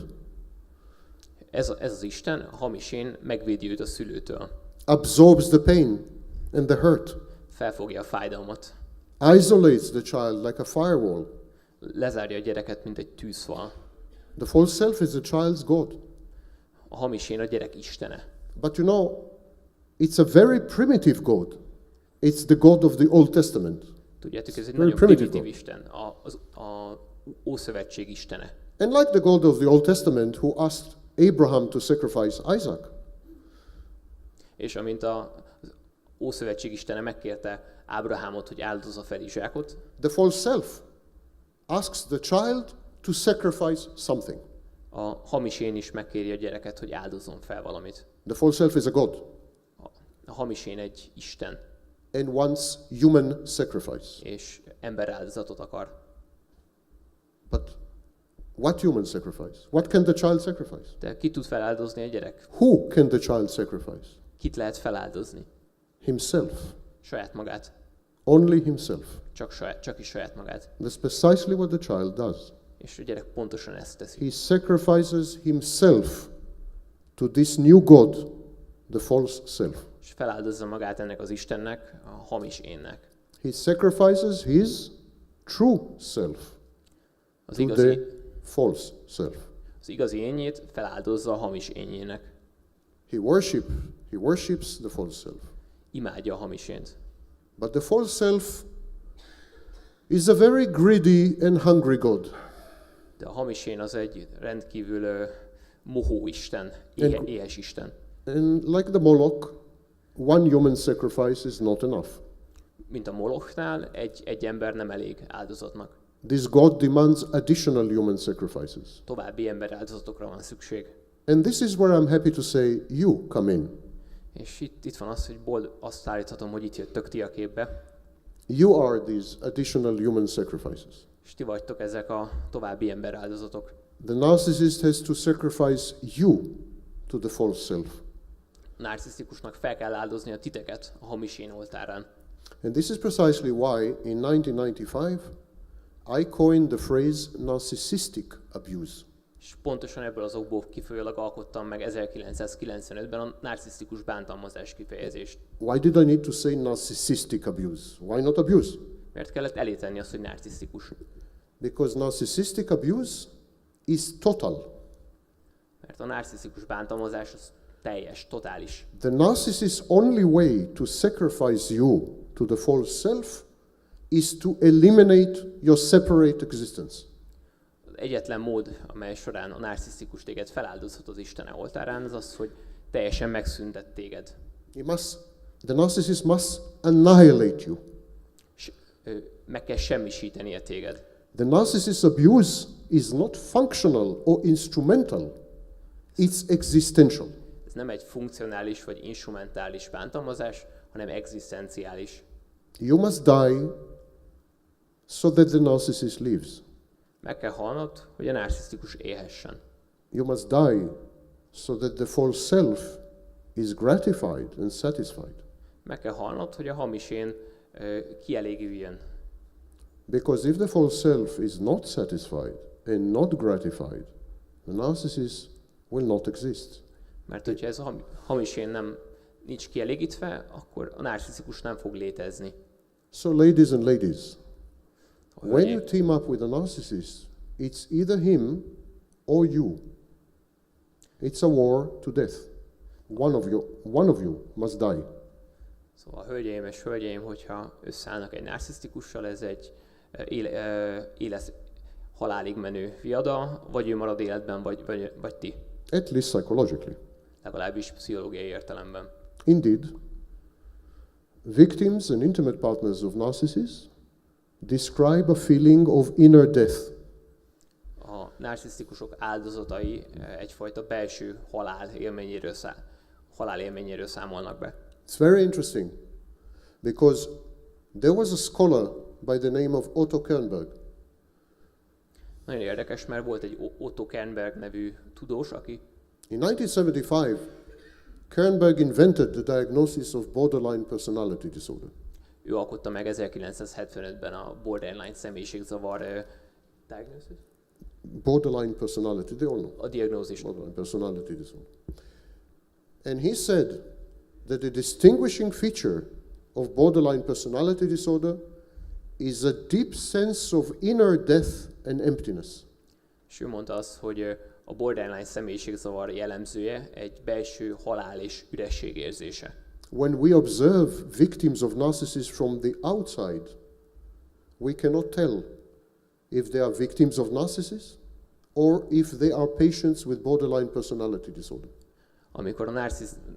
Ez az Isten, a hamis én megvédi őt a szülőtől. absorbs the pain and the hurt, Felfogja a fájdalmat isolates the child like a firewall. Lezárja a gyereket, mint egy tűzfal. The false self is the child's God. A hamis én a gyerek istene. But you know, it's a very primitive God. It's the God of the Old Testament. Tudjátok, ez egy Very nagyon primitive primitív Isten, a Ószövetség istene. And like the God of the Old Testament who asked Abraham to sacrifice Isaac, És amint az Ószövetség istene megkérte Ábrahámot, hogy áldozza fel Izsákot, the false self asks the child to sacrifice something. a hamis én is megkéri a gyereket, hogy áldozzon fel valamit. The false self is a God A hamis én egy Isten, and wants human sacrifice. és ember áldozatot akar. But what human sacrifice? What can the child sacrifice? De ki tud feláldozni a gyerek? Who can the child sacrifice? Kit lehet feláldozni? Himself. Saját magát. Only himself. Csak is saját magát. That's precisely what the child does. És a gyerek pontosan ezt teszi. He sacrifices himself to this new God, the false self. És feláldozza magát ennek az Istennek, a hamis énnek. He sacrifices his true self Az to igazi, the false self. az igazi énjét feláldozza a hamis énjének. He worships the false self. Imádja a hamis ént. But the false self is a very greedy and hungry God. De a hamis én az egy rendkívül mohó Isten, éhes Isten. And like the Moloch, one human sacrifice is not enough. Mint a Molochnál, egy ember nem elég áldozatnak. This God demands additional human sacrifices. További ember áldozatokra van szükség. And this is where I'm happy to say, you come in. És itt van az, hogy azt állíthatom, hogy itt jöttök ti a képbe, You are these additional human sacrifices. és ti vagytok ezek a további ember áldozatok. The narcissist has to sacrifice you to the false self. A narcisztikusnak fel kell áldozni a titeket a hamis én oltárán. And this is precisely why in 1995 I coined the phrase narcissistic abuse. És pontosan ebből az okból kifolyólag alkottam meg 1995-ben a narcisztikus bántalmazás kifejezést. Why did I need to say narcissistic abuse? Why not abuse? Mert kellett elétenni azt, hogy narcisztikus. Because narcissistic abuse is total. Mert a narcisztikus bántalmazás az teljes, totális. The narcissist's only way to sacrifice you to the false self is to eliminate your separate existence. Az egyetlen mód, amely során a narcisztikus téged feláldozhat az Isten oltárán, az az, hogy teljesen megszüntet téged. The narcissist must annihilate you. És meg kell semmisítenie téged. The narcissist's abuse is not functional or instrumental. It's existential. Ez nem egy funkcionális vagy instrumentális bántalmazás, hanem egzisztenciális. You must die so that the narcissist lives. Meg kell halnod, hogy a narcisztikus élhessen. You must die so that the false self is gratified and satisfied. Meg kell halnod, hogy a hamis én kielégüljön. Because if the false self is not satisfied and not gratified, the narcissist will not exist. Mert hogyha ez a hamis én nincs kielégítve, akkor a narcisztikus nem fog létezni. So ladies and ladies, when you Hölgyeim, team up with a narcissist, it's either him or you. It's a war to death. One of you must die. Szóval hölgyeim és hölgyeim, hogyha összeállnak egy narcisztikussal, ez egy halálig menő viada, vagy ő marad életben, vagy ti. At least psychologically. Legalábbis pszichológiai értelemben. Indeed, victims and intimate partners of narcissists describe a feeling of inner death. A narcisztikusok áldozatai egyfajta belső halál élményéről számolnak be. It's very interesting because there was a scholar by the name of Otto Kernberg. Nagyon érdekes, mert volt egy Otto Kernberg nevű tudós, aki In 1975, Kernberg invented the diagnosis of borderline personality disorder. ő alkotta meg 1975-ben a borderline személyiségzavar diagnosis? Borderline personality, they all know. A diagnózist. Borderline personality disorder. And he said that the distinguishing feature of borderline personality disorder is a deep sense of inner death and emptiness. És ő mondta azt, hogy a borderline személyiségzavar jellemzője egy belső halál és üresség érzése. When we observe victims of narcissism from the outside, we cannot tell if they are victims of narcissism or if they are patients with borderline personality disorder. Amikor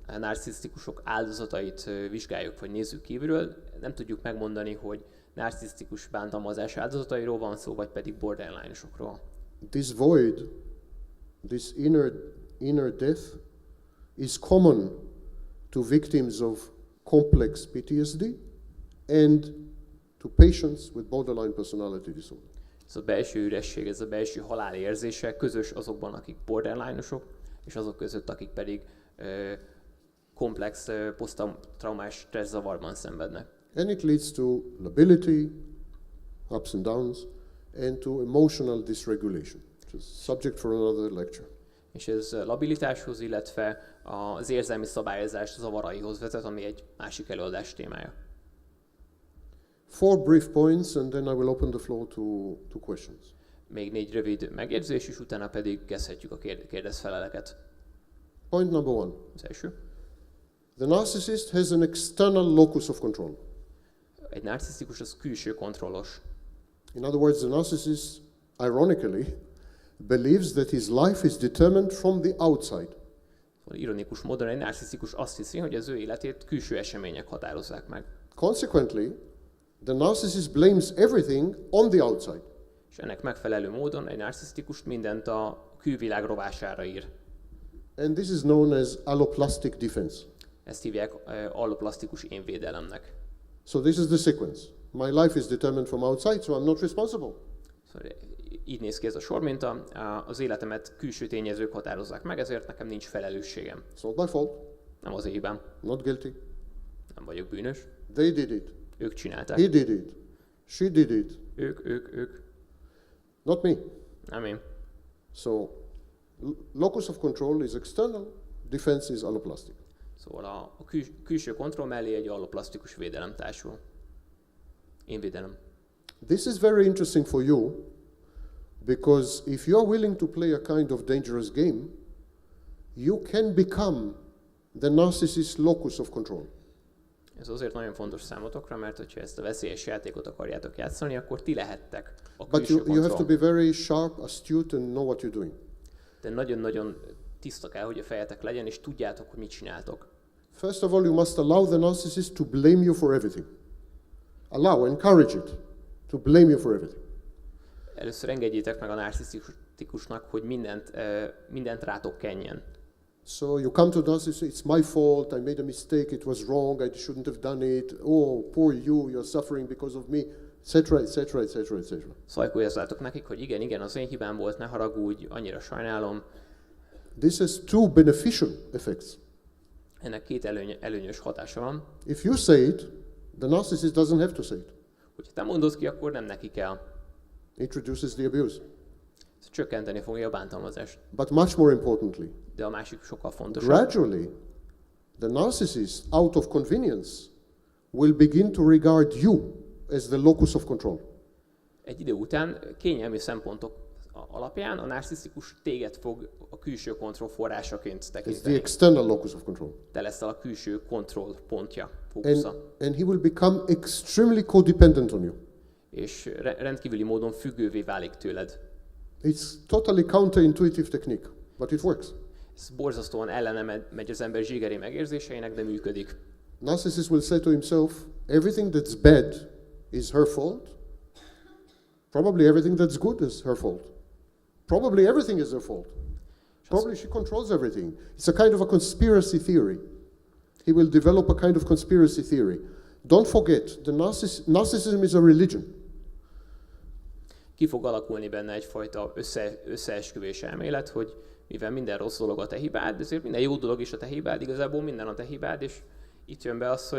a narcisztikusok áldozatait vizsgáljuk vagy nézzük kívülről, nem tudjuk megmondani, hogy narcisztikus bántalmazás áldozatairól van szó, vagy pedig borderline-osokról. This void, this inner death, is common to victims of complex PTSD and to patients with borderline personality disorder. Ez a belső üresség, ez a belső halál érzése közös azokban, akik borderline-osok, és azok között, akik pedig komplex poszttraumás stresszavarban szenvednek. And it leads to lability, ups and downs, and to emotional dysregulation, which is subject for another lecture. És ez labilitáshoz, illetve az érzelmi szabályozás zavaraihoz vezet, ami egy másik előadás témája. 4 brief points, and then I will open the floor to questions. Még 4 rövid megjegyzés, és utána pedig kezdhetjük a kérdezfeleleket. Point number 1. Az első. The narcissist has an external locus of control. Egy narcisztikus az külső kontrollos. In other words, the narcissist, ironically, believes that his life is determined from the outside. Ironikus módon egy narcisztikus azt hiszi, hogy az ő életét külső események határozzák meg. Consequently, the narcissist blames everything on the outside. És ennek megfelelő módon egy narcisztikus mindent a külvilág rovására ír. And this is known as alloplastic defense. Ezt hívják alloplasztikus énvédelemnek. So this is the sequence. My life is determined from outside, so I'm not responsible. Szóval így néz ki ez a sorminta. Az életemet külső tényezők határozzák meg, ezért nekem nincs felelősségem. It's not my fault. Nem az én hibám. Not guilty. Nem vagyok bűnös. They did it. Ők csinálták. He did it. She did it. Ők. Not me. Nem én. So locus of control is external, defense is alloplastic. Szóval a külső kontroll mellé egy alloplasztikus védelem társul. Énvédelem. This is very interesting for you because if you are willing to play a kind of dangerous game, you can become the narcissist's locus of control. Ez azért nagyon fontos számotokra, mert hogyha ezt a veszélyes játékot akarjátok játszani, akkor ti lehettek a But külső you have to kontroll. be very sharp, astute and know what you're doing. De nagyon-nagyon tiszta kell, hogy a fejetek legyen, és tudjátok, hogy mit csináltok. First of all, you must allow the narcissist to blame you for everything. Allow, encourage it to blame you for everything. Először engedjétek meg a narcisztikusnak, hogy mindent rátok kenjen. So you come to the narcissist, it's my fault, I made a mistake, it was wrong, I shouldn't have done it, oh, poor you, you're suffering because of me, etc., etc., etc., etc. Szajkoljazátok nekik, hogy igen, az én hibám volt, ne haragudj, annyira sajnálom. This has 2 beneficial effects. Ennek 2 előnyös hatása van. If you say it, the narcissist doesn't have to say it. Hogyha te mondod ki, akkor nem neki kell. It reduces the abuse. Ez csökkenteni fogja a bántalmazást. But much more importantly, De a másik sokkal fontosabb. gradually, the narcissist, out of convenience, will begin to regard you as the locus of control. Egy idő után kényelmi szempontok alapján a narcisztikus téged fog a külső kontroll forrásaként It's the tekinteni. external locus of control. Te leszel a külső kontroll pontja, fókusza. And he will become extremely codependent on you. És rendkívüli módon függővé válik tőled. It's totally counterintuitive technique, but it works. Ez borzasztóan ellene megy az ember zsigeri megérzéseinek, de működik. Narcissist will say to himself, everything that's bad is her fault. Probably everything that's good is her fault. Probably everything is her fault. Probably she controls everything. It's a kind of a conspiracy theory. He will develop a kind of conspiracy theory. Don't forget, the narcissism is a religion. Ki fog alakulni benne egyfajta összeesküvés elmélet, hogy mivel minden rossz dolog a te hibád, ezért minden jó dolog is a te hibád, igazából minden a te hibád, és itt jön be az,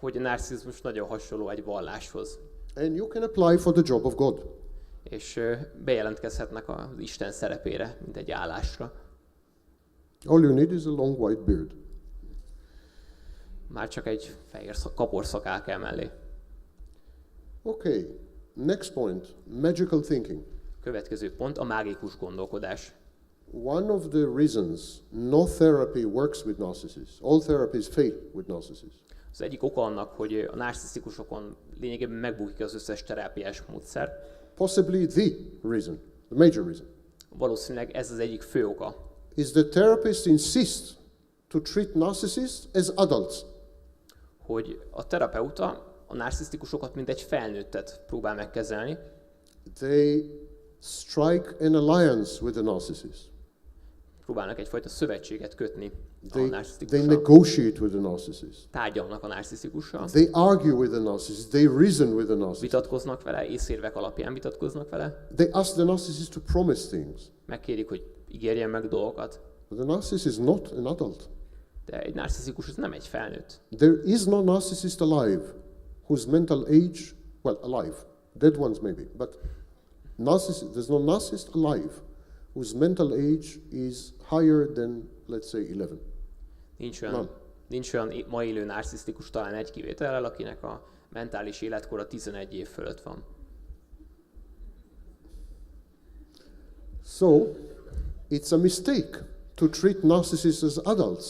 hogy a narcissizmus nagyon hasonló egy valláshoz. And you can apply for the job of God. És bejelentkezhetnek az Isten szerepére, mint egy állásra. All you need is a long white beard. Már csak egy fehér kaporszakál kell mellé. Okay, next point, magical thinking. Következő pont a mágikus gondolkodás. One of the reasons no therapy works with narcissists, all therapies fail with narcissists, Az egyik oka annak, hogy a narcisztikusokon lényegében megbukik az összes terápiás módszer. possibly the reason, the major reason, Valószínűleg ez az egyik fő oka, is that therapists insist to treat narcissists as adults. hogy a terapeuta a narcisztikusokat mint egy felnőttet próbál megkezelni, They strike an alliance with the narcissist. próbálnak egyfajta szövetséget kötni a They narcisztikussal. negotiate with the narcissist. Tárgyalnak a narcisztikussal, They argue with the narcissist. They reason with the narcissist. vitatkoznak vele, észérvek alapján vitatkoznak vele, They ask the narcissist to promise things. megkérik, hogy ígérjen meg dolgokat, But the narcissist is not an adult. de egy narcisztikus az nem egy felnőtt. There is no narcissist alive whose mental age, well, alive, dead ones maybe, but there's no narcissist alive whose mental age is higher than, let's say, 11. Nem. Nincs olyan ma élő narcisztikus, talán egy kivétellel, akinek a mentális életkora 11 év fölött van. So, it's a mistake to treat narcissists as adults.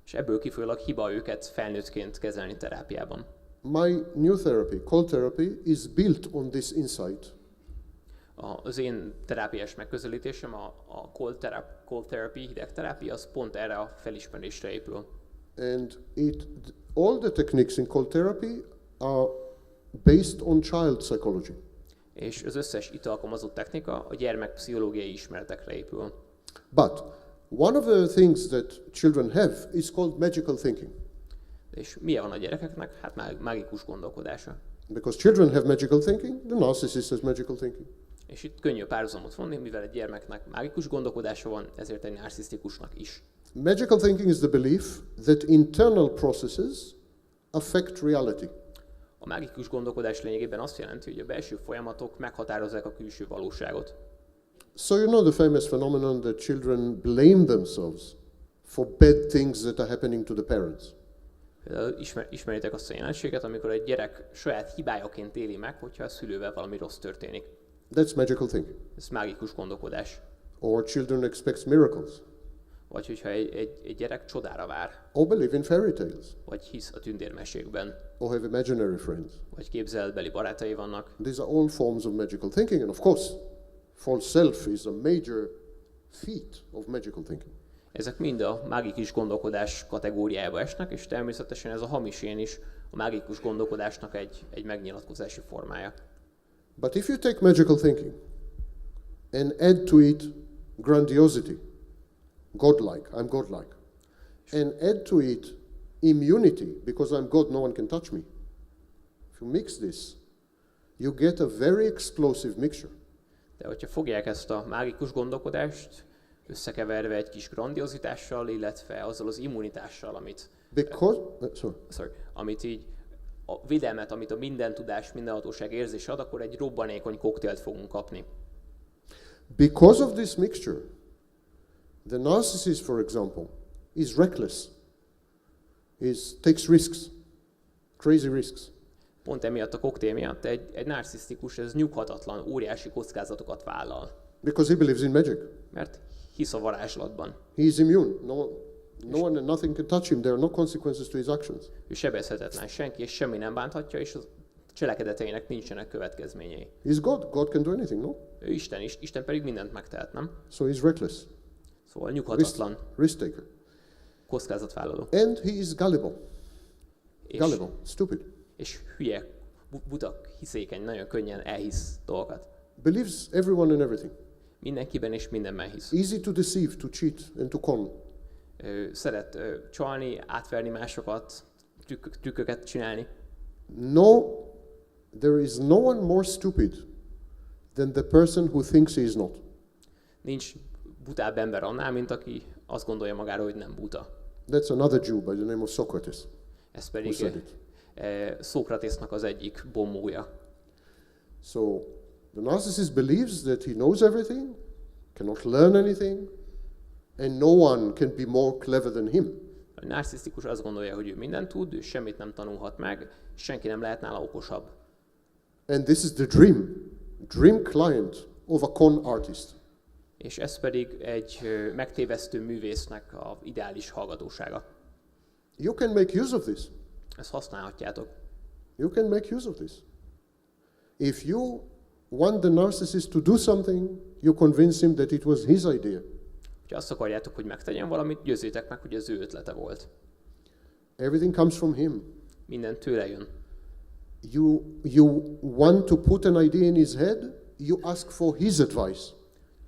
És ebből kifolyólag hiba őket felnőttként kezelni terápiában. My new therapy, cold therapy, is built on this insight. Az én terápiás megközelítésem, a cold therapy, hideg terápia, az pont erre a felismerésre épül. And all the techniques in cold therapy are based on child psychology. És az összes itt alkalmazott technika a gyermekpszichológiai ismeretekre épül. But one of the things that children have is called magical thinking. És milyen van a gyerekeknek? Hát mágikus gondolkodása. Because children have magical thinking, the narcissist has magical thinking. És itt könnyű párhuzamot vonni, mivel egy gyermeknek mágikus gondolkodása van, ezért egy narcisztikusnak is. Magical thinking is the belief that internal processes affect reality. A mágikus gondolkodás lényegében azt jelenti, hogy a belső folyamatok meghatározzák a külső valóságot. So you know the famous phenomenon that children blame themselves for bad things that are happening to the parents. Például ismeritek azt a jelenséget, amikor egy gyerek saját hibájaként éli meg, hogyha a szülővel valami rossz történik. That's magical thinking. Ez mágikus gondolkodás. Or children expect miracles. Vagy hogyha egy gyerek csodára vár, Or believe in fairy tales. vagy hisz a tündérmesékben, Or have imaginary friends. vagy képzeletbeli barátai vannak. These are all forms of magical thinking. And of course, false self is a major feat of magical thinking. Ezek mind a mágikus gondolkodás kategóriájába esnek, és természetesen ez a hamis én is a mágikus gondolkodásnak egy megnyilatkozási formája. But if you take magical thinking and add to it grandiosity, godlike, I'm godlike, and add to it immunity, because I'm God, no one can touch me. If you mix this, you get a very explosive mixture. De hogyha fogják ezt a mágikus gondolkodást, összekeverve egy kis grandiozitással, illetve azzal az immunitással, amit így a védelmet, amit a mindentudás, mindenhatóság érzése ad, akkor egy robbanékony koktélt fogunk kapni. Because of this mixture, the narcissist, for example, is reckless, takes risks, crazy risks. Pont emiatt a koktél miatt egy narcisztikus, ez nyughatatlan, óriási kockázatokat vállal. Because he believes in magic. Mert hisz a varázslatban. He is immune. No one and nothing can touch him. There are no consequences to his actions. Ő sebezhetetlen, senki és semmi nem bánthatja, és a cselekedeteinek nincsenek következményei. He's God. God can do anything, no? Ő Isten is, Isten pedig mindent megtehet, nem? So he's reckless. Szóval nyughatatlan, Risk taker. kockázatvállaló. And he is gullible. És, Gullible. Stupid. és hülye, buta, hiszékeny, nagyon könnyen elhisz dolgokat. Believes everyone and everything. Mindenkiben és mindenben hisz. Easy to deceive, to cheat, and to con. Szeret csalni, átverni másokat, trükköket csinálni. There is no one more stupid than the person who thinks he is not. Nincs butább ember annál, mint aki azt gondolja magáról, hogy nem buta. That's another Jew by the name of Socrates. Ez pedig Szókratésnak az egyik bombója. So the narcissist believes that he knows everything, cannot learn anything, and no one can be more clever than him. A narcisztikus azt gondolja, hogy ő mindent tud, ő semmit nem tanulhat meg, senki nem lehet nála okosabb. And this is the dream client of a con artist. És ez pedig egy megtévesztő művésznek az ideális hallgatósága. You can make use of this. Ezt használhatjátok. You can make use of this. If you want the narcissist to do something, you convince him that it was his idea. Ha azt akarjátok, hogy megtegyen valamit, győzzétek meg, hogy az ő ötlete volt. Everything comes from him. Minden tőle jön. You want to put an idea in his head, you ask for his advice.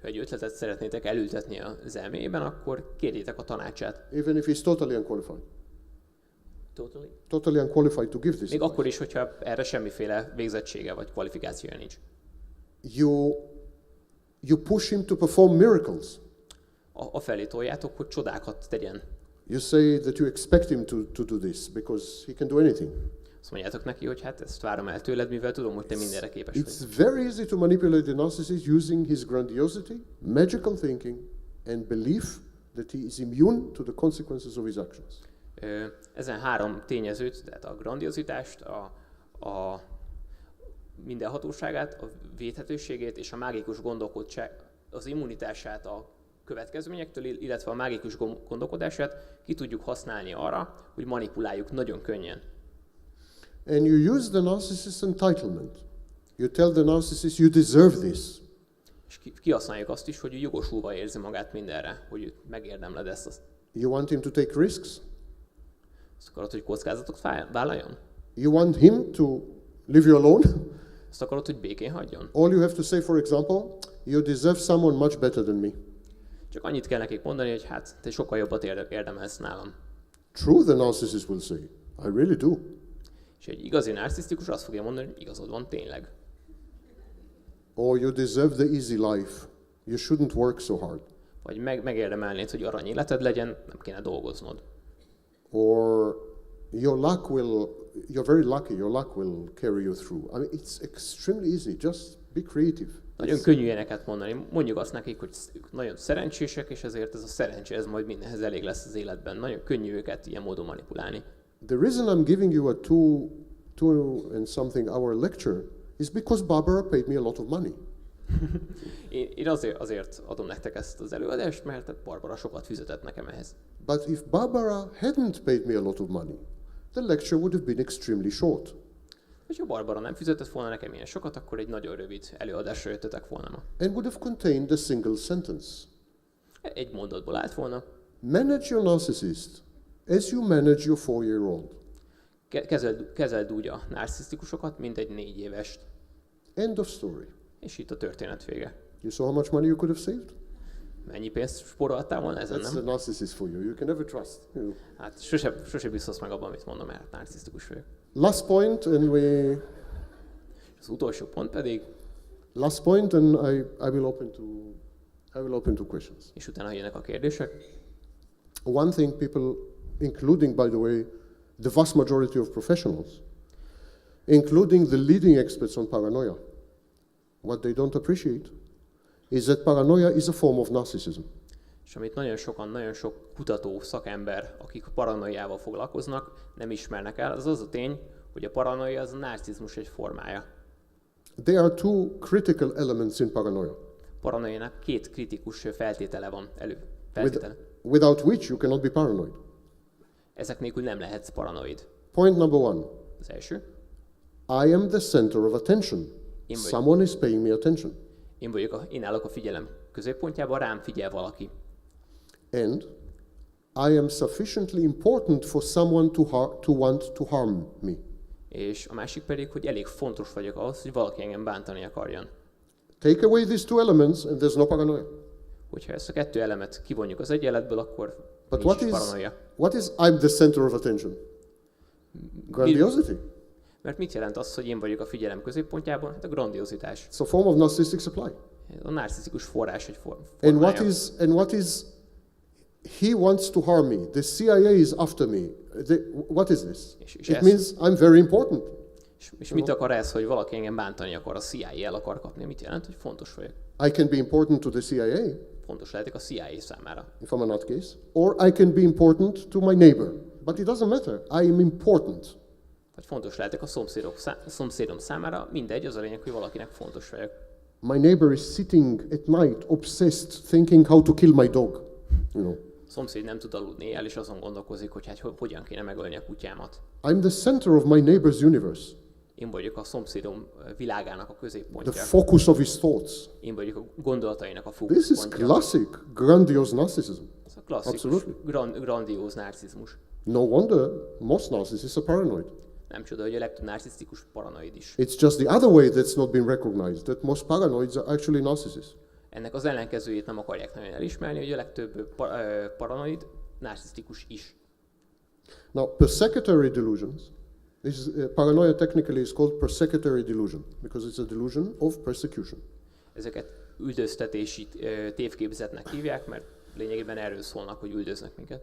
Ha egy ötletet szeretnétek elültetni az elméjében, akkor kérjétek a tanácsát. Even if he's totally unqualified. Totally. Totally unqualified to give this Még advice. akkor is, hogyha erre semmiféle végzettsége vagy kvalifikációja nincs. You push him to perform miracles. A felé toljátok, hogy csodákat tegyen. You say that you expect him to do this because he can do anything. Azt mondjátok neki, hogy hát ezt várom el tőled, mivel tudom, hogy te mindenre képes vagy. It's very easy to manipulate the narcissist using his grandiosity, magical thinking, and belief that he is immune to the consequences of his actions. Ezen három tényezőt, tehát a grandiozitást, a mindenhatóságát, a védhetőségét és a mágikus gondolkodság, az immunitását a következményektől, illetve a mágikus gondolkodását ki tudjuk használni arra, hogy manipuláljuk nagyon könnyen. And you use the narcissist's entitlement. You tell the narcissist, you deserve this. És kihasználjuk azt is, hogy ő jogosulva érzi magát mindenre, hogy ő megérdemled ezt. You want him to take risks. Azt akarod, hogy kockázatot vállaljon? You want him to leave you alone. Azt akarod, hogy békén hagyjon? All you have to say, for example, you deserve someone much better than me. Csak annyit kell nekik mondani, hogy hát te sokkal jobbat érdemelsz nálam. True, the narcissist will say, I really do. És egy igazi narcisztikus azt fogja mondani, hogy igazad van tényleg. Or you deserve the easy life. You shouldn't work so hard. Vagy megérdemelnéd, hogy arany életed legyen, nem kéne dolgoznod. Or you're very lucky, your luck will carry you through. I mean, it's extremely easy. Just be creative. Nagyon könnyű ilyeneket mondani. Mondjuk azt nekik, hogy ők nagyon szerencsések, és ezért ez a szerencse, ez majd mindenhez elég lesz az életben. Nagyon könnyű őket ilyen módon manipulálni. The reason I'm giving you a two and something hour lecture is because Barbara paid me a lot of money. Én azért adom nektek ezt az előadást, mert Barbara sokat fizetett nekem ehhez. But if Barbara hadn't paid me a lot of money, the lecture would have been extremely short. És ha Barbara nem fizetett volna nekem ilyen sokat, akkor egy nagyon rövid előadásra jöttetek volna ma. And would have contained a single sentence. Egy mondatból állt volna. Manage your narcissist as you manage your 4-year-old. Kezeld úgy a narcisztikusokat, mint egy 4 évest. End of story. És itt a történet vége. You saw how much money you could have saved? Mennyi pénzt spóroltál volna ezen, That's nem? the narcissist for you. You can never trust. Hát sose biztos meg abban, amit mondom, mert narcisztikus vagyok. Last point, and Az utolsó pont pedig, I will open to questions. és utána jönnek a kérdések. One thing people, including, by the way, the vast majority of professionals, including the leading experts on paranoia, what they don't appreciate is that paranoia is a form of narcissism. És amit nagyon sok kutató, szakember, akik paranoiával foglalkoznak, nem ismernek el, az a tény, hogy a paranoia az a narcizmus egy formája. There are two critical elements in paranoia. Paranoiának 2 kritikus feltétele van Without which you cannot be paranoid. Ezek nélkül nem lehetsz paranoid. Point number 1. Az első. I am the center of attention. Someone is paying me attention. Én állok a figyelem középpontjában, rám figyel valaki. And I am sufficiently important for someone to want to harm me. És a másik pedig, hogy elég fontos vagyok ahhoz, hogy valaki engem bántani akarjon. Take away these two elements and there's no paranoia. Hogyha ezt a 2 elemet kivonjuk az egy életből, akkor But nincs paranoia. what is I'm the center of attention? Grandiosity. Mert mit jelent az, hogy én vagyok a figyelem középpontjában? Hát a grandiozitás. It's a form of narcissistic supply. A narcisztikus forrás egy And formája. what is he wants to harm me. The CIA is after me. What is this? It means I'm very important. És mit akar ez, hogy valaki engem bántani akar, a CIA el akar kapni? Mit jelent, hogy fontos vagyok? I can be important to the CIA. fontos lehetek a CIA számára. if I'm a nutcase, or I can be important to my neighbor. But it doesn't matter. I am important. Vagy fontos lehetek a szomszédom számára, mindegy, az a lényeg, hogy valakinek fontos vagyok. My neighbor is sitting at night, obsessed, thinking how to kill my dog. You know, A szomszéd nem tud aludni éjjel, és azon gondolkozik, hogy hát hogyan kéne megölni a kutyámat. I'm the center of my neighbor's universe, Én vagyok a szomszédom világának a the középpontja. focus of his thoughts. Én vagyok a gondolatainak a This is fókuszpontja. classic, grandiose narcissism. Ez a klasszikus, Absolutely. grandióz narcizmus. No wonder most narcissists are paranoid. Nem csoda, hogy a legtöbb narcisztikus paranoid is. It's just the other way that's not been recognized, that most paranoids are actually narcissists. Ennek az ellenkezőjét nem akarják nagyon elismerni, hogy a legtöbb paranoid narcisztikus is. Now, persecutory delusions, paranoia technically is called persecutory delusion, because it's a delusion of persecution. Ezeket üldöztetési tévképzetnek hívják, mert lényegében erről szólnak, hogy üldöznek minket.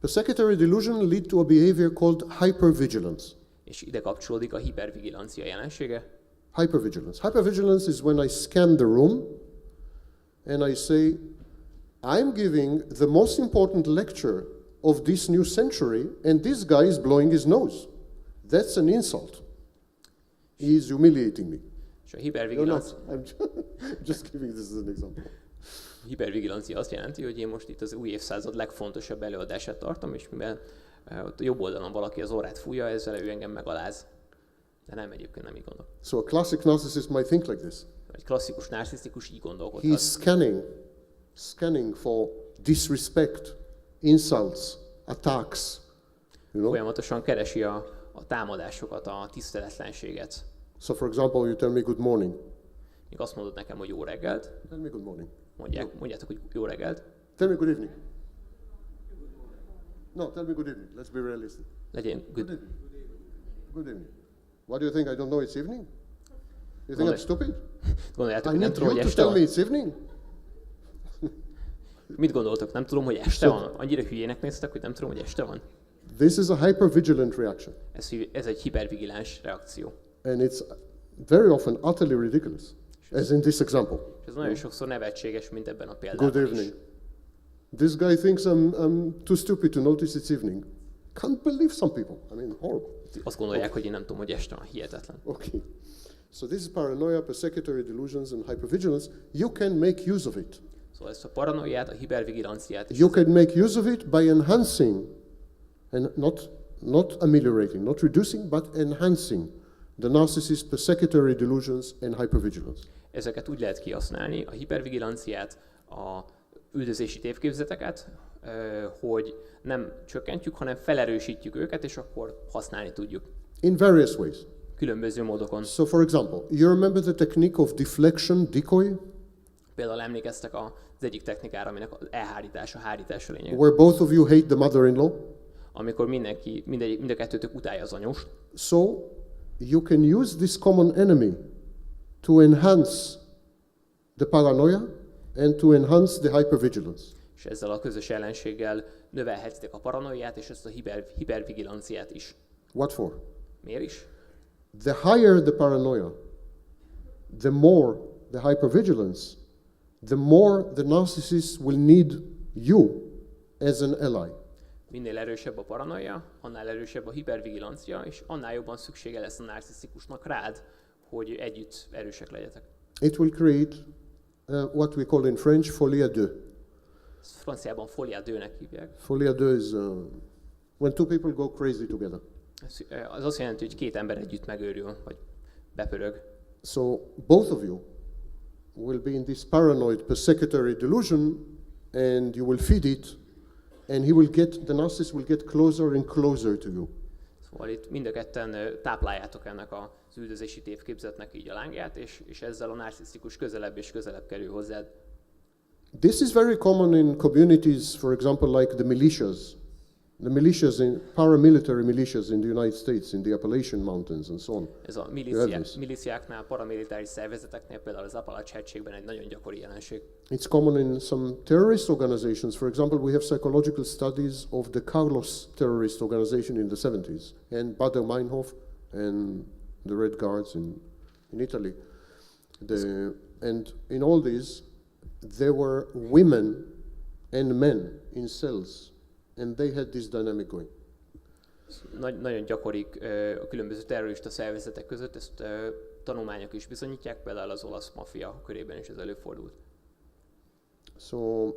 Persecutory delusion lead to a behavior called hypervigilance. És ide kapcsolódik a hipervigilancia jelensége. Hypervigilance. Hypervigilance is when I scan the room and I say, I'm giving the most important lecture of this new century, and this guy is blowing his nose. That's an insult. He is humiliating me. És a No, no, I'm just giving this as an example. hipervigilancia azt jelenti, hogy én most itt az új évszázad legfontosabb előadását tartom, és mivel ott a jobb oldalon valaki az orrát fújja, ezzel ő engem megaláz. De nem, egyébként nem így gondol. So a classic narcissist might think like this. Egy klasszikus narcisztikus így He's gondolkodhat. scanning for disrespect, insults, attacks. You know? Folyamatosan keresi a támadásokat, a tiszteletlenséget. So for example, you tell me good morning. Míg azt mondod nekem, hogy jó reggelt, Tell me good morning. mondjátok, hogy jó reggelt, Tell me good evening. No, tell me good evening. Let's be realistic. legyen Good good. evening. Good evening. What do you think? I don't know it's evening? You think I'm stupid? Gondoljátok, I hogy nem need tudom, you hogy to este tell me van? it's evening? Mit gondoltok? Nem tudom, hogy este van? Annyira hülyének néztek, hogy nem tudom, hogy este van? This is a hypervigilant reaction. Ez egy hipervigiláns reakció. And it's very often utterly ridiculous, as in this example. És ez nagyon sokszor nevetséges, mint ebben a példában Good is. evening. This guy thinks I'm too stupid to notice it's evening. Can't believe some people. I mean, horrible. Azt gondolják, hogy én nem tudom, hogy este van. Hihetetlen. Okay. So this is paranoia, persecutory delusions, and hypervigilance. You can make use of it. Szóval ezt a paranoiát, a hipervigilanciát és You can make use of it by enhancing, and not ameliorating, not reducing, but enhancing the narcissist's persecutory delusions and hypervigilance. ezeket úgy lehet kihasználni, a hipervigilanciát, a üldözési tévképzeteket, hogy nem csökkentjük, hanem felerősítjük őket, és akkor használni tudjuk. In various ways. Különböző módokon. So for example, you remember the technique of deflection, decoy, Például emlékeztek az egyik technikára, aminek az elhárítása, hárítása lényeg. where both of you hate the mother-in-law? Amikor mind a kettőtök utálja az anyóst, So you can use this common enemy to enhance the paranoia and to enhance the hypervigilance. és ezzel a közös ellenséggel növelhetitek a paranoiát és ezt a hipervigilanciát is. What for? Miért is? The higher the paranoia, the more the hypervigilance, the more the narcissist will need you as an ally. Minél erősebb a paranoia, annál erősebb a hipervigilancia, és annál jobban szüksége lesz a narcisztikusnak rád, hogy együtt erősek legyetek. It will create what we call in French folie à deux. Ezt franciában folie à deux-nek hívják. Folie à deux is when two people go crazy together. Az azt jelenti, hogy két ember együtt megőrül, vagy bepörög. So both of you will be in this paranoid persecutory delusion, and you will feed it, and the narcissist will get closer and closer to you. Szóval itt mind a ketten tápláljátok ennek az üldözési tévképzetnek így a lángját, és ezzel a narcisztikus közelebb és közelebb kerül hozzád. This is very common in communities, for example, like the militias. The militias, paramilitary militias in the United States, in the Appalachian Mountains and so on. Ez a milíciáknál, paramilitáris szervezeteknél, például az Appalach-hegységben egy nagyon gyakori jelenség. It's common in some terrorist organizations. For example, we have psychological studies of the Carlos terrorist organization in the 70s, and Baader-Meinhof and the Red Guards in Italy. And in all these, there were women and men in cells, and they had this dynamic going. Nagyon gyakorik a különböző terrorista szervezetek között, ezt tanulmányok is bizonyítják, például az olasz maffia körében is ez előfordult. So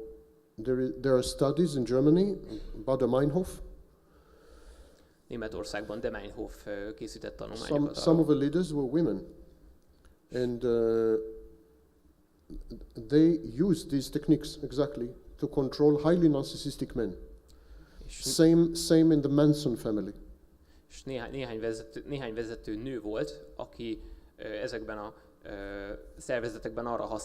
there are studies in Germany, Baader-Meinhof. Németországban de Meinhof készített tanulmányokat. Some of the leaders were women, and they used these techniques exactly to control highly narcissistic men. Same in the Manson family. És néhány vezető nő volt, aki ezekben a szervezetekben arra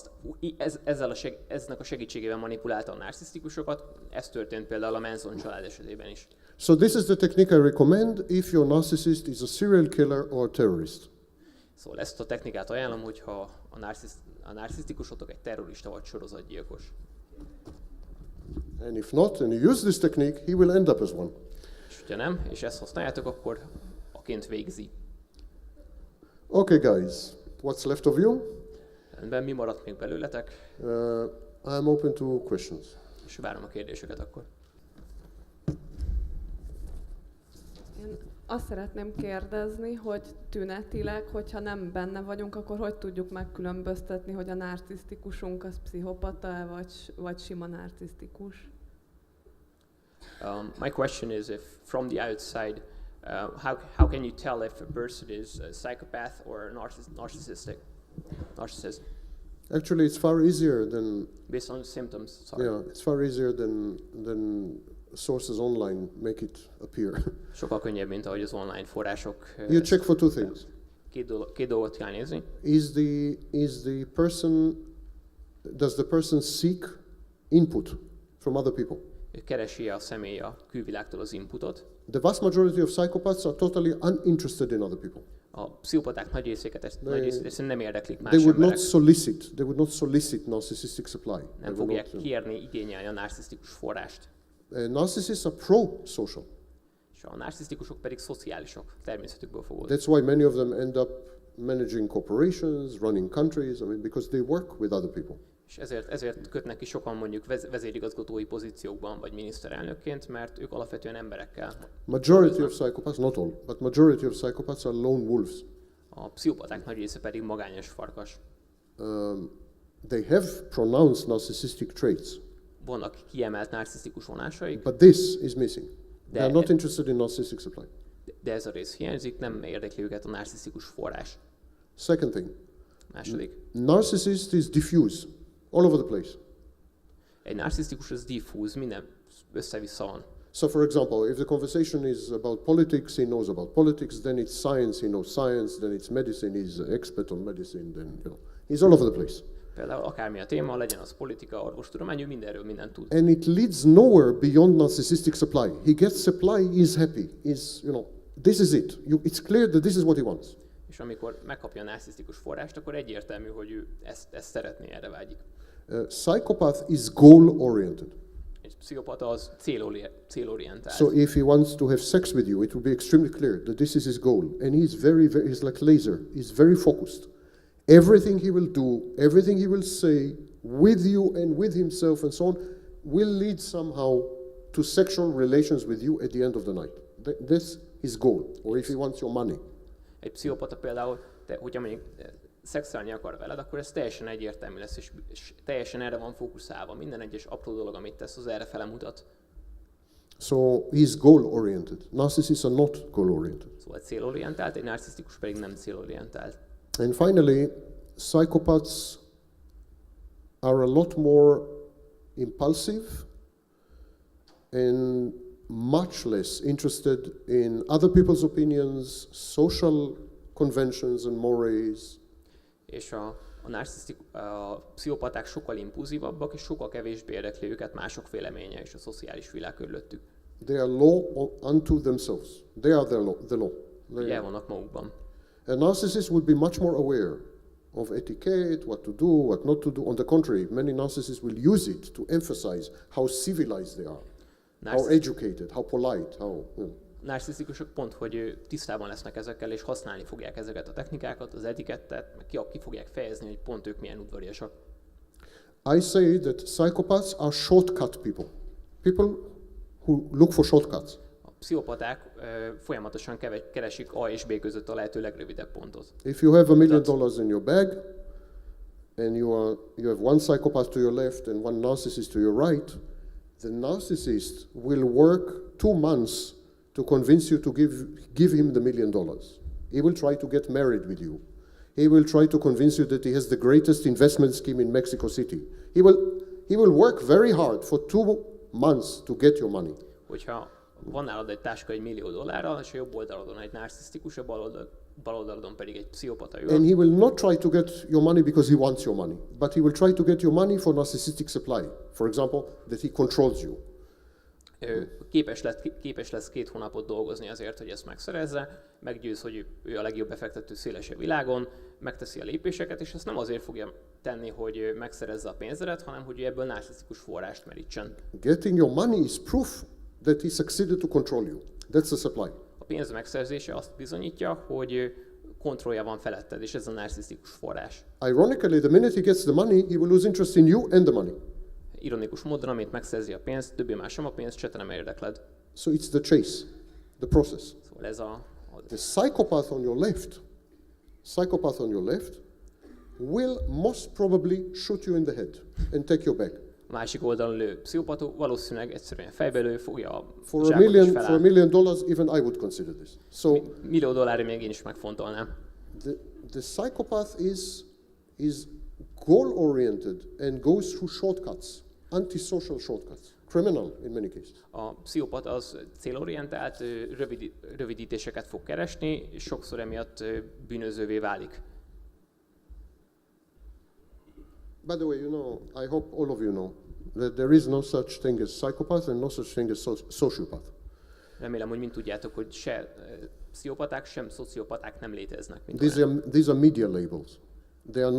eznek a segítségével manipulálta a narcisztikusokat. Ez történt például a Manson család esetében is. So this is the technique I recommend if your narcissist is a serial killer or a terrorist. Szóval ezt a technikát ajánlom, hogyha a narcisztikusotok egy terrorista vagy sorozatgyilkos. And if not, and you use this technique, he will end up as one. És hogyha nem, és ezt használjátok, akkor aként végzi. Okay, guys, what's left of you? Rendben, mi maradt még belőletek? I'm open to questions. És várom a kérdéseket akkor. Én azt szeretném kérdezni, hogy tünetileg, hogyha nem benne vagyunk, akkor hogy tudjuk megkülönböztetni, hogy a narcisztikusunk az pszichopata vagy sima narcisztikus? My question is, if from the outside, how can you tell if a person is a psychopath or narcissist? Actually, it's far easier than Based on the symptoms, sorry. yeah, it's far easier than sources online make it appear. Sokkal könnyebb, mint ahogy az online források. You check for two things. Két dolgot kell nézni. Does the person seek input from other people? Keresi a személy a külvilágtól az inputot. The vast majority of psychopaths are totally uninterested in other people. A pszichopaták nagy részét nem érdeklik más They would emberek. not solicit narcissistic supply. Nem fogják kérni, igényelni a narcisztikus forrást. Narcissists are pro-social. És a narcisztikusok pedig szociálisok, természetükből fogódó. That's why many of them end up managing corporations, running countries, because they work with other people. És ezért kötnek ki sokan mondjuk vezérigazgatói pozíciókban, vagy miniszterelnökként, mert ők alapvetően emberekkel. Majority of psychopaths, not all, but majority of psychopaths are lone wolves. A pszichopaták nagy része pedig magányos farkas. They have pronounced narcissistic traits, Vannak kiemelt narcisztikus vonásaik, but this is missing. They are De- not interested in narcissistic supply. de ez a rész hiányzik, nem érdekli őket a narcisztikus forrás. Second thing, Második. narcissist is diffuse, all over the place. Egy narcisztikus az diffúz, minden össze-vissza van. So for example, if the conversation is about politics, he knows about politics, then it's science, he knows science, then it's medicine, he's an expert on medicine, then he's all over the place. Például akármi a téma, legyen az politika, orvostudomány, ő mindenről mindent tud. And it leads nowhere beyond narcissistic supply. He gets supply, he's happy. This is it. It's clear that this is what he wants. És amikor megkapja a narcisztikus forrást, akkor egyértelmű, hogy ő ezt szeretné, erre vágyik. Psychopath is goal-oriented. Egy pszichopata az célorientált. So if he wants to have sex with you, it will be extremely clear that this is his goal. And he's like laser. He's very focused. Everything he will do, everything he will say, with you and with himself and so on, will lead somehow to sexual relations with you at the end of the night. This is his goal. Or if he wants your money. Egy pszichopata például, hogyha mondjuk szexelni akar veled, akkor ez teljesen egyértelmű lesz, és teljesen erre van fókuszálva. Minden egyes apró dolog, amit tesz, az erre fele mutat. So he's goal-oriented. Narcissists are not goal-oriented. Szóval célorientált, egy narcisztikus pedig nem célorientált. And finally, psychopaths are a lot more impulsive and much less interested in other people's opinions, social conventions and mores. És a pszichopaták sokkal impulzívabbak, és sokkal kevésbé érdekli őket mások véleménye és a szociális világ körülöttük. They are law unto themselves. They are the law. El vannak magukban. A narcissist would be much more aware of etiquette, what to do, what not to do. On the contrary, many narcissists will use it to emphasize how civilized they are, how educated, how polite, how... Narcisztikusok pont, hogy tisztában lesznek ezekkel, és használni fogják ezeket a technikákat, az etikettet, meg ki fogják fejezni, hogy pont ők milyen udvariasak. I say that psychopaths are shortcut people. People who look for shortcuts. A pszichopaták folyamatosan keresik A és B között a lehető legrövidebb pontot. If you have $1 million in your bag, and you have one psychopath to your left and one narcissist to your right, the narcissist will work 2 months to convince you to give him the $1 million. He will try to get married with you. He will try to convince you that he has the greatest investment scheme in Mexico City. He will work very hard for 2 months to get your money. Hogyha van nálad egy táska $1 millió, és a jobb oldalodon egy narcisztikus, a bal oldalodon pedig egy pszichopata ül, And he will not try to get your money because he wants your money, but he will try to get your money for narcissistic supply. For example, that he controls you. képes lesz 2 hónapot dolgozni azért, hogy ezt megszerezze, meggyőz, hogy ő a legjobb befektető szélesebb világon, megteszi a lépéseket, és ezt nem azért fogja tenni, hogy megszerezze a pénzedet, hanem hogy ő ebből narcisztikus forrást merítsen. Getting your money is proof that he succeeded to control you. That's the supply. A pénz megszerzése azt bizonyítja, hogy kontrollja van feletted, és ez a narcisztikus forrás. Ironically, the minute he gets the money, he will lose interest in you and the money. Ironikus módon, amint megszerzi a pénzt, többé már sem a pénzt, se te nem érdekled. So it's the chase, the process. Szóval ez The psychopath on your left will most probably shoot you in the head and take your bag. a másik oldalon lő pszichopató valószínűleg egyszerűen fejbe lő, fogja a For zsákot és $1 feláll. million, even I would consider this. So $1 millió még én is megfontolnám. the psychopath is goal-oriented and goes through shortcuts, antisocial shortcuts, criminal in many cases. A pszichopat az célorientált, rövidítéseket fog keresni, és sokszor emiatt bűnözővé válik. By the way, I hope all of you know that there is no such thing as psychopath and no such thing as sociopath. Remélem, hogy mind tudjátok, hogy se pszichopaták, sem szociopaták nem léteznek. Mint These are media labels. They are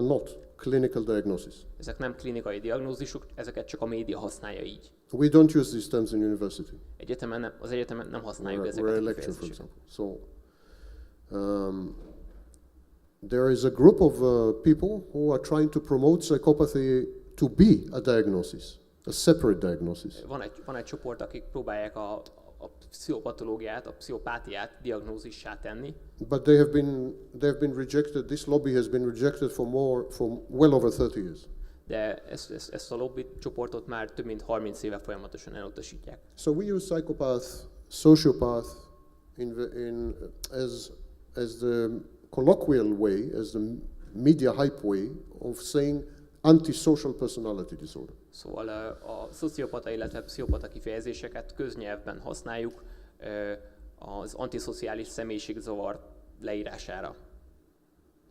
not clinical diagnosis. Ezek nem klinikai diagnózisok, ezeket csak a média használja így. We don't use these terms in university. Az egyetemen nem használjuk We're ezeket a a lecture, for kifejezéseket. example. So there is a group of people who are trying to promote psychopathy to be a diagnosis, a separate diagnosis. Van egy csoport, akik próbálják a pszichopatológiát, a pszichopátiát diagnózissá tenni, But they have been rejected. This lobby has been rejected for well over 30 years. de ezt a lobby csoportot már több mint 30 éve folyamatosan elutasítják. So we use psychopath, sociopath as the colloquial way, as the media hype way of saying antisocial personality disorder. Szóval a szociopata, illetve pszichopata kifejezéseket köznyelvben használjuk az antiszociális személyiségzavar leírására.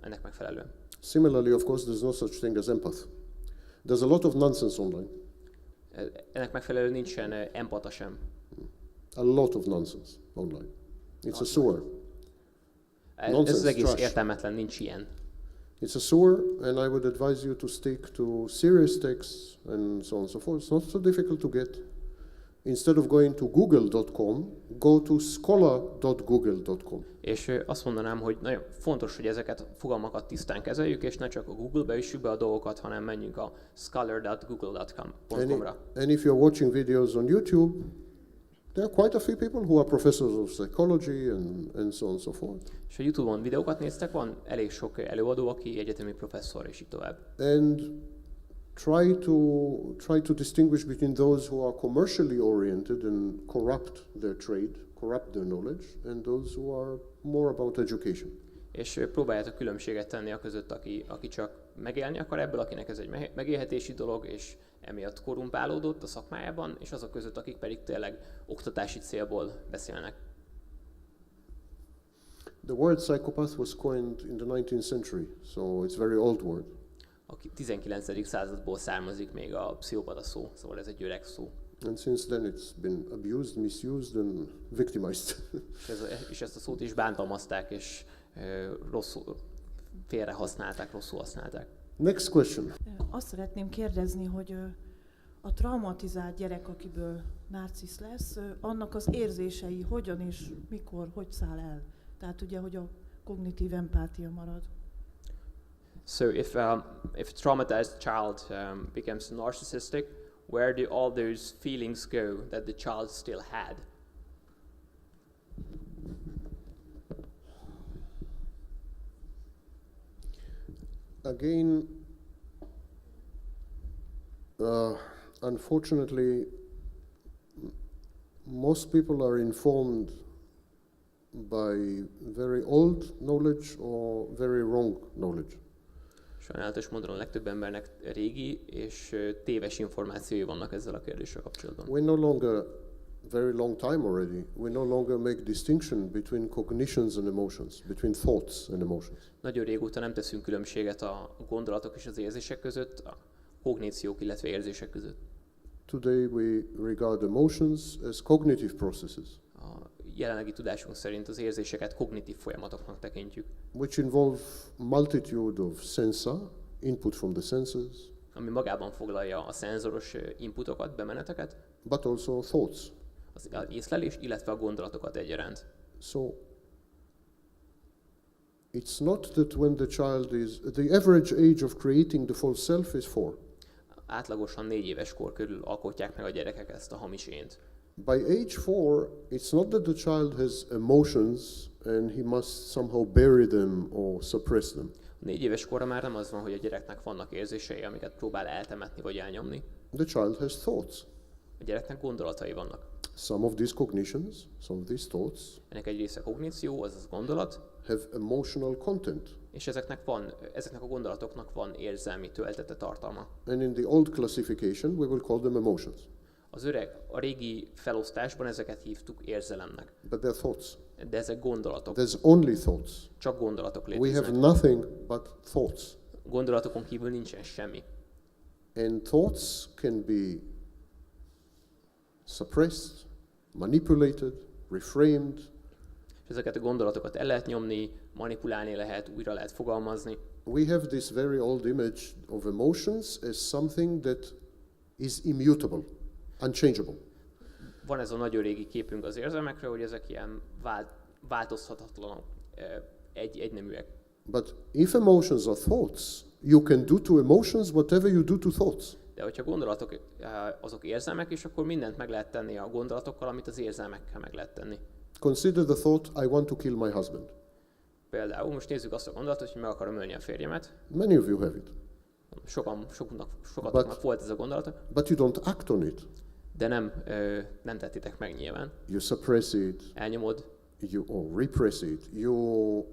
Ennek megfelelően. Similarly, of course, there's no such thing as empath. There's a lot of nonsense online. Ennek megfelelően nincsen empata sem. A lot of nonsense online. It's a sewer. Ez Nonsense, az egész trash. értelmetlen, nincs ilyen. It's a sewer, and I would advise you to stick to serious texts and so on and so forth. It's not so difficult to get. Instead of going to google.com, go to scholar.google.com. És azt mondanám, hogy nagyon fontos, hogy ezeket a fogalmakat tisztán kezeljük, és ne csak a Google-be üssük be a dolgokat, hanem menjünk a scholar.google.com-ra. And if you're watching videos on YouTube, there are quite a few people who are professors of psychology and so on and so forth. És ha YouTube-on videókat néztek, van elég sok előadó, aki egyetemi professzor, és így tovább. And try to distinguish between those who are commercially oriented and corrupt their trade, corrupt their knowledge, and those who are more about education. És próbáljátok különbséget tenni a között, aki csak megélni akar ebből, akinek ez egy megélhetési dolog, és emiatt korrumpálódott a szakmájában, és azok között, akik pedig tényleg oktatási célból beszélnek. The word psychopath was coined in the 19th century, so it's a very old word. A 19. századból származik még a pszichopata szó, szóval ez egy öreg szó. And since then it's been abused, misused and victimized. És ezt a szót is bántalmazták, és rosszul félre használták, rosszul használták. Next question. Azt szeretném kérdezni, hogy a traumatizált gyerek, akiből narcisz lesz, annak az érzései hogyan és mikor, hogy száll el? Tehát ugye, hogy a kognitív empátia marad. So if a traumatized child becomes narcissistic, where do all those feelings go that the child still had? Again, unfortunately, most people are informed by very old knowledge or very wrong knowledge. Sajnálatos módon a legtöbb embernek régi és téves információi vannak ezzel a kérdéssel kapcsolatban. We no longer, very long time already, we no longer make distinction between cognitions and emotions, between thoughts and emotions. Nagyon régóta nem teszünk különbséget a gondolatok és az érzések között, a kogníciók, illetve érzések között. Today we regard emotions as cognitive processes, A jelenlegi tudásunk szerint az érzéseket kognitív folyamatoknak tekintjük, which involve multitude of sensa, input from the senses, ami magában foglalja a szenzoros inputokat, bemeneteket, but also thoughts. az észlelés, illetve a gondolatokat egyaránt. So it's not that when the child is, the average age of creating the false self is 4. Átlagosan 4 éves kor körül alkotják meg a gyerekek ezt a hamis ént. By age 4, it's not that the child has emotions and he must somehow bury them or suppress them. 4 éves korra már nem az van, hogy a gyereknek vannak érzései, amiket próbál eltemetni vagy elnyomni. The child has thoughts. A gyereknek gondolatai vannak. Some of these cognitions, some of these thoughts Ennek egy része kogníció, azaz gondolat, have emotional content. és ezeknek a gondolatoknak van érzelmi töltete, tartalma. And in the old classification, we will call them emotions. A régi felosztásban ezeket hívtuk érzelemnek. But they're thoughts. De ezek gondolatok. There's only thoughts. Csak gondolatok We have léteznek. nothing but thoughts. Gondolatokon kívül nincsen semmi. And thoughts can be suppressed, manipulated, reframed, És ezeket a gondolatokat el lehet nyomni, manipulálni lehet, újra lehet fogalmazni. we have this very old image of emotions as something that is immutable, unchangeable. Van ez a nagyon régi képünk az érzelmekről, hogy ezek ilyen változhatatlanok, egyneműek. But if emotions are thoughts, you can do to emotions whatever you do to thoughts. De hogyha gondolatok azok érzelmek, és akkor mindent meg lehet tenni a gondolatokkal, amit az érzelmekkel meg lehet tenni. Consider the thought, I want to kill my husband. Például most nézzük azt a gondolatot, hogy meg akarom ölni a férjemet. Many of you have it. Sokatoknak volt ez a gondolata, But you don't act on it. de nem tettétek meg nyilván. You suppress it, Elnyomod, or repress it, you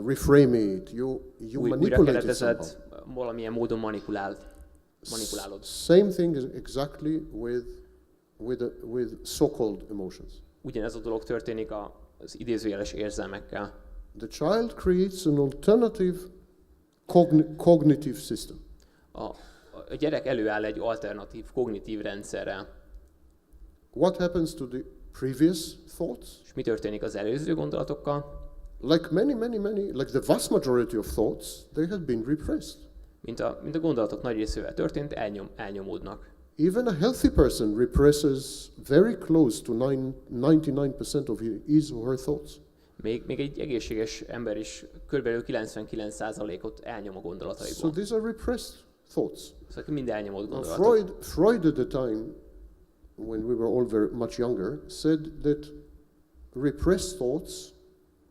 reframe it, you újra manipulate it keretezed, somehow. valamilyen módon manipulálod. Same thing is exactly with so-called emotions. Ugyanez a dolog történik az idézőjeles érzelmekkel. The child creates an alternative cognitive system. A gyerek előáll egy alternatív kognitív rendszerrel. What happens to the previous thoughts? És mi történik az előző gondolatokkal? Like like the vast majority of thoughts, they have been repressed. Mint a gondolatok nagy részével történt, elnyomódnak. Even a healthy person represses very close to 99% of his or her thoughts. Még egy egészséges ember is kb. 99%-ot elnyom a So gondolataiból. these are repressed thoughts. Szóval mind elnyomott Now, gondolatok. Freud at the time, when we were all very much younger, said that repressed thoughts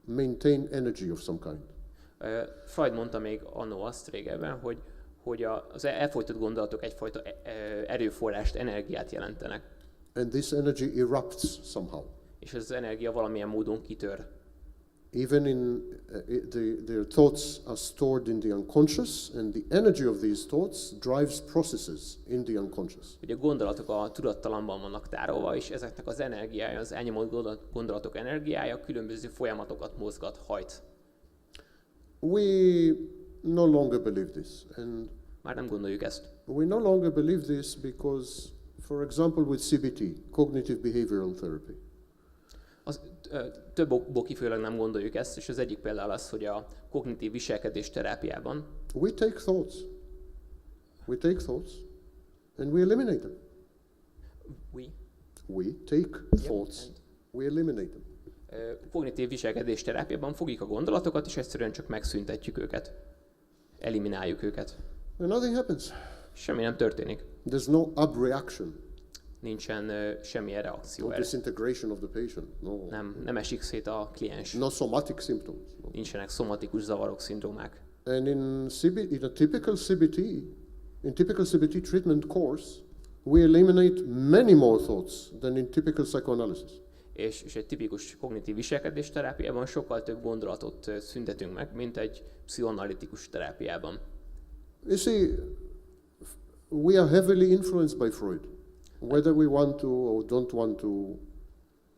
maintain energy of some kind. Freud mondta még annó azt régebben, hogy az elfojtott gondolatok egyfajta erőforrást, energiát jelentenek. And this energy erupts somehow. És ez az energia valamilyen módon kitör. Even their thoughts are stored in the unconscious, and the energy of these thoughts drives processes in the unconscious. Ugye a gondolatok a tudattalamban vannak tárolva, és ezeknek az energiája, az elnyomott gondolatok energiája különböző folyamatokat mozgat, hajt. We no longer believe this, and Már nem gondoljuk ezt. we no longer believe this because, for example, with CBT, cognitive behavioral therapy, Több okból kifolyólag nem gondoljuk ezt, és az egyik például az, hogy a kognitív viselkedés terápiában we take thoughts, and we eliminate them. We take thoughts, and- we eliminate them. Kognitív viselkedés terápiában fogjuk a gondolatokat, és egyszerűen csak megszüntetjük őket. elimináljuk őket. And nothing happens. Semmi nem történik. There's no abreaction Nincsen semmilyen reakció or erre. disintegration of the patient. No. Nem esik szét a kliens. No somatic symptoms. No. Nincsenek szomatikus zavarok, szindrómák. And in a typical CBT treatment course, we eliminate many more thoughts than in typical psychoanalysis. És egy tipikus kognitív viselkedés terápiában sokkal több gondolatot szüntetünk meg, mint egy pszichoanalitikus terápiában. You see, we are heavily influenced by Freud. Whether we want to or don't want to,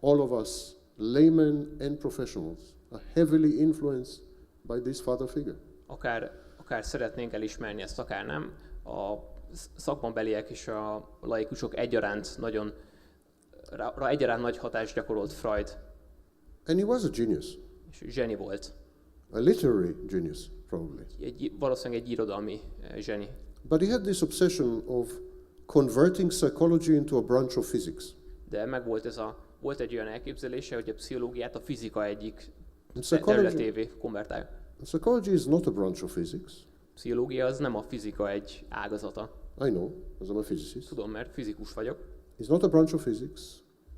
all of us, laymen and professionals, are heavily influenced by this father figure. Akár szeretnénk elismerni ezt, akár nem, a szakmabeliek és a laikusok egyaránt nagy hatást gyakorolt Freud, And he was a genius, és zseni volt. a literary genius, probably. Valószínűleg egy irodalmi zseni. But he had this obsession of converting psychology into a branch of physics. De volt egy olyan elképzelése, hogy a pszichológiát a fizika egyik And psychology, területévé konvertálja. psychology is not a branch of physics. Pszichológia az nem a fizika egy ágazata. I know, as I'm a physicist. Tudom, mert fizikus vagyok, It's not a branch of physics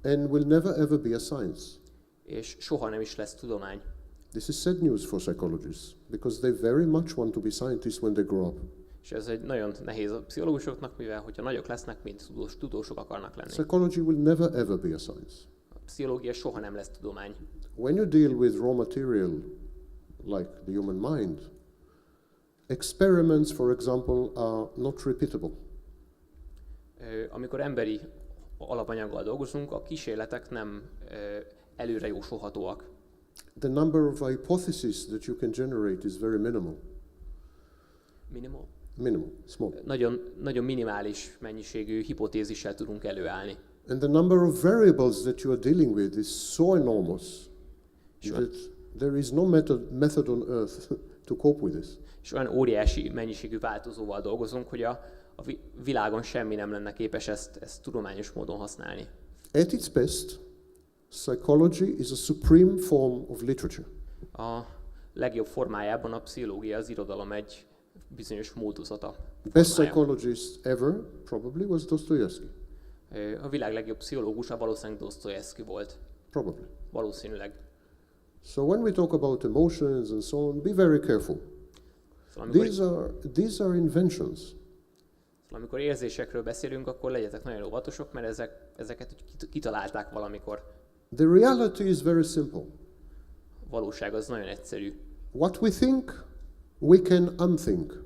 and will never ever be a science. és soha nem is lesz tudomány. This is sad news for psychologists because they very much want to be scientists when they grow up. És ez egy nagyon nehéz a pszichológusoknak, mivel hogyha nagyok lesznek, mint tudósok akarnak lenni. Psychology will never ever be a science. A pszichológia soha nem lesz tudomány. When you deal with raw material like the human mind, experiments, for example, are not repeatable. Amikor emberi alapanyaggal dolgozunk, a kísérletek nem előre jósolhatóak. The number of hypotheses that you can generate is very minimal. Minimal, small. Nagyon minimális mennyiségű hipotézissel tudunk előállni. And the number of variables that you are dealing with is so enormous Sure. that there is no method on earth to cope with this. És olyan óriási mennyiségű változóval dolgozunk, hogy a világon semmi nem lenne képes ezt tudományos módon használni. At its best, psychology is a supreme form of literature. A legjobb formájában a pszichológia, az irodalom egy bizonyos módozata. The best formája. psychologist ever probably was Dostoevsky. A világ legjobb pszichológusa valószínűleg Dostoyevsky volt. Probably. Valószínűleg. So when we talk about emotions and so on, be very careful. Szóval These are inventions. amikor érzésekről beszélünk, akkor legyetek nagyon óvatosak, mert ezeket kitalálták valamikor. The reality is very simple. A valóság az nagyon egyszerű. What we think, we can unthink.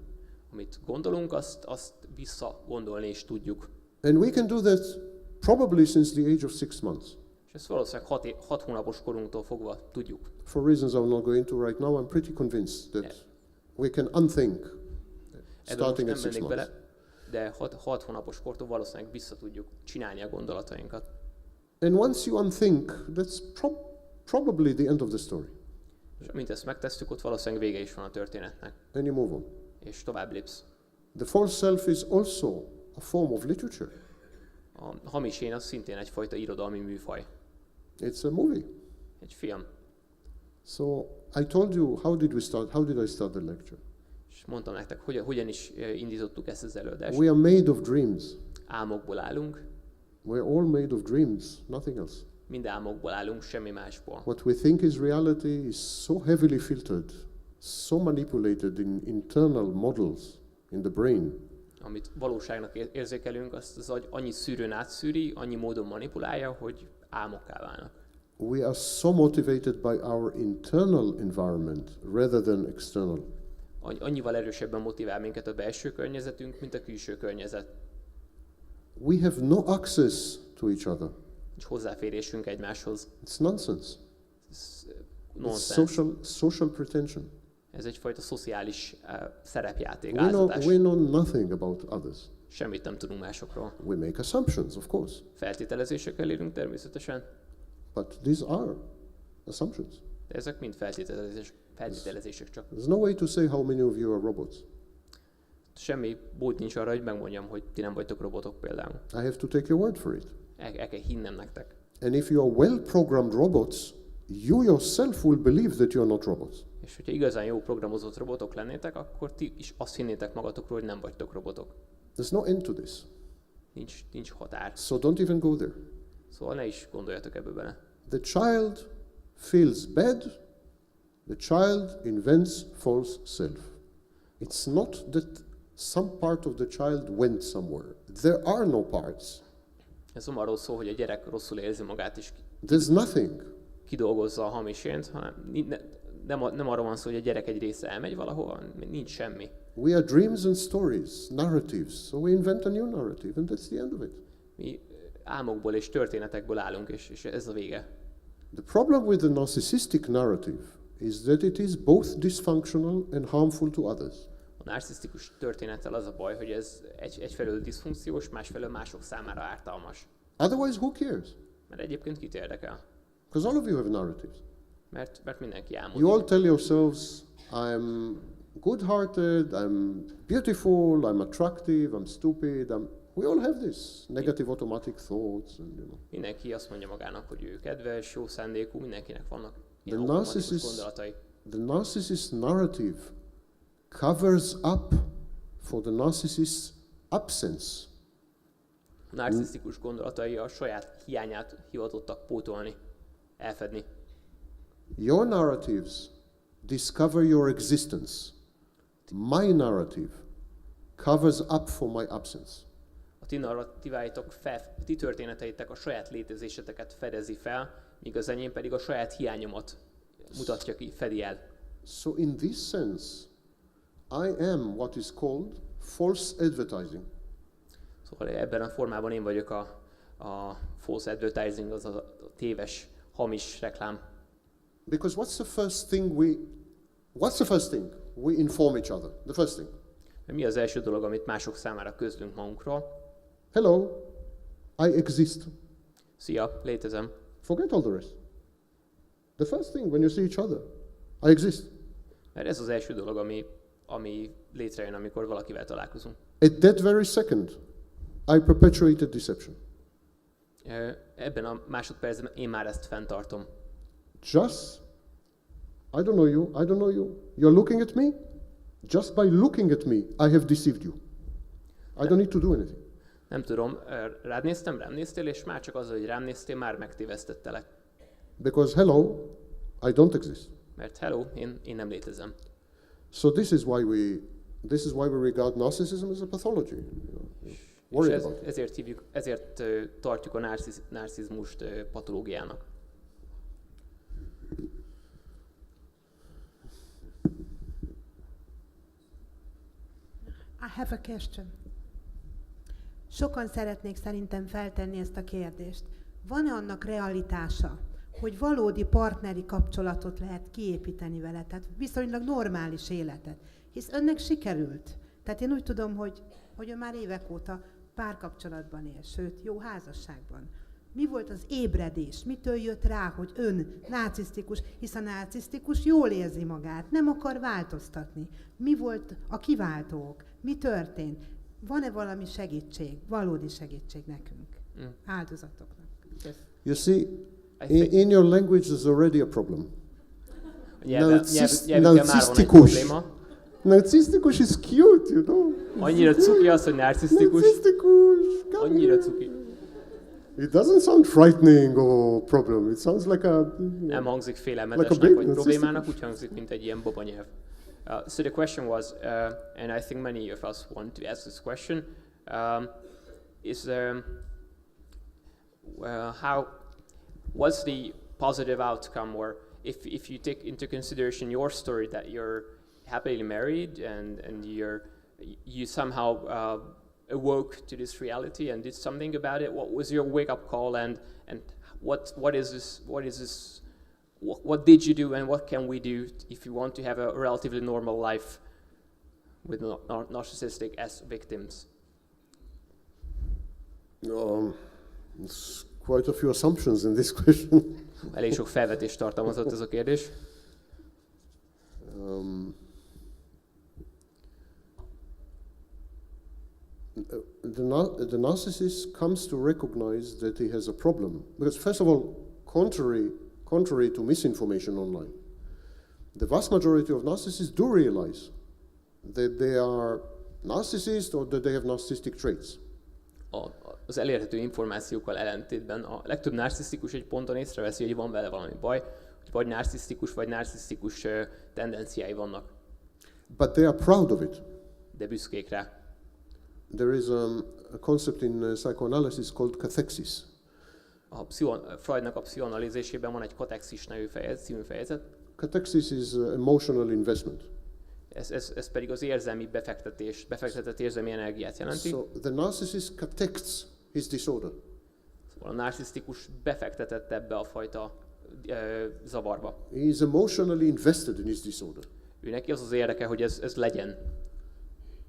Amit gondolunk, azt visszagondolni is tudjuk. And we can do that probably since the age of 6 months. És ezt valószínűleg 6 hónapos korunktól fogva tudjuk. For reasons I'm not going to right now, I'm pretty convinced that we can unthink starting at 6 months. Bele, de 6 hónapos kortól valószínűleg vissza tudjuk csinálni a gondolatainkat. And once you unthink, that's probably the end of the story. És amint ezt megtesszük, ott valószínűleg vége is van a történetnek. And you move on. És tovább lépsz. The false self is also a form of literature. A hamis én az szintén egyfajta irodalmi műfaj. It's a movie. Egy film. So I told you, how did I start the lecture? És mondtam nektek, hogyan is indítottuk ezt az előadást. We are made of dreams. Álmokból állunk. We're all made of dreams, nothing else. Mind álmokból állunk, semmi másból. What we think is reality is so heavily filtered, so manipulated in internal models in the brain. Amit valóságnak érzékelünk, azt az agy annyi szűrőn átszűri, annyi módon manipulálja, hogy álmokká válnak. We are so motivated by our internal environment rather than external. Annyival erősebben motivál minket a belső környezetünk, mint a külső környezet. We have no access to each other. És hozzáférésünk egymáshoz. It's nonsense. Ez It's nonsens. social pretension. Ez egyfajta szociális szerepjáték, We áltatás. know nothing about others. Semmit nem tudunk másokról. We make assumptions, of course, Feltételezésekkel élünk természetesen, but these are assumptions. de ezek mind feltételezések csak. There's no way to say how many of you are robots. Semmi mód nincs arra, hogy megmondjam, hogy ti nem vagytok robotok például. I have to take your word for it. El kell hinnem nektek. And if you are well-programmed robots, you yourself will believe that you are not robots. És hogyha igazán jó programozott robotok lennétek, akkor ti is azt hinnétek magatokról, hogy nem vagytok robotok. There's no end to this. Nincs határ. So don't even go there. Szóval ne is gondoljatok ebbe bele. The child feels bad. The child invents false self. It's not that some part of the child went somewhere. There are no parts. Ez nem arról szól, hogy a gyerek rosszul érzi magát és There's nothing. kidolgozza a hamis ént, hanem nem arról van szó, hogy a gyerek egy része elmegy valahova, nincs semmi. We are dreams and stories, narratives. So we invent a new narrative, and that's the end of it. Mi álmokból és történetekből állunk, és ez a vége. The problem with the narcissistic narrative is that it is both dysfunctional and harmful to others. A narcisztikus történettel az a baj, hogy ez egyfelől diszfunkciós, másfelől mások számára ártalmas. Otherwise, who cares? Mert egyébként kit érdekel? Because all of you have narratives. Mert mindenki You all álmodik. tell yourselves, I'm good-hearted, I'm beautiful, I'm attractive, I'm stupid. We all have this negative automatic thoughts. And, Mindenki azt mondja magának, hogy ő kedves, jó szándékú, mindenkinek vannak ilyen The automatikus narcissist- gondolatai. The narcissist narrative covers up for the narcissist's absence. A narcisztikus gondolatai a saját hiányát hivatottak pótolni, elfedni. Your narratives discover your existence. My narrative covers up for my absence. A ti narratíváitok, ti történeteitek a saját létezéseteket fedezi fel, míg az enyém pedig a saját hiányomat mutatja ki, fedi el. So in this sense, I am what is called false advertising. Szóval ebben a formában én vagyok a false advertising, az a téves, hamis reklám. Because what's the first thing we inform each other? The first thing. Mi az első dolog, amit mások számára közlünk magunkról? Hello, I exist. Szia, létezem. Forget all the rest. The first thing when you see each other, I exist. Mert ez az első dolog, ami létrejön, amikor valakivel találkozunk. At that very second, I perpetuated deception. Ebben a másodpercben én már ezt fenntartom. Just, I don't know you. You're looking at me? Just by looking at me, I have deceived you. I don't need to do anything. Nem tudom, rám néztél, és már csak az, hogy rám néztél, már megtévesztettelek. Because hello, I don't exist. Mert hello, én nem létezem. So this is why we regard narcissism as a pathology. Worry És about it. ezért tartjuk a narcizmust patológiának. I have a question. Sokan szeretnék szerintem feltenni ezt a kérdést. Van-e annak realitása, hogy valódi partneri kapcsolatot lehet kiépíteni vele, tehát viszonylag normális életet? Hisz önnek sikerült. Tehát én úgy tudom, hogy ön már évek óta párkapcsolatban él, sőt, jó házasságban. Mi volt az ébredés? Mitől jött rá, hogy ön narcisztikus, hisz a narcisztikus jól érzi magát, nem akar változtatni? Mi volt a kiváltók? Mi történt? Van-e valami segítség, valódi segítség nekünk, áldozatoknak? You see, think- in your language there's already a problem. Nyelvükkel már van egy narcisztikus. probléma. Narcissistic is cute, you know. Annyira cuki az, hogy narcisztikus. Narcissistic, come Annyira here. cuki. It doesn't sound frightening or problem. It sounds like a. Nem hangzik Like félelmetesnek a baby, vagy narcissistic. problémának, úgy hangzik, mint egy ilyen babanyelv. So the question was, and I think many of us want to ask this question, what's the positive outcome, or if you take into consideration your story that you're happily married and you somehow awoke to this reality and did something about it, what was your wake-up call, and what is this? What did you do, and what can we do if you want to have a relatively normal life with narcissistic as victims? There's quite a few assumptions in this question. Elég sok felvetést tartalmazott ez a kérdés. The narcissist comes to recognize that he has a problem. Because first of all, contrary to misinformation online, The vast majority of narcissists do realize that they are narcissists or that they have narcissistic traits. Az elérhető információkkal ellentétben a legtöbb narcisztikus egy ponton észreveszi, hogy van vele valami baj, hogy vagy narcisztikus tendenciái vannak, But they are proud of it. de büszkék rá. There is a concept in psychoanalysis called cathexis. Freudnak a pszichoanalízésében van egy katexis nevű című fejezet. Cathexis is emotional investment. Ez pedig az érzelmi befektetett érzelmi energiát jelenti. So the narcissist catechs his disorder. Szóval a narcisztikus befektetett ebbe a fajta zavarba. He is emotionally invested in his disorder. Ő neki az érdeke, hogy ez legyen.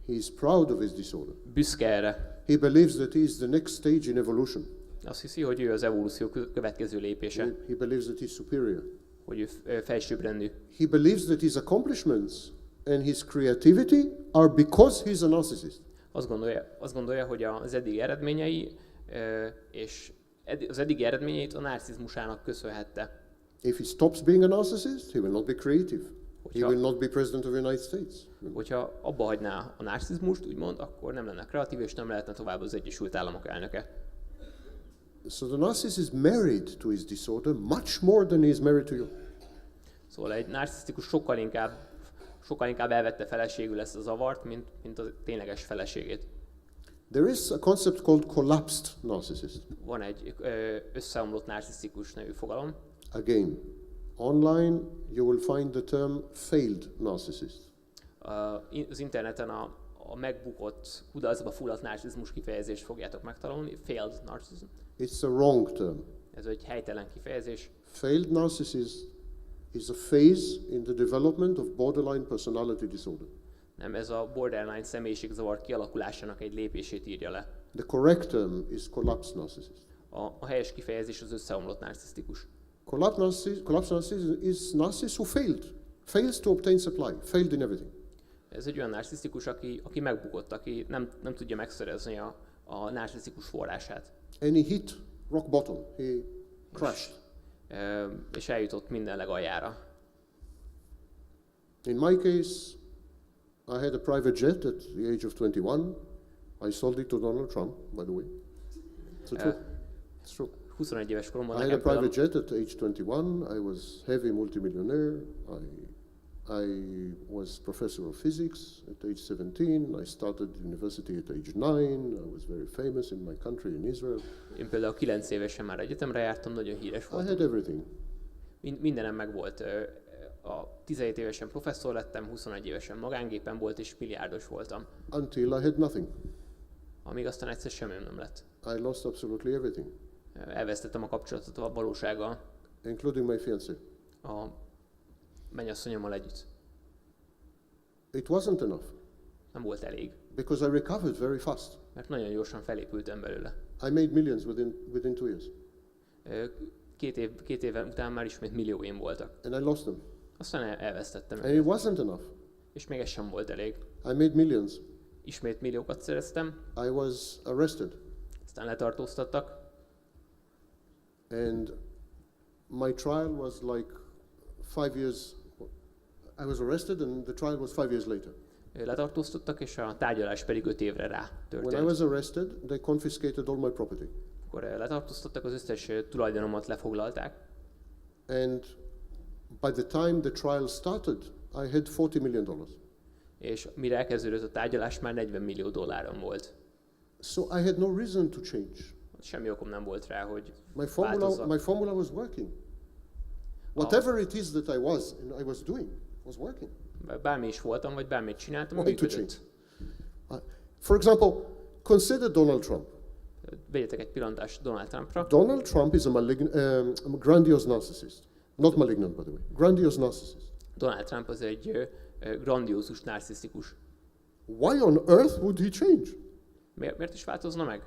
He is proud of his disorder. Büszke erre. He believes that he is the next stage in evolution. Azt hiszi, hogy ő az evolúció következő lépése, He believes that he is superior. hogy ő felsőbbrendű. He believes that his accomplishments and his creativity are because he's a narcissist. Azt gondolja, hogy az eddigi eredményei és az eddigi eredményeit a narcizmusának köszönhette. If he stops being a narcissist, he will not be creative. He will not be president of the United States. Hogyha abba hagyná a narcizmust, úgymond, akkor nem lenne kreatív, és nem lehetne tovább az Egyesült Államok elnöke. So the narcissist is married to his disorder much more than he is married to you. Szóval egy narcisztikus sokkal inkább elvette feleségül ezt a zavart, mint a tényleges feleségét. There is a concept called collapsed narcissist. Van egy összeomlott narcisztikus nevű fogalom. Again, online you will find the term failed narcissist. Az interneten a megbukott, kudarcba fulladt narcizmus kifejezést fogjátok megtalálni, failed narcissism. It's a wrong term. Ez egy helytelen kifejezés. Failed narcissism is a phase in the development of borderline personality disorder. Nem, ez a borderline személyiségzavar kialakulásának egy lépését írja le. The correct term is collapsed narcissist. A helyes kifejezés az összeomlott narcisztikus. Collapsed narcissism is narcissist who fails to obtain supply, failed in everything. Ez egy olyan narcisztikus, aki megbukott, aki nem tudja megszerezni a narcisztikus forrását. And he hit rock bottom, he crashed. És eljutott minden legaljára. In my case, I had a private jet at the age of 21. I sold it to Donald Trump, by the way. It's true. It's true. 21 éves koromban I had a private jet at age 21. I was heavy multimillionaire. I was professor of physics at age 17. I started university at age 9. I was very famous in my country, in Israel. Én például 9 évesen már egyetemre jártam, nagyon híres I voltam. had everything. Mindenem meg volt. A 17 évesen professzor lettem, 21 évesen magángépen volt, és milliárdos voltam. Until I had nothing. Amíg aztán egyszer semmim nem lett. I lost absolutely everything, Elvesztettem a kapcsolatot a valósággal, including my fiancée. a mennyasszonyommal együtt. It wasn't enough Nem volt elég, because I recovered very fast. mert nagyon gyorsan felépültem belőle. I made millions within 2 years, Két év után már ismét millióim voltak. and I lost them. Aztán elvesztettem. And it wasn't enough. És még ez sem volt elég. I made millions. Ismét milliókat szereztem, I was arrested, aztán letartóztattak, and my trial was like 5 years. I was arrested, and the trial was 5 years later. letartóztattak, és a tárgyalás pedig 5 évre rá When I történt. was arrested, they confiscated all my property, Akkor letartóztattak, az összes tulajdonomat lefoglalták, and by the time the trial started, I had $40 million. és mire elkezdődött a tárgyalás, már 40 millió dollárom volt. So I had no reason to change. Semmi okom nem volt rá, hogy My változzak. formula was working. Whatever it is that I was doing was working. Bármi is voltam, vagy bármit csináltam, Why to működött. For example, consider Donald Trump. Vegyetek egy pillantást Donald Trumpra. Donald Trump is a grandiose narcissist. Not malignant, by the way. Grandiose narcissist. Donald Trump az egy grandiózus, narcisztikus. Why on earth would he change? Miért is változna meg?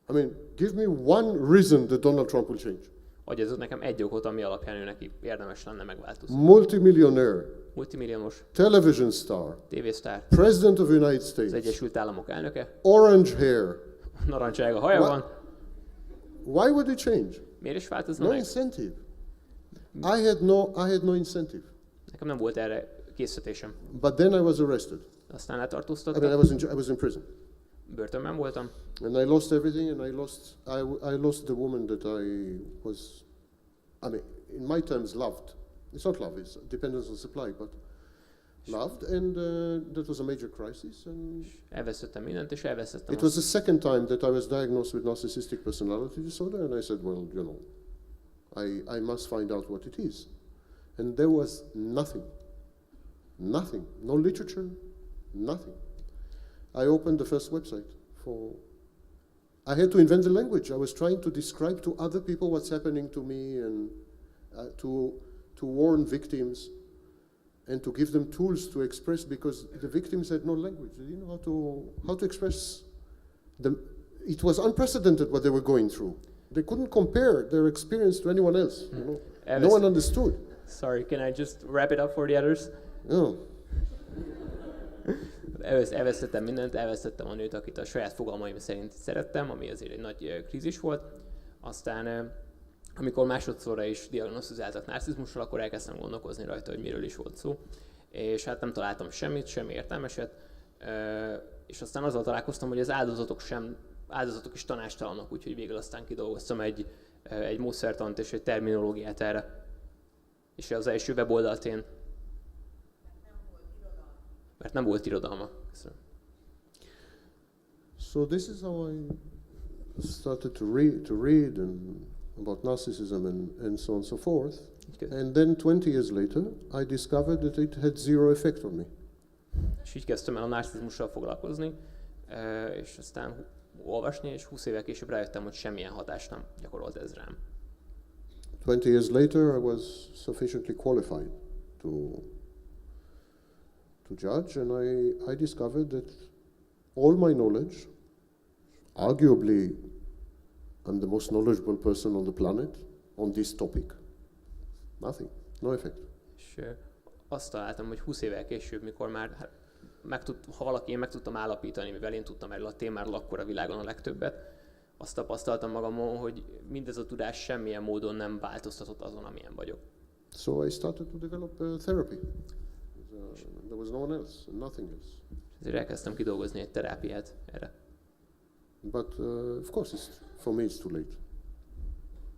I mean, give me one reason that Donald Trump will change. Adjatok nekem egy okot, ami alapján ő neki érdemes lenne megváltozni. Multimillionaire, Multimilliómos television star, tévésztár, President of the United az States, Egyesült Államok elnöke, orange hair. narancsárga haja van. Why would he change? Miért is változna No meg? incentive. I had no incentive. Nekem nem volt erre készítésem. But then I was arrested. Aztán I mean, letartóztattak, I was in prison. börtönben voltam, And I lost everything, and I lost the woman that I was, I mean, in my terms, loved. It's not love, it's dependence on supply, but loved, and that was a major crisis. And elvesztettem mindent, és elvesztettem it was the second time that I was diagnosed with narcissistic personality disorder, and I said, well, you know, I must find out what it is. And there was nothing, no literature, nothing. I opened the first website I had to invent the language. I was trying to describe to other people what's happening to me and to warn victims and to give them tools to express, because the victims had no language. They didn't know how to express them. It was unprecedented what they were going through. They couldn't compare their experience to anyone else. You know? No one understood. Sorry, can I just wrap it up for the others? Yeah. Elvesztettem mindent, elvesztettem a nőt, akit a saját fogalmaim szerint szerettem, ami azért egy nagy krízis volt. Aztán, amikor másodszorra is diagnosztizáltak narcizmussal, akkor elkezdtem gondolkozni rajta, hogy miről is volt szó. És hát nem találtam semmit, semmi értelmeset. És aztán azzal találkoztam, hogy az áldozatok is tanástalanok, úgyhogy végül aztán kidolgoztam egy módszertant és egy terminológiát erre. És az első weboldalt én... Mert nem volt irodalma. Köszönöm. So this is how I started to read about narcissism and so on and so forth. And then 20 years later, I discovered that it had zero effect on me. És így kezdtem el a narcizmussal foglalkozni, és aztán olvasni, és 20 évvel később rájöttem, hogy semmilyen hatást nem gyakorolt ez rám. 20 years later, I was sufficiently qualified to judge, and I discovered that all my knowledge, arguably I'm the most knowledgeable person on the planet on this topic, nothing, no effect. És azt találtam, hogy 20 évvel később, mikor már ha valaki én meg tudtam állapítani, mivel én tudtam erről a témáról akkor a világon a legtöbbet, azt tapasztaltam magamon, hogy mindez a tudás semmilyen módon nem változtatott azon, amilyen vagyok. So I started to develop therapy. There was no one else, nothing else. Ezért elkezdtem kidolgozni egy terápiát erre. But of course, for me it's too late.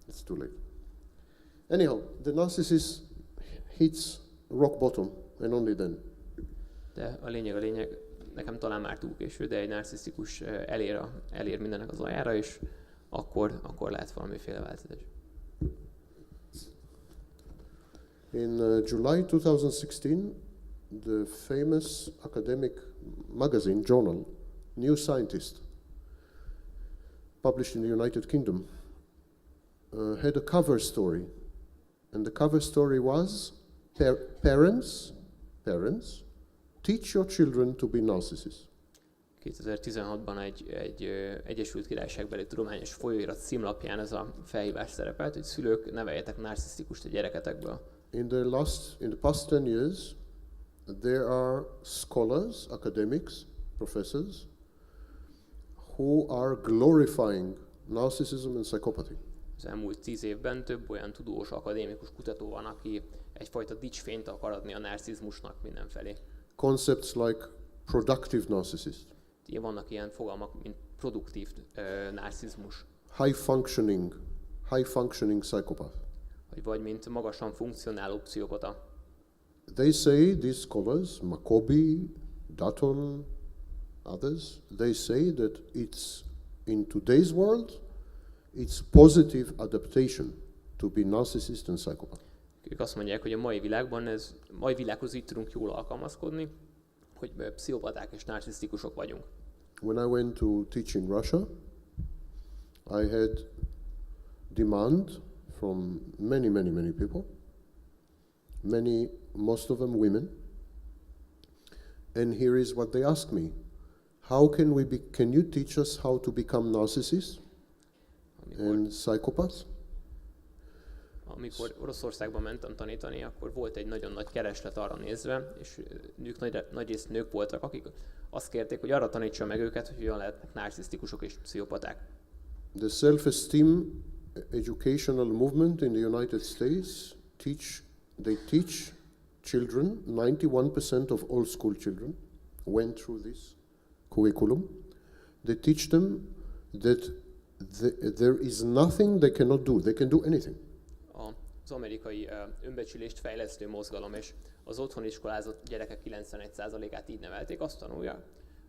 It's too late. Anyhow, the narcissist hits rock bottom, and only then. De a lényeg, nekem talán már túl késő, de egy narcisztikus elér mindennek az aljára, és akkor lehet valamiféle változás. In July 2016, the famous academic magazine, journal, New Scientist, published in the United Kingdom, had a cover story. And the cover story was, parents, teach your children to be narcissists. 2016-ban egy Egyesült Királyságbeli tudományos folyóirat címlapján ez a felhívás szerepelt, hogy szülők neveljetek narcisztikust a gyereketekből. In the past 10 years, there are scholars, academics, professors, who are glorifying narcissism and psychopathy. Az elmúlt 10 évben több olyan tudós, akadémikus kutató van, aki egyfajta dicsfényt akar adni a narcizmusnak mindenfelé. Concepts like productive narcissist, Vannak ilyen fogalmak, mint produktív narcizmus, high functioning psychopath. vagy mint magasan funkcionáló pszichopata. They say, these scholars, Makobi, Dutton, others, they say that it's, in today's world, it's positive adaptation to be narcissist and psychopath. Ők azt mondják, hogy a mai világhoz így tudunk jól alkalmazkodni, hogy pszichopaták és narcisztikusok vagyunk. When I went to teach in Russia, I had demand from many people, most of them women, and here is what they asked me: can you teach us how to become narcissists and psychopaths? Amikor Oroszországban mentem tanítani, akkor volt egy nagyon nagy kereslet arra nézve, és nagyrészt nők voltak, akik azt kérték, hogy arra tanítsa meg őket, hogy hogyan lehetnek narcisztikusok és pszichopaták. The self-esteem educational movement in the United States teach children, 91% of all school children went through this curriculum. They teach them that there is nothing they cannot do. They can do anything. Az amerikai önbecsülést fejlesztő mozgalom és az otthon iskolázott gyerekek 91%-át így nevelték,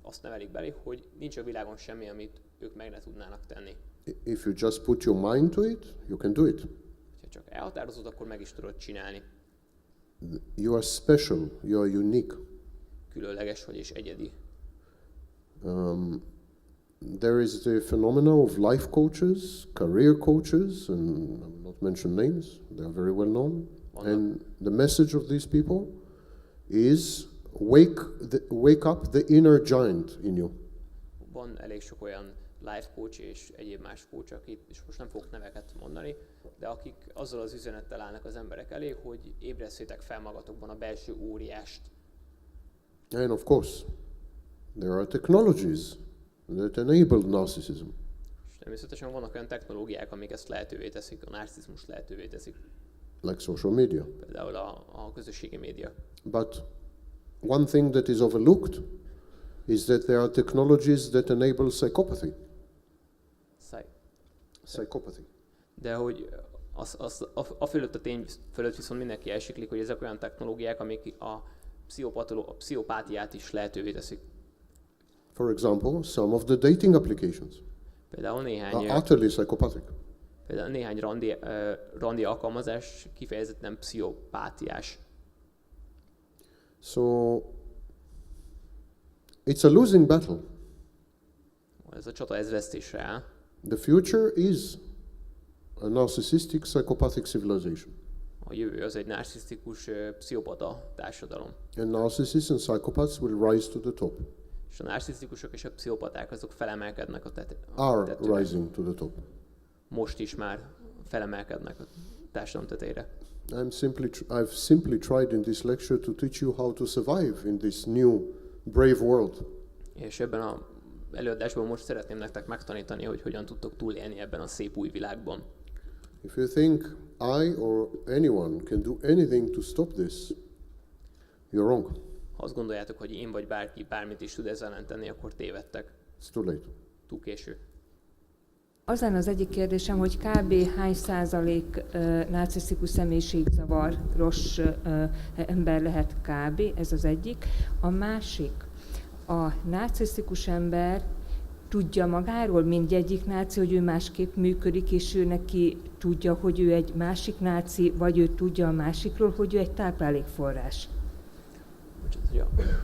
azt nevelik belé, hogy nincs a világon semmi, amit ők meg ne tudnának tenni. If you just put your mind to it, you can do it. Ha csak elhatározod, akkor meg is tudod csinálni. You are special, you are unique. Különleges vagy és egyedi. There is the phenomena of life coaches, career coaches, and I will not mention names, they are very well known. And the message of these people is wake up the inner giant in you. Van elég sok olyan life coach és egyéb más coach, akit, és most nem fogok neveket mondani, de akik azzal az üzenettel állnak az emberek elé, hogy ébresztétek fel magatokban a belső óriást. And of course, there are technologies that enable narcissism. És természetesen vannak olyan technológiák, amik ezt lehetővé teszik, a narcizmus lehetővé teszik. Like social media. Például a közösségi média. But one thing that is overlooked is that there are technologies that enable psychopathy. Psychopathy. De hogy a fölött a tény fölött viszont mindenki elsiklik, hogy ezek olyan technológiák, amik a pszichopátiát is lehetővé teszik. For example, some of the dating applications Például are utterly psychopathic. néhány randi alkalmazás kifejezetten pszichopátiás. So it's a losing battle. Ez a csata ez vesztésre áll. The future is a narcissistic psychopathic civilization. A jövő az egy narcisztikus pszichopata társadalom. And narcissists and psychopaths will rise to the top. És a narcisztikusok és a pszichopaták azok felemelkednek a Are tetőre. rising to the top. Most is már felemelkednek a társadalom tetejére. I've simply tried in this lecture to teach you how to survive in this new brave world. És ebben az előadásban most szeretném nektek megtanítani, hogy hogyan tudtok túlélni ebben a szép új világban. If you think I or anyone can do anything to stop this, you're wrong. Ha azt gondoljátok, hogy én vagy bárki bármit is tud ezzel ellen tenni, akkor tévedtek. It's too late. Túl késő. Az lenne az egyik kérdésem, hogy kb. Hány százalék narcisztikus személyiségzavaros ember lehet kb. Ez az egyik. A másik, a narcisztikus ember tudja magáról, mint egyik náci, hogy ő másképp működik, és ő neki tudja, hogy ő egy másik náci, vagy ő tudja a másikról, hogy ő egy táplálékforrás.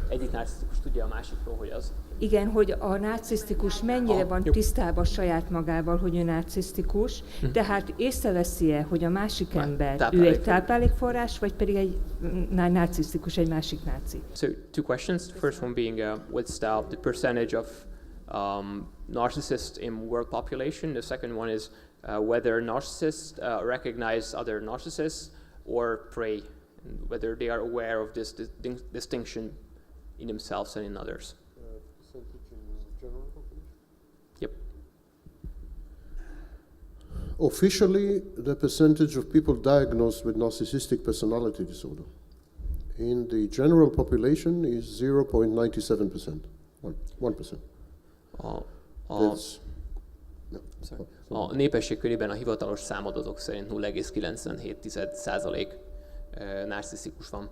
Egyik narcisztikus tudja a másikról, hogy az. Igen, hogy a narcisztikus mennyire van tisztában saját magával, hogy ő narcisztikus, tehát észreveszi-e, hogy a másik ember, ő egy táplálékforrás, vagy pedig egy narcisztikus, egy másik náci? So, two questions. The first one being, what's the percentage of narcissists in world population? The second one is whether narcissists recognize other narcissists or prey, and whether they are aware of this distinction in themselves and in others. Percentage in general population? Yep. Officially, the percentage of people diagnosed with narcissistic personality disorder in the general population is 0.97%. 1%. A népesség körében a hivatalos számadatok szerint 0,97% narcisztikus van.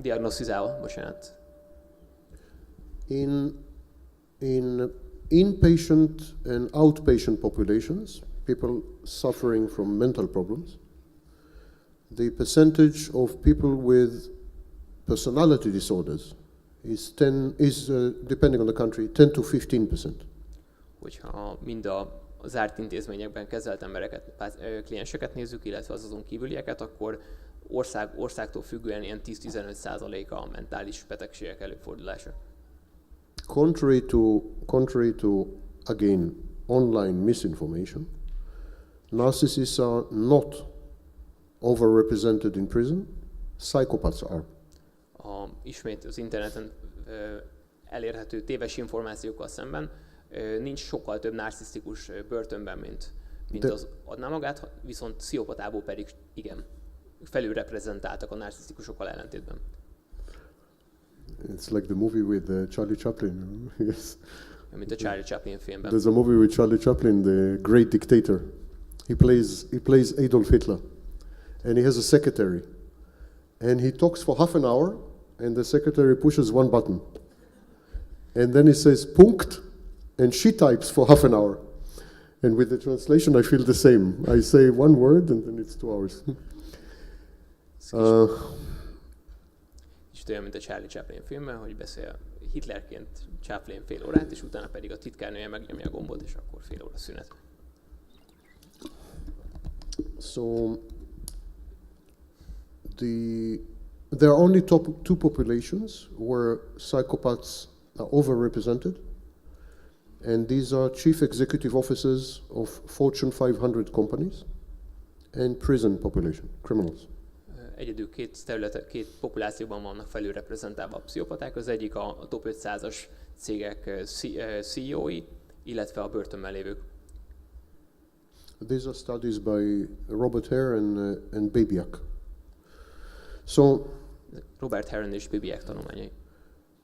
Diagnosztizálva, bocsánat. In inpatient and outpatient populations, people suffering from mental problems, the percentage of people with personality disorders is depending on the country, 10 to 15%. Hogyha mind a zárt intézményekben kezelt embereket, klienseket nézzük, illetve az azon kívülieket, akkor országtól függően ilyen 10-15% a mentális betegségek előfordulása. Contrary to again online misinformation, narcissists are not overrepresented in prison. Psychopaths are. Ismét az interneten elérhető téves információkkal szemben nincs sokkal több narcisztikus börtönben, mint az adná magát, viszont pszichopatából pedig igen. felülreprezentáltak a narcisztikusokkal ellentétben. It's like the movie with Charlie Chaplin. Yes. Mint a Charlie Chaplin filmben. There's a movie with Charlie Chaplin, the great dictator. He plays Adolf Hitler, and he has a secretary, and he talks for half an hour, and the secretary pushes one button, and then he says "Punkt," and she types for half an hour, and with the translation I feel the same. I say one word, and then it's 2 hours. Olyan, mint a Charlie Chaplin filmben, hogy beszél Hitlerként Chaplin fél órát, és utána pedig a titkárnője megnyomja a gombot, és akkor fél óra szünet. So there are only two populations where psychopaths are overrepresented, and these are chief executive officers of Fortune 500 companies and prison population, criminals. Egyedül két populációban vannak felülreprezentálva a pszichopaták. Az egyik a top 500-as cégek CEO-i, illetve a börtönben lévők. These are studies by Robert Hare and Babiak. So Robert Heron és Babiak tanulmányai.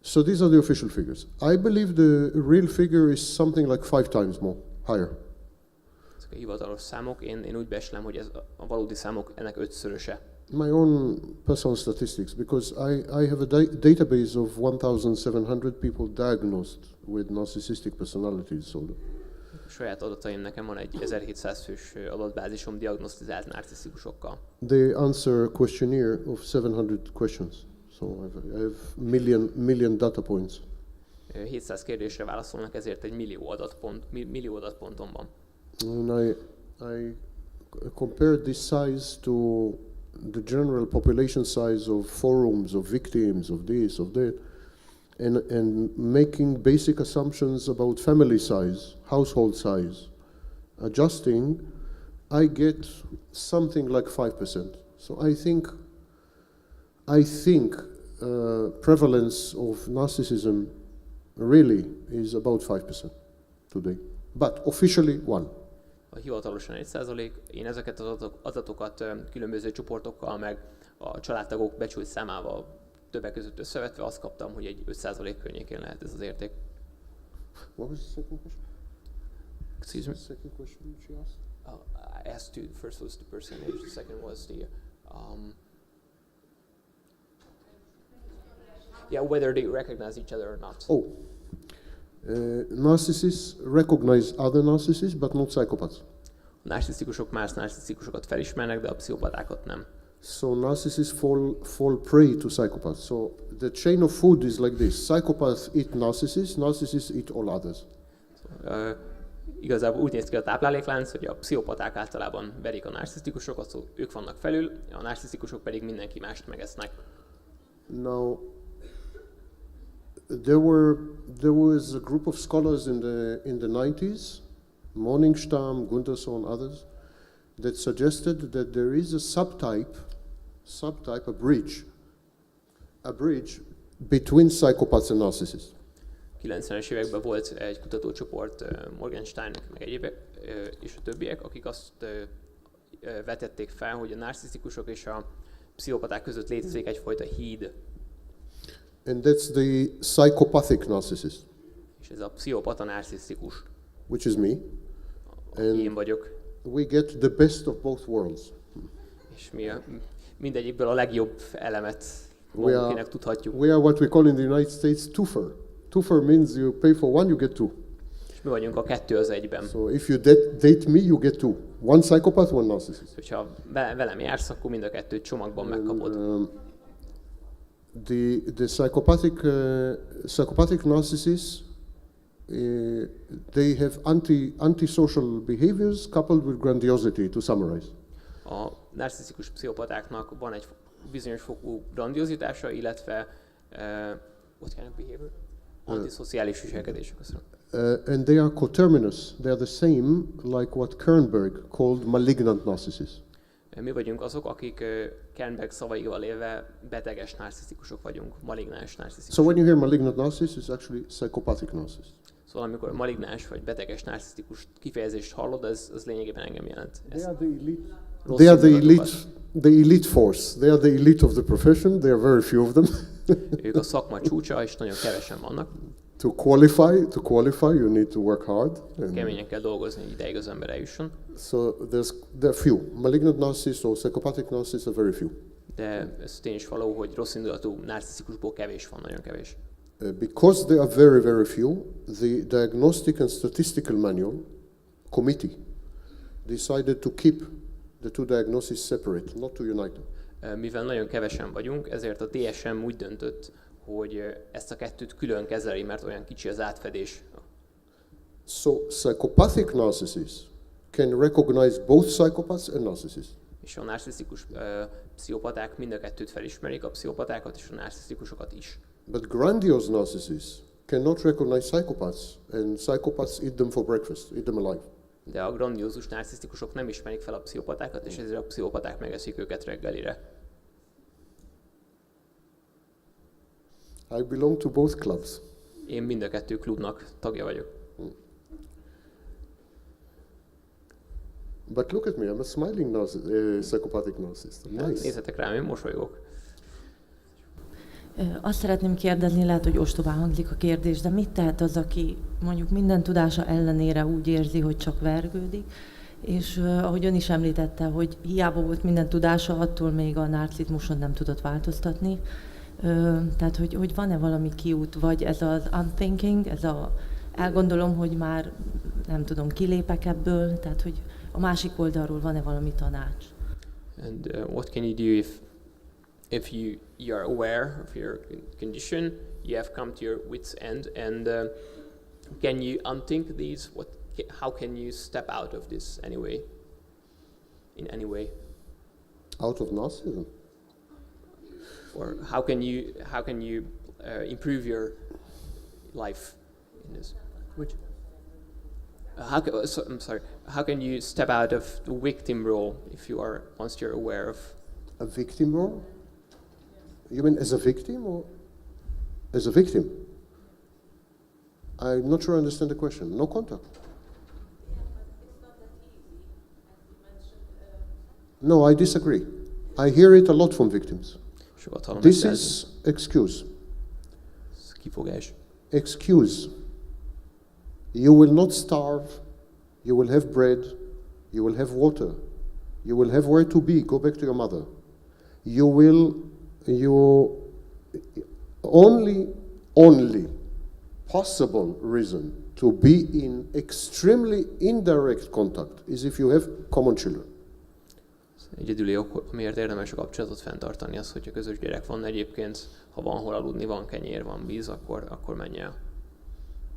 So these are the official figures. I believe the real figure is something like 5 times more, higher. Ezek a hivatalos számok. Én úgy beslem, hogy ez a valódi számok ennek 5-szöröse. My own personal statistics, because I have a database of 1,700 people diagnosed with narcissistic personality disorder. A saját adataim, nekem van egy 1700 fős adatbázisom diagnosztizált narcisztikusokkal. They answer a questionnaire of 700 questions. So I have million data points. 700 kérdésre válaszolnak, ezért egy millió adatponton van. And I compared this size to the general population size of forums, of victims, of this, of that, and making basic assumptions about family size, household size, adjusting, I get something like 5%. So I think prevalence of narcissism really is about 5% today, but officially 1%. A hivatalosan 1%. Én ezeket az adatokat különböző csoportokkal, meg a családtagok becsült számával többek között összevetve azt kaptam, hogy egy 5% környékén lehet ez az érték. What was the second question? Excuse me? The second question she asked? I asked you, the first was the percentage, the second was the whether they recognize each other or not. Oh, narcissists recognize other narcissists, but not psychopaths. A narcisztikusok más narcisztikusokat felismernek, de a pszichopatákat nem. So narcissists fall prey to psychopaths. So the chain of food is like this: psychopaths eat narcissists, narcissists eat all others. Igazából úgy néz ki a tápláléklánc, hogy a pszichopaták általában verik a narcisztikusokat, szóval ők vannak felül, a narcisztikusok pedig mindenki mást megesznek. Now, there was a group of scholars in the 90s, Morningstam, Gunderson, others, that suggested that there is a subtype, a bridge between psychopaths and narcissists. 90-es években volt egy kutatócsoport, Morgenstein, meg egyébek, és a többiek, akik azt vetették fel, hogy a narcisztikusok és a pszichopaták között létezik egyfajta híd. And that's the psychopathic narcissist. És ez a pszichopata narcisztikus. Which is me. And én vagyok. We get the best of both worlds. És mi mindegyikből a legjobb elemet magunkének tudhatjuk. We are what we call in the United States twofer. Twofer means you pay for one, you get 2. És mi vagyunk a 2 az 1-ben. So if you date me, you get 2. One psychopath, one narcissist. Hogyha velem jársz, akkor mind a 2 csomagban megkapod. The psychopathic narcissists, they have antisocial behaviors coupled with grandiosity, to summarize. A narcisztikus pszichopatáknak van egy bizonyos fokú grandiozitása, illetve what kind of behavior? Antiszociális viselkedések. And they are coterminous. They are the same like what Kernberg called malignant narcissists. Mi vagyunk azok, akik Kernberg szavaival élve beteges narcisztikusok vagyunk, malignáns narcisztikusok. So when you hear malignant narcissist, it's actually psychopathic narcissist. Szóval amikor malignáns vagy beteges narcisztikus kifejezést hallod, az lényegében engem jelent. They are the elite the elite force. They are the elite of the profession. There are very few of them. Ők a szakma csúcsa, és nagyon kevesen vannak. To qualify, you need to work hard. And Keményen kell dolgozni, hogy ideig az ember eljusson. so there are few. Malignant narcissists or psychopathic narcissists are very few. De ez tény is való, hogy rossz indulatú narcisztikusból kevés van, nagyon kevés. Because they are very, very few, the Diagnostic and Statistical Manual Committee decided to keep the two diagnoses separate, not to unite them. Mivel nagyon kevesen vagyunk, ezért a DSM úgy döntött, hogy ezt a kettőt külön kezeli, mert olyan kicsi az átfedés. So psychopathic narcissists can recognize both psychopaths and narcissists. És a narcisztikus pszichopaták mind a kettőt felismerik, a pszichopatákat és a narcisztikusokat is. But grandiose narcissists cannot recognize psychopaths, and psychopaths eat them for breakfast, eat them alive. De a grandiózus narcisztikusok nem ismerik fel a pszichopatákat, és ezért a pszichopaták megeszik őket reggelire. I belong to both clubs. Én mind a kettő klubnak tagja vagyok. But look at me, I'm a smiling psychopathic narcissist. Nice. Nézzetek rám, én mosolygok. Azt szeretném kérdezni, lehet, hogy ostobán hangzik a kérdés, de mit tehet az, aki mondjuk minden tudása ellenére úgy érzi, hogy csak vergődik, és ahogy ön is említette, hogy hiába volt minden tudása, attól még a narcizmuson nem tudott változtatni. Tehát, hogy van-e valami kiút, vagy ez az unthinking, ez a elgondolom, hogy már nem tudom, kilépek ebből, tehát, hogy a másik oldalról van-e valami tanács? And what can you do if you are aware of your condition, you have come to your wit's end, and can you unthink these? How can you step out of this anyway? In any way? Out of narcissism. Or how can you improve your life in this? Which? I'm sorry. How can you step out of the victim role if you are once you're aware of A victim role? You mean as a victim or as a victim? I'm not sure I understand the question. No contact. No, I disagree. I hear it a lot from victims. sokat hallom? This is excuse. Ez kifogás. Excuse. You will not starve. You will have bread. You will have water. You will have where to be. Go back to your mother. Only possible reason to be in extremely indirect contact is if you have common children. Egyedüli ok, miért érdemes a kapcsolatot fenntartani, az, hogyha közös gyerek van. Egyébként, ha van hol aludni, van kenyér, van víz, akkor menj el.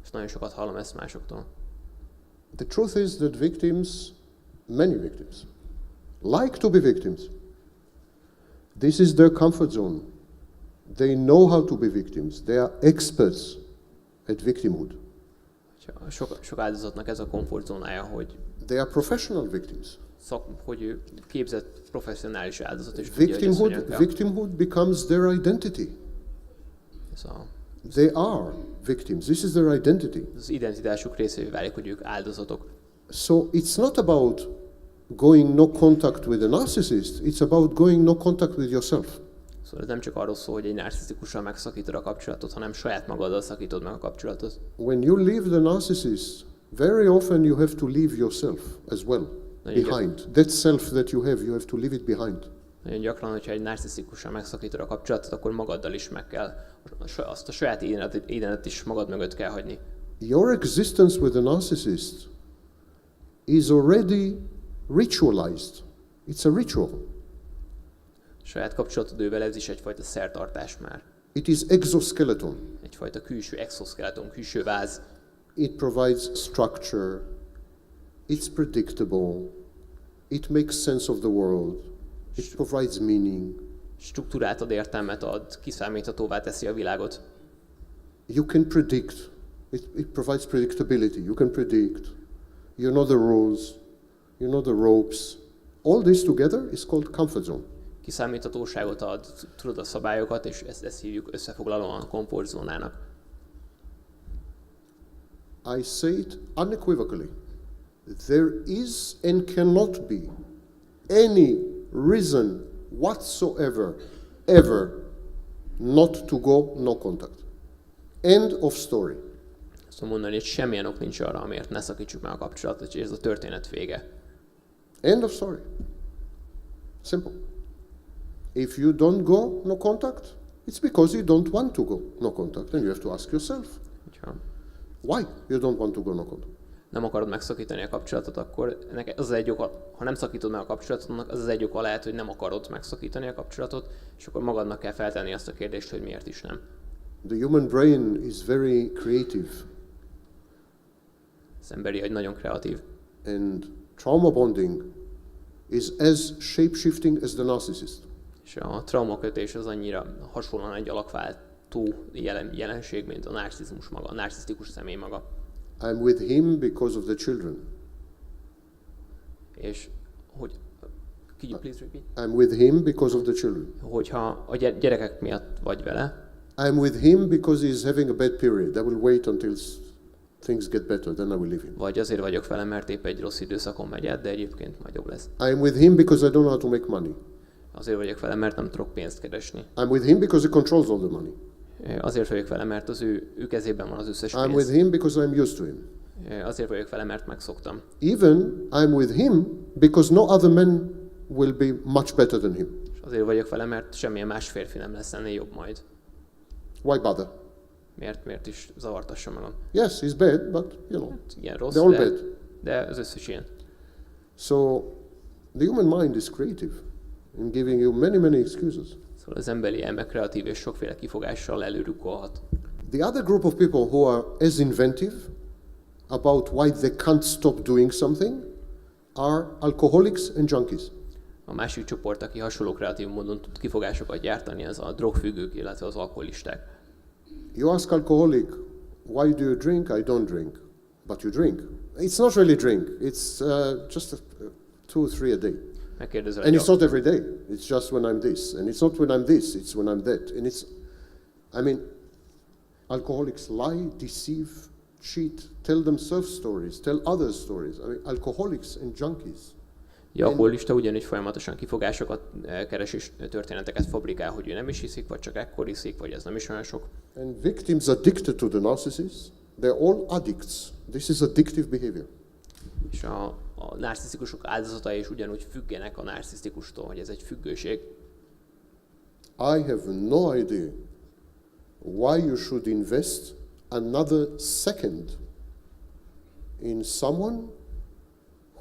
És nagyon sokat hallom ezt másoktól. The truth is that victims, many victims, like to be victims. This is their comfort zone. They know how to be victims. They are experts at victimhood. Sok áldozatnak ez a komfortzónája, hogy They are professional victims. hogy ő képzett professzionális áldozat, és tudja, hogy ez Victimhood becomes their identity. They are victims. This is their identity. Az identitásuk részévé válik, hogy ők áldozatok. So it's not about going no contact with a narcissist. It's about going no contact with yourself. Szóval ez nem csak arról szól, hogy egy narcisztikussal megszakítod a kapcsolatot, hanem saját magaddal szakítod meg a kapcsolatot. When you leave the narcissist, very often you have to leave yourself as well behind. That self that you have to leave it behind. Nagyon gyakran, hogyha egy narcisztikussal megszakítod a kapcsolatot, akkor magaddal is meg kell, azt a saját énedet is magad mögött kell hagyni. Your existence with a narcissist is already ritualized. It's a ritual. A saját kapcsolatod ővel ez is egyfajta szertartás már. It is exoskeleton. Egyfajta külső exoskeleton, külső váz. It provides structure. It's predictable. It makes sense of the world. It provides meaning. Struktúrát ad, értelmet ad, kiszámíthatóvá teszi a világot. You can predict. It provides predictability. You can predict. You know the rules. You know the ropes. All this together is called comfort zone. Kiszámíthatóságot ad, tudod a szabályokat, és ezt hívjuk összefoglalóan a komfortzónának. I say it unequivocally. There is and cannot be any reason whatsoever, ever, not to go, no contact. End of story. Azt mondani, hogy semmilyen ok nincs arra, amiért ne szakítsuk meg a kapcsolatot, és ez a történet vége. End of story. Simple. If you don't go, no contact, it's because you don't want to go, no contact. And you have to ask yourself, Hogyha why you don't want to go, no contact? nem akarod megszakítani a kapcsolatot, akkor az egy ok, ha nem szakítod meg a kapcsolatot, az egy oka lehet, hogy nem akarod megszakítani a kapcsolatot, és akkor magadnak kell feltenni azt a kérdést, hogy miért is nem. The human brain is very creative, Az emberi agy nagyon kreatív, and trauma bonding is as shape-shifting as the narcissist. és a traumakötés az annyira hasonlóan egy alakváltó jelenség, mint a narcizmus maga, a narcisztikus személy maga. I'm with him because of the children. És hogy, could you please repeat? I'm with him because of the children. Hogyha a gyerekek miatt vagy vele, I'm with him because he's having a bad period. I will wait until things get better, then I will leave him. vagy azért vagyok vele, mert épp egy rossz időszakon megy át, de egyébként majd jobb lesz. I'm with him because I don't know how to make money. Azért vagyok vele, mert nem tudok pénzt keresni. I'm with him because he controls all the money. Azért vagyok vele, mert az ő kezében van az összes I'm with pénz. him because I'm used to him. Azért vagyok vele, mert megszoktam. Even I'm with him because no other man will be much better than him. És azért vagyok vele, mert semmilyen más férfi nem lesz ennél jobb majd. Why bother? Miért is zavartassam magam? Yes, he's bad, but you know, Igen, rossz, they're all bad. de az összes ilyen. So the human mind is creative in giving you many, many excuses. Szóval az emberi elme kreatív és sokféle kifogással előrukkolhat. The other group of people who are as inventive about why they can't stop doing something are alcoholics and junkies. A másik csoport, aki hasonló kreatív módon tud kifogásokat gyártani, az a drogfüggők, illetve az alkoholisták. You ask alcoholic, why do you drink? I don't drink. But you drink. It's not really drink. It's just 2-3 a day. Megkérdezel, And hogy it's not every day. It's just when I'm this. And it's not when I'm this, it's when I'm that. And it's, I mean, alcoholics lie, deceive, cheat, tell themselves stories, tell others stories. I mean, alcoholics and junkies. egy alkoholista ugyanígy folyamatosan kifogásokat keres és történeteket fabrikál, hogy ő nem is hiszik, vagy csak ekkor hiszik, vagy ez nem is olyan sok. And victims addicted to the narcissist, they're all addicts. This is addictive behavior. És a narcisztikusok áldozatai is ugyanúgy függenek a narcisztikustól, hogy ez egy függőség. I have no idea why you should invest another second in someone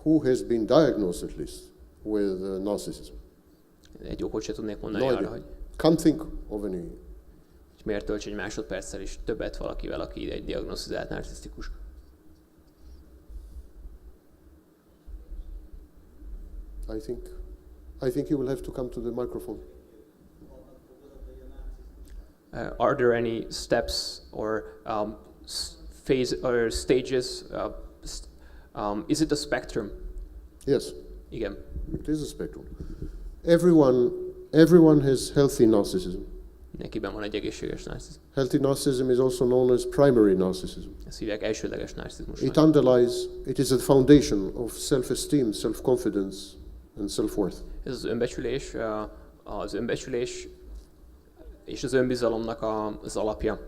who has been diagnosed at least with narcissism. Egy okot se tudnék mondani No arra, idea. hogy Can't think of any. miért tölts egy másodperccel is többet valakivel, aki egy diagnosztizált narcisztikus. I think you will have to come to the microphone. Are there any steps or phase or stages? Is it a spectrum? Yes, Igen. it is a spectrum. Everyone has healthy narcissism. Mindenkiben van egy egészséges narcizmus. Healthy narcissism is also known as primary narcissism. Ezt hívják elsődleges It narcizmusnak. underlies, it is a foundation of self-esteem, self-confidence, and self-worth. Ez az önbecsülés és az önbizalomnak az alapja.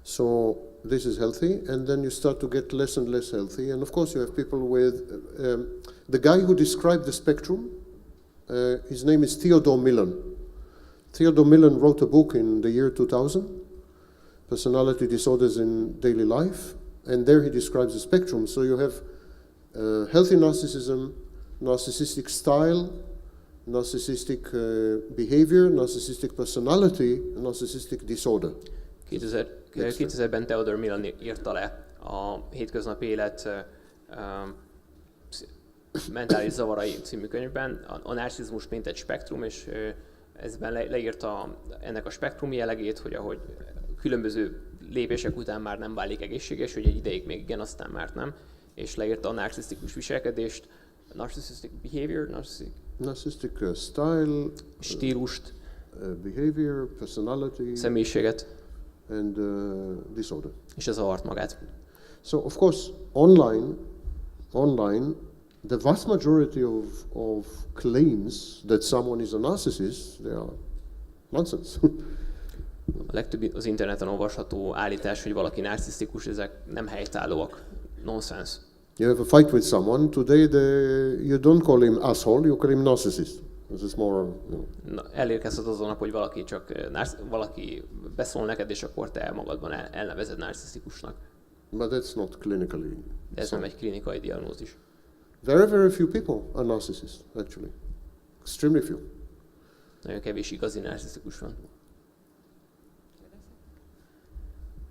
So this is healthy, and then you start to get less and less healthy. And of course, you have people with the guy who described the spectrum. His name is Theodore Millen. Theodore Millen wrote a book in the year 2000, Personality Disorders in Daily Life, and there he describes the spectrum. So you have healthy narcissism, narcissistic style, narcissistic behavior, narcissistic personality, and narcissistic disorder. 2000-ben Theodore Millen írta le a Hétköznapi élet mentális zavarai című könyvben a narcizmus mint egy spektrum, és ezben leírta ennek a spektrum jellegét, hogy ahogy különböző lépések után már nem válik egészséges, hogy egy ideig még igen, aztán már nem, és leírta a narcisztikus viselkedést, narcissistic behavior, Narcissistic style, stílust, behavior, personality, személyiséget, and disorder. és ez zavart magát. So of course, online, the vast majority of claims that someone is a narcissist, they are nonsense. A legtöbb az interneten olvasható állítás, hogy valaki narcisztikus, ezek nem helytállóak. Nonsense. You have a fight with someone, today you don't call him asshole, you call him narcissist. This is more, Elérkezhet azon nap, hogy valaki beszól neked, és akkor te magadban elnevezed narcisztikusnak. But that's not clinically. De ez nem egy klinikai diagnózis. Very, very few people are narcissists, actually. Extremely few. Nagyon kevés igazi narcisztikus van.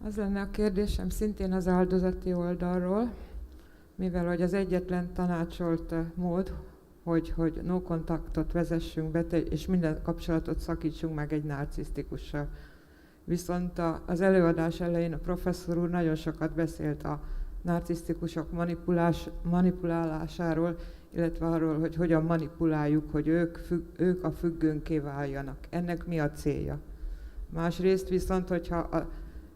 Az lenne a kérdésem szintén az áldozati oldalról, mivel hogy az egyetlen tanácsolt mód, hogy no kontaktot vezessünk be, és minden kapcsolatot szakítsunk meg egy narcisztikussal. Viszont az előadás elején a professzor úr nagyon sokat beszélt a narcisztikusok manipulálásáról, illetve arról, hogy hogyan manipuláljuk, hogy ők a függőnké váljanak. Ennek mi a célja? Másrészt viszont, hogyha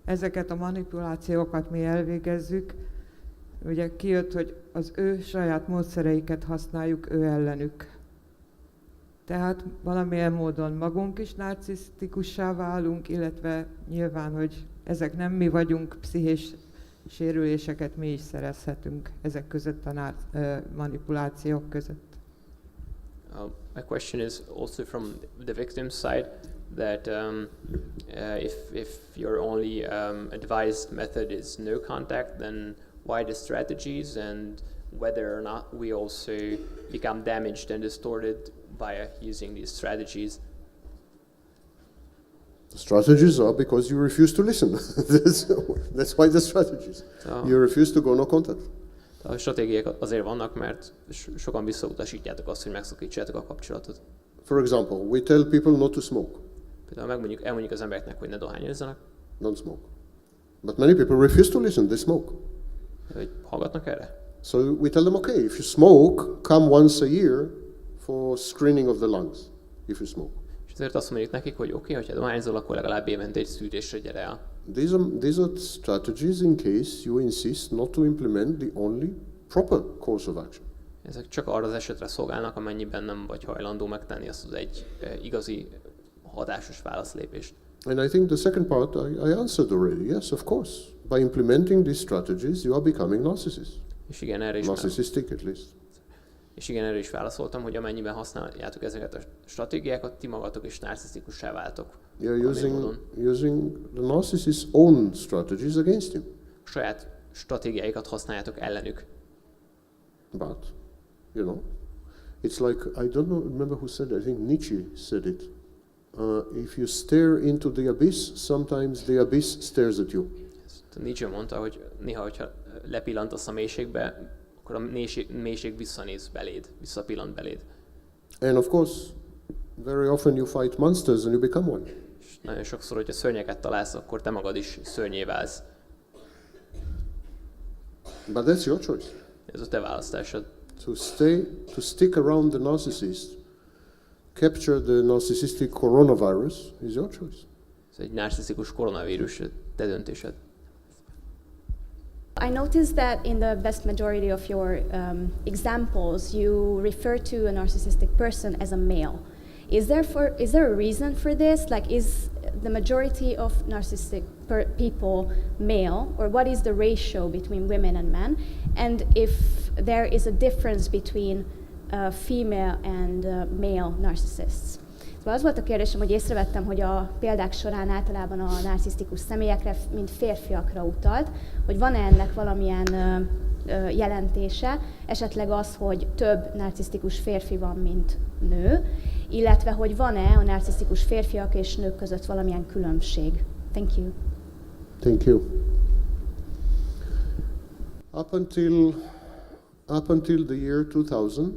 ezeket a manipulációkat mi elvégezzük, ugye kijött, hogy az ő saját módszereiket használjuk ő ellenük. Tehát valamilyen módon magunk is narcisztikussá válunk, illetve nyilván, hogy ezek nem mi vagyunk, pszichés sérüléseket mi is szerezhetünk ezek között a manipulációk között. My question is also from the victim's side, that if your only advised method is no contact, then why the strategies, and whether or not we also become damaged and distorted by using these strategies? The strategies are because you refuse to listen. That's why the strategies. You refuse to go no contact. A stratégiák azért vannak, mert sokan visszautasítjátok azt, hogy megszakítsátok a kapcsolatot. For example, we tell people not to smoke. Például elmondjuk az embereknek, hogy ne dohányozzanak. Don't smoke. But many people refuse to listen, they smoke. Hogy hallgatnak erre? So we tell them, okay, if you smoke, come once a year for screening of the lungs, if you smoke. És ezért azt mondjuk nekik, hogy oké, hogyha dohányzol, akkor legalább évente egy szűrésre gyere el. These are strategies in case you insist not to implement the only proper course of action. Ezek csak arra az esetre szolgálnak, amennyiben nem vagy hajlandó megtenni azt az egy igazi hatásos válaszlépést. And I think the second part I answered already. Yes, of course. By implementing these strategies, you are becoming narcissist. És igen, erre is narcissistic at least. És igen, erre is válaszoltam, hogy amennyiben használjátok ezeket a stratégiákat, ti magatok is narcisztikussá váltok. You're using the narcissist's own strategies against him. Saját stratégiáikat használjátok ellenük. But, you know, it's like, I don't remember who said it, I think Nietzsche said it. If you stare into the abyss, sometimes the abyss stares at you. Nietzsche mondta, hogy néha, hogyha lepillantasz a mélységbe, akkor a mélység visszanéz beléd, visszapillant beléd. And of course, very often you fight monsters and you become one. És nagyon sokszor, hogyha szörnyeket találsz, akkor te magad is szörnyé válsz. But that's your choice. Ez a te választásod. To stick around the narcissist, capture the narcissistic coronavirus is your choice. Ez egy narcisztikus koronavírus, te döntésed. I noticed that in the vast majority of your examples, you refer to a narcissistic person as a male. Is there a reason for this? Like, is the majority of narcissistic people male, or what is the ratio between women and men? And if there is a difference between female and male narcissists? Szóval az volt a kérdésem, hogy észrevettem, hogy a példák során általában a narcisztikus személyekre, mint férfiakra utalt, hogy van-e ennek valamilyen jelentése, esetleg az, hogy több narcisztikus férfi van, mint nő, illetve hogy van-e a narcisztikus férfiak és nők között valamilyen különbség. Thank you. Thank you. Up until the year 2000,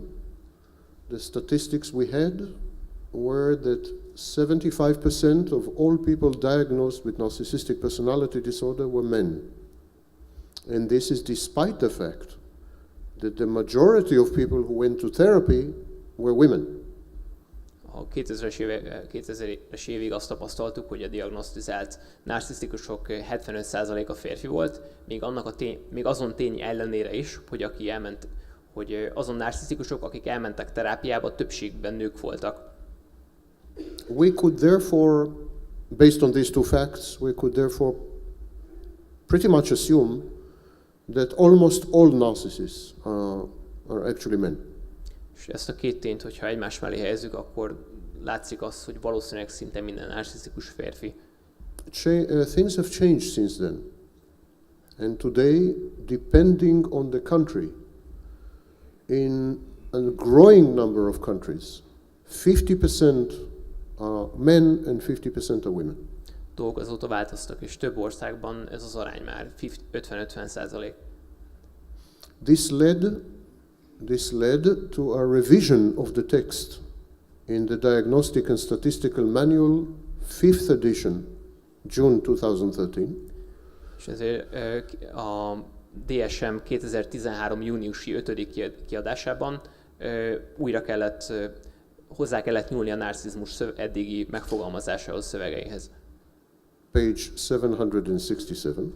the statistics we had were that 75% of all people diagnosed with narcissistic personality disorder were men. And this is despite the fact that the majority of people who went to therapy were women. A 2000-es évig azt tapasztaltuk, hogy a diagnosztizált narcisztikusok 75%-a férfi volt, még azon tény ellenére is, hogy aki elment hogy azon narcisztikusok, akik elmentek terápiába, többségben nők voltak. We could therefore, based on these two facts, we could therefore pretty much assume that almost all narcissists are actually men. És ezt a két tényt, hogyha egymás mellé helyezzük, akkor látszik az, hogy valószínűleg szinte minden narcisztikus férfi. Things have changed since then. And today, depending on the country, in a growing number of countries, 50% are men and 50% are women. Dolgok azóta változtak, és több országban ez az arány már 50-50%. This led to a revision of the text in the Diagnostic and Statistical Manual, 5th edition, June 2013. És ezért a DSM 2013. júniusi 5. kiadásában hozzá kellett nyúlni a narcizmus eddigi megfogalmazásához, szövegeihez. Page 767.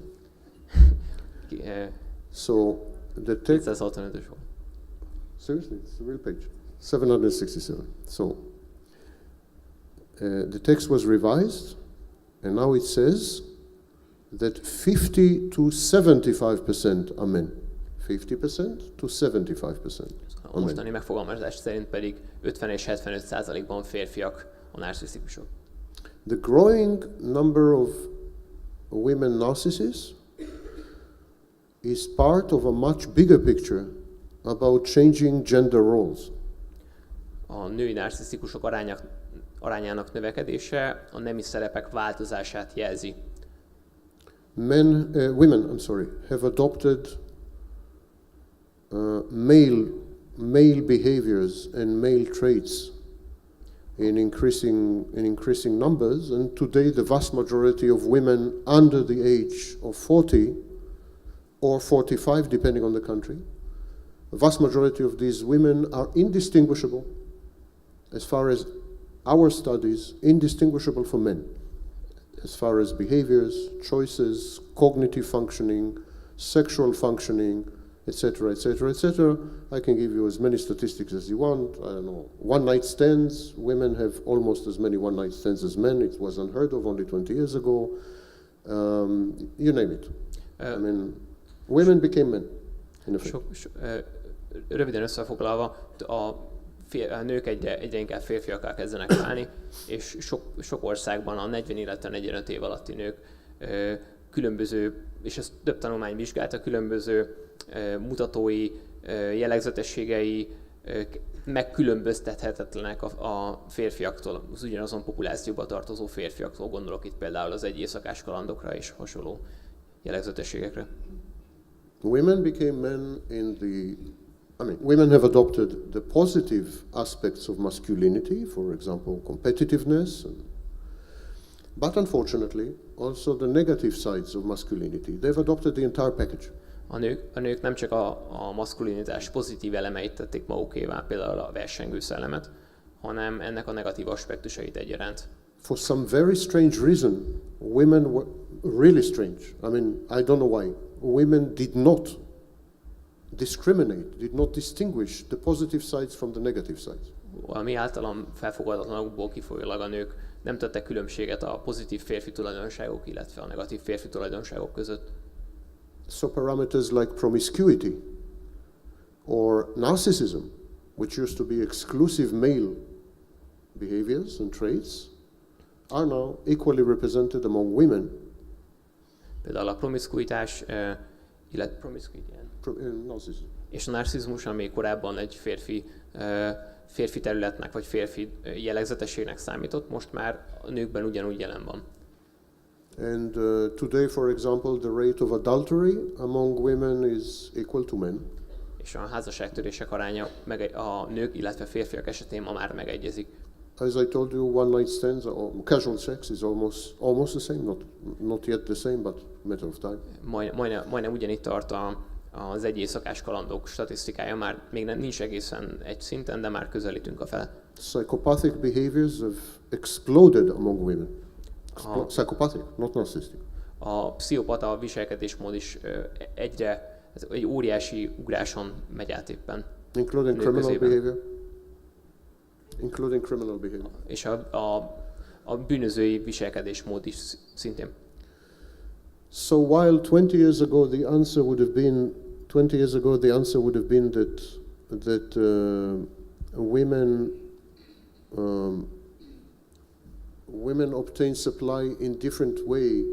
So the text. 265-ös volt. Seriously, it's the real page. 767. So the text was revised, and now it says that 50 to 75% are men. 50% to 75% A are mostani men. megfogalmazás szerint pedig 50 és 75%-ban férfiak a narcisztikusok. The growing number of women narcissists is part of a much bigger picture about changing gender roles. A női narcisztikusok arányának növekedése a nemi szerepek változását jelzi. Women have adopted male behaviors and male traits in increasing numbers, and today the vast majority of women under the age of 40 or 45, depending on the country, the vast majority of these women are indistinguishable, as far as our studies, indistinguishable from men, as far as behaviors, choices, cognitive functioning, sexual functioning, etc., etc., etc. I can give you as many statistics as you want. I don't know. One-night stands, women have almost as many one-night stands as men. It was unheard of only 20 years ago. You name it. I mean, women became men, in effect. Röviden összefoglalva, a nők egyre inkább férfiakká kezdenek válni, és sok országban a 40, illetve 45 év alatti nők különböző, és ezt több tanulmány vizsgálta, különböző mutatói, jellegzetességei megkülönböztethetetlenek a férfiaktól, az ugyanazon populációba tartozó férfiaktól, gondolok itt például az egy éjszakás kalandokra és hasonló jellegzetességekre. Women became men women have adopted the positive aspects of masculinity, for example, competitiveness, but unfortunately also the negative sides of masculinity. They've adopted the entire package. A nők nem csak a maszkulinitás pozitív elemeit tették magukévá, például a versengő szellemet, hanem ennek a negatív aspektusait egyaránt. For some very strange reason, women were really strange. I mean, I don't know why. Women did not discriminate, did not distinguish the positive sides from the negative sides. Valami általam felfogadatlanokból kifolyólag a nők nem tettek különbséget a pozitív férfi tulajdonságok, illetve a negatív férfi tulajdonságok között. So parameters like promiscuity or narcissism, which used to be exclusive male behaviors and traits, are now equally represented among women. Például a promiszkuitás, illetve narcissism. És a narcizmus, ami korábban egy férfi területnek vagy férfi jellegzetességnek számított, most már a nőkben ugyanúgy jelen van. And today, for example, the rate of adultery among women is equal to men. És a házasságtörések aránya a nők, illetve férfiak esetén ma már megegyezik. As I told you, one-night stands or casual sex is almost the same, not yet the same, but matter of time. Majdnem ugyanitt tart az egy éjszakás kalandok statisztikája, már még nincs egészen egy szinten, de már közelítünk a fele. Psychopathic behaviors have exploded among women. Psychopathic, not narcissistic. A pszichopata viselkedésmód is egyre Ez egy óriási ugráson megy át éppen. Including nők criminal közében. behavior. Including criminal behavior. És a bűnözői viselkedésmód is szintén. So while 20 years ago the answer would have been that women obtain supply in different way.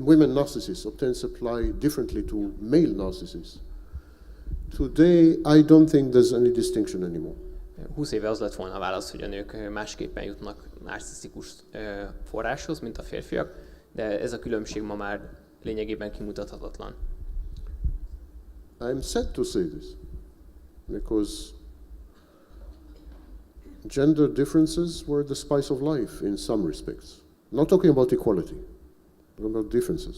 Women narcissists obtain supply differently to male narcissists. Today, I don't think there's any distinction anymore. 20 éve az lett volna a válasz, hogy a nők másképpen jutnak narcisztikus forráshoz, mint a férfiak, de ez a különbség ma már lényegében kimutathatatlan. I'm sad to say this, because gender differences were the spice of life in some respects. Not talking about equality, but about differences.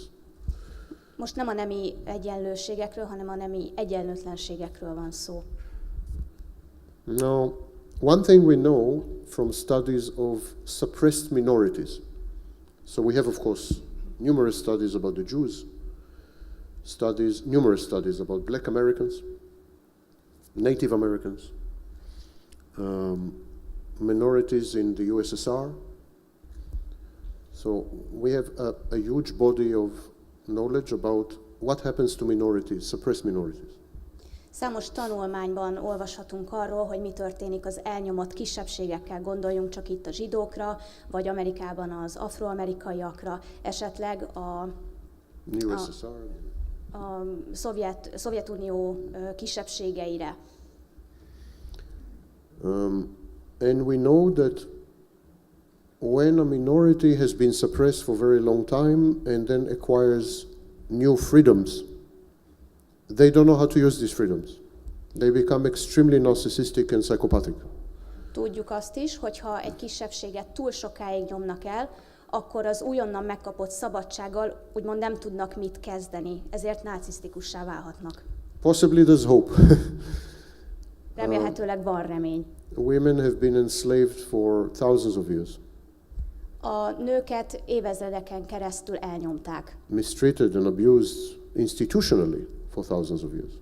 Most nem a nemi egyenlőségekről, hanem a nemi egyenlőtlenségekről van szó. Now, one thing we know from studies of suppressed minorities. So we have, of course, numerous studies about the Jews, numerous studies about Black Americans, Native Americans, minorities in the USSR. So we have a huge body of knowledge about what happens to minorities, suppressed minorities. Számos tanulmányban olvashatunk arról, hogy mi történik az elnyomott kisebbségekkel, gondoljunk csak itt a zsidókra, vagy Amerikában az afroamerikaiakra, esetleg a Szovjetunió kisebbségeire. And we know that when a minority has been suppressed for a very long time and then acquires new freedoms, they don't know how to use these freedoms. They become extremely narcissistic and psychopathic. Tudjuk azt is, hogy ha egy kisebbséget túl sokáig nyomnak el, akkor az újonnan megkapott szabadsággal úgymond nem tudnak mit kezdeni, ezért narcisztikussá válhatnak. Possibly there's hope. Remélhetőleg van remény. Women have been enslaved for thousands of years. A nőket évezredeken keresztül elnyomták. Mistreated and abused institutionally for thousands of years.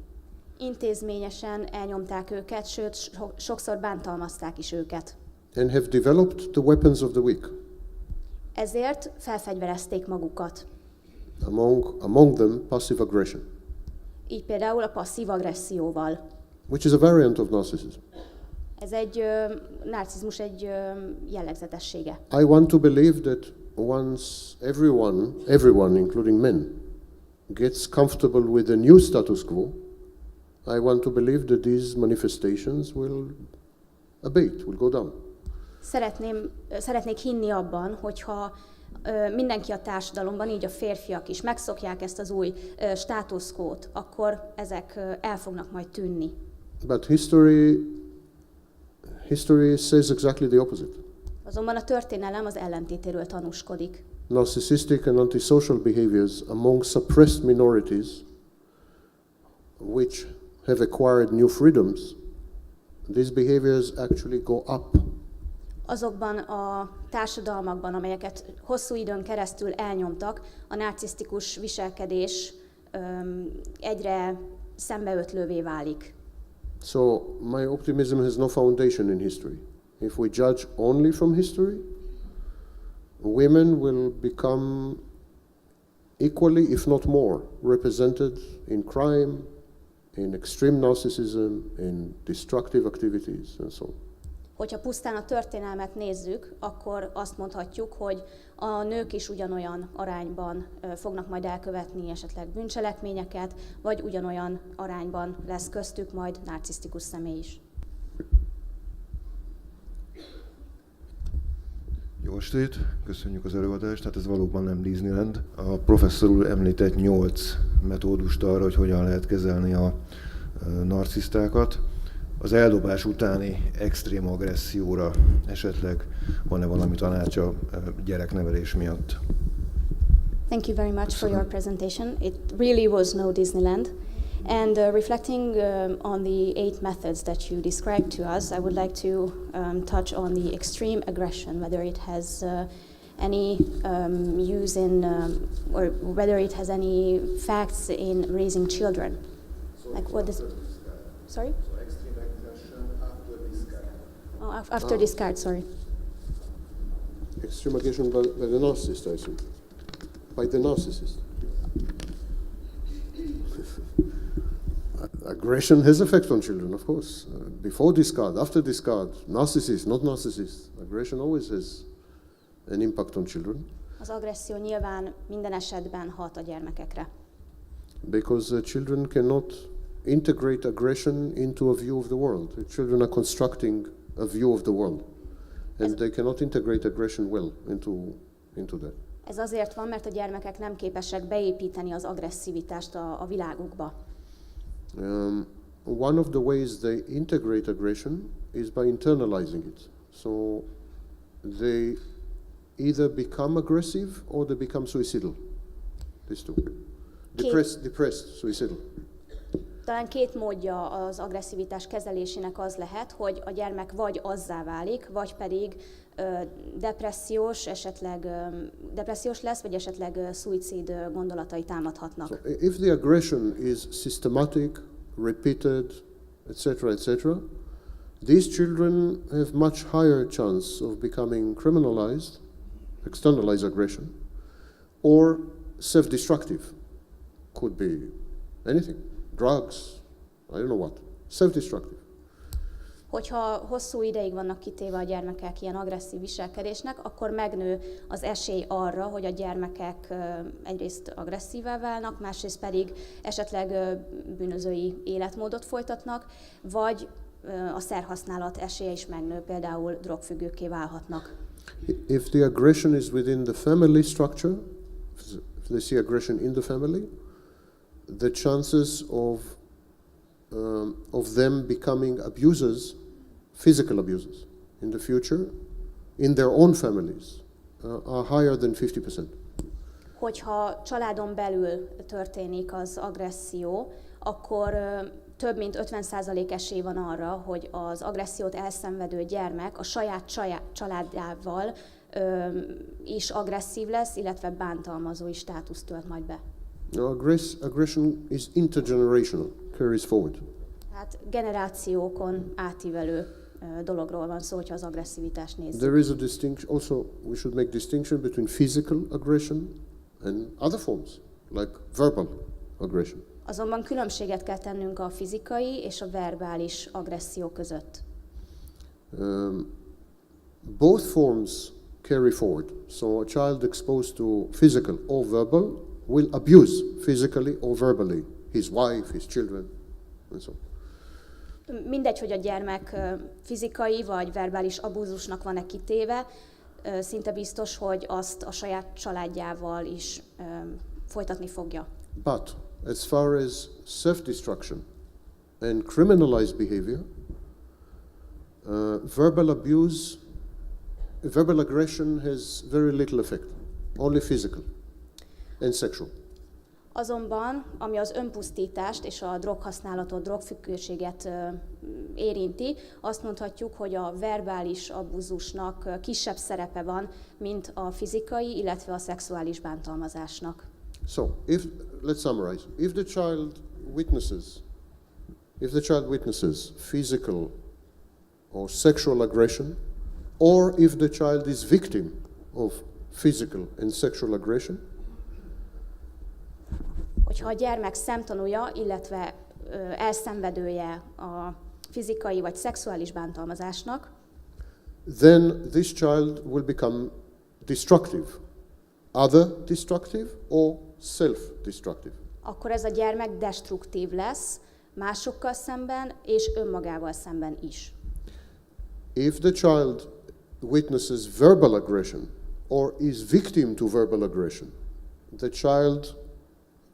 Intézményesen elnyomták őket, sőt, sokszor bántalmazták is őket. And have developed the weapons of the weak. Ezért felfegyverezték magukat. Among them, passive aggression. Így például a passzív agresszióval. Which is a variant of narcissism. Ez egy narcizmus egy jellegzetessége. I want to believe that once everyone, including men, gets comfortable with the new status quo, I want to believe that these manifestations will abate, will go down. Szeretnék hinni abban, hogyha mindenki a társadalomban, így a férfiak is megszokják ezt az új státuszkót, akkor ezek el fognak majd tűnni. But history says exactly the opposite. Azonban a történelem az ellentétéről tanúskodik. Narcissistic and antisocial behaviors among suppressed minorities, which have acquired new freedoms, these behaviors actually go up. Azokban a társadalmakban, amelyeket hosszú időn keresztül elnyomtak, a narcisztikus viselkedés egyre szembeötlővé válik. So my optimism has no foundation in history. If we judge only from history, women will become equally, if not more, represented in crime, in extreme narcissism, in destructive activities, and so on. Hogyha pusztán a történelmet nézzük, akkor azt mondhatjuk, hogy a nők is ugyanolyan arányban fognak majd elkövetni esetleg bűncselekményeket, vagy ugyanolyan arányban lesz köztük majd narcisztikus személy is. Jó estét, köszönjük az előadást. Hát ez valóban nem Disneyland. A professzor úr említett 8 metódust arra, hogy hogyan lehet kezelni a narcisztákat. Az eldobás utáni extrém agresszióra esetleg van-e valami tanácsa gyereknevelés miatt? Thank you very much for your presentation. It really was no Disneyland. And reflecting on the 8 methods that you described to us, I would like to touch on the extreme aggression, whether it has any use in, or whether it has any facts in raising children. Like what is? Sorry. Oh, after discard. Sorry. Extreme aggression by the narcissist, I think. By the narcissist. Aggression has effect on children, of course. Before discard, after discard, narcissist, not narcissist. Aggression always has an impact on children. Az agresszió nyilván minden esetben hat a gyermekekre. Because children cannot integrate aggression into a view of the world. The children are constructing a view of the world. And they cannot integrate aggression well into that. Ez azért van, mert a gyermekek nem képesek beépíteni az agresszivitást a világukba. One of the ways they integrate aggression is by internalizing it. So they either become aggressive or they become suicidal. These two. Depressed, suicidal. Talán két módja az agresszivitás kezelésének az lehet, hogy a gyermek vagy azzá válik, vagy pedig depressziós lesz, vagy esetleg szuicid gondolatai támadhatnak. So if the aggression is systematic, repeated, etc., these children have much higher chance of becoming criminalized, externalized aggression, or self-destructive. Could be anything. Drugs, I don't know what. Self-destructive. Hogyha hosszú ideig vannak kitéve a gyermekek ilyen agresszív viselkedésnek, akkor megnő az esély arra, hogy a gyermekek egyrészt agresszívá válnak, másrészt pedig esetleg bűnözői életmódot folytatnak, vagy a szerhasználat esélye is megnő, például drogfüggőkké válhatnak. If the aggression is within the family structure, if they see aggression in the family, the chances of them becoming abusers, physical abusers, in the future, in their own families, are higher than 50%. Hogyha családon belül történik az agresszió, akkor több mint 50% esély van arra, hogy az agressziót elszenvedő gyermek a saját családjával is agresszív lesz, illetve bántalmazói státuszt tölt majd be. Aggression is intergenerational, carries forward. Hát generációkon átívelő dologról van szó, hogyha az agresszivitást nézzük. There is a distinction, also we should make distinction between physical aggression and other forms, like verbal aggression. Azonban különbséget kell tennünk a fizikai és a verbális agresszió között. Both forms carry forward. So a child exposed to physical or verbal will abuse physically or verbally his wife, his children, and so on. Mindegy, hogy a gyermek fizikai vagy verbális abúzusnak van-e kitéve, szinte biztos, hogy azt a saját családjával is folytatni fogja. But as far as self-destruction and criminalized behavior, verbal aggression has very little effect, only physical and sexual. Azonban, ami az önpusztítást és a droghasználatot, drogfüggőséget érinti, azt mondhatjuk, hogy a verbális abúzusnak kisebb szerepe van, mint a fizikai, illetve a szexuális bántalmazásnak. So, let's summarize. If the child witnesses physical or sexual aggression, or if the child is victim of physical and sexual aggression, hogyha a gyermek szemtanúja, illetve elszenvedője a fizikai vagy szexuális bántalmazásnak, then this child will become destructive, other destructive or self-destructive. Akkor ez a gyermek destruktív lesz másokkal szemben és önmagával szemben is. If the child witnesses verbal aggression or is victim to verbal aggression, the child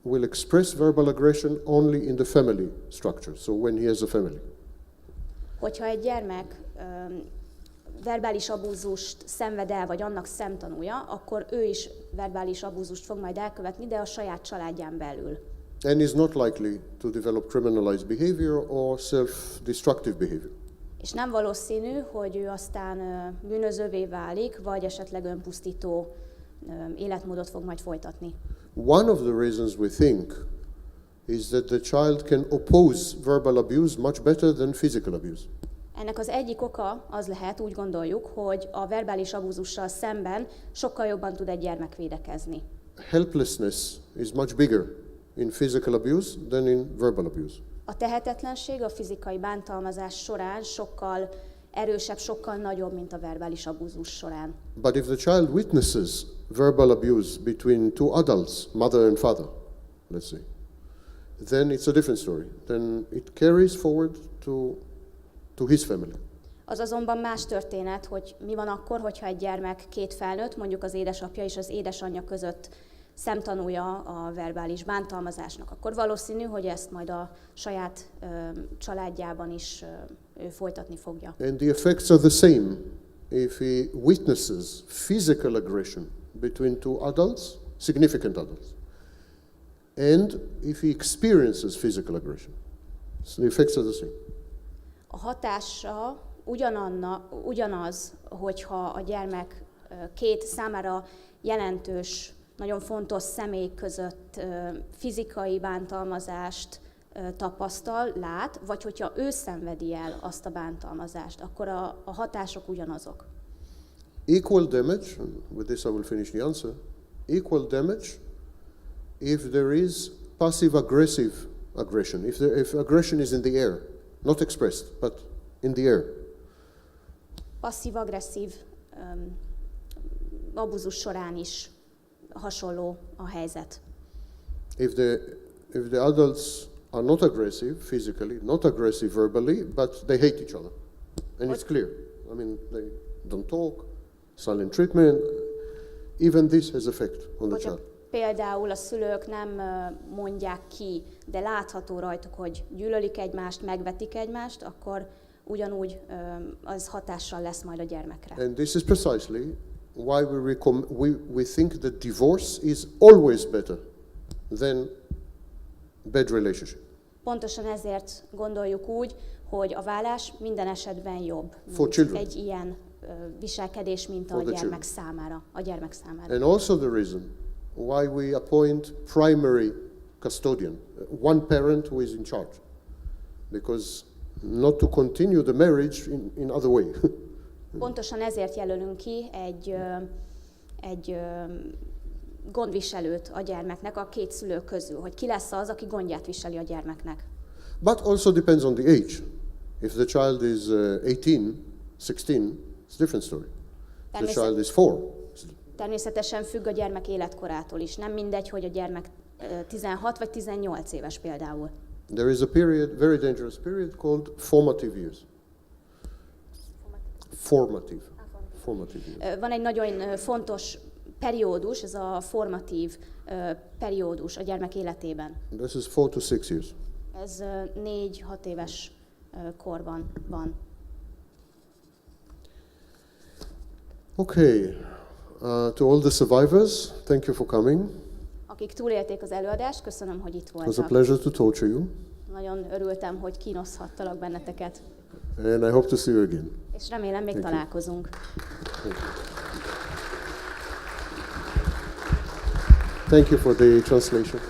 will express verbal aggression only in the family structure, so when he has a family. Hogyha egy gyermek verbális abúzust szenved el, vagy annak szemtanúja, akkor ő is verbális abúzust fog majd elkövetni, de a saját családján belül. And is not likely to develop criminalized behavior or self-destructive behavior. És nem valószínű, hogy ő aztán bűnözővé válik, vagy esetleg önpusztító életmódot fog majd folytatni. One of the reasons we think is that the child can oppose verbal abuse much better than physical abuse. Ennek az egyik oka az lehet, úgy gondoljuk, hogy a verbális abúzussal szemben sokkal jobban tud egy gyermek védekezni. Helplessness is much bigger in physical abuse than in verbal abuse. A tehetetlenség a fizikai bántalmazás során sokkal erősebb, sokkal nagyobb, mint a verbális abúzus során. But if the child witnesses verbal abuse between two adults, mother and father, let's say, then it's a different story. Then it carries forward to his family. Az azonban más történet, hogy mi van akkor, hogyha egy gyermek két felnőtt, mondjuk az édesapja és az édesanyja között szemtanúja a verbális bántalmazásnak, akkor valószínű, hogy ezt majd a saját családjában is ő folytatni fogja. And the effects are the same if he witnesses physical aggression between two adults, significant adults, and if he experiences physical aggression. So the effects are the same. A hatása ugyanaz, hogyha a gyermek két számára jelentős, nagyon fontos személy között fizikai bántalmazást tapasztal, lát, vagy hogyha ő szenvedi el azt a bántalmazást, akkor a hatások ugyanazok. Equal damage, and with this I will finish the answer, equal damage if there is passive-aggressive aggression, if aggression is in the air, not expressed, but in the air. Passzív-agresszív abúzus során is hasonló a helyzet. If the adults are not aggressive physically, not aggressive verbally, but they hate each other. And it's clear. I mean, they don't talk, silent treatment, even this has effect on the child. Például a szülők nem mondják ki, de látható rajtuk, hogy gyűlölik egymást, megvetik egymást, akkor ugyanúgy az hatással lesz majd a gyermekre. And this is precisely why we think that divorce is always better than bad relationship. Pontosan ezért gondoljuk úgy, hogy a válás minden esetben jobb, mint egy ilyen viselkedés, mint a gyermek számára. And also the reason why we appoint primary custodian, one parent who is in charge, because not to continue the marriage in other way. Pontosan ezért jelölünk ki egy gondviselőt a gyermeknek a két szülő közül, hogy ki lesz az, aki gondját viseli a gyermeknek. But also depends on the age. If the child is 18, 16, it's a different story. If the child is 4. Természetesen függ a gyermek életkorától is. Nem mindegy, hogy a gyermek 16 vagy 18 éves például. There is a period, very dangerous period called formative years. Formative years. Van egy nagyon fontos periódus, ez a formatív periódus a gyermek életében. This is 4 to 6 years. Ez 4-6 éves korban van. Okay. To all the survivors, thank you for coming. Akik túlélték az előadást, köszönöm, hogy itt It was a voltak. pleasure to torture you. Nagyon örültem, hogy kínoszhattalak benneteket. And I hope to see you again. És remélem még találkozunk. Thank you for the translation.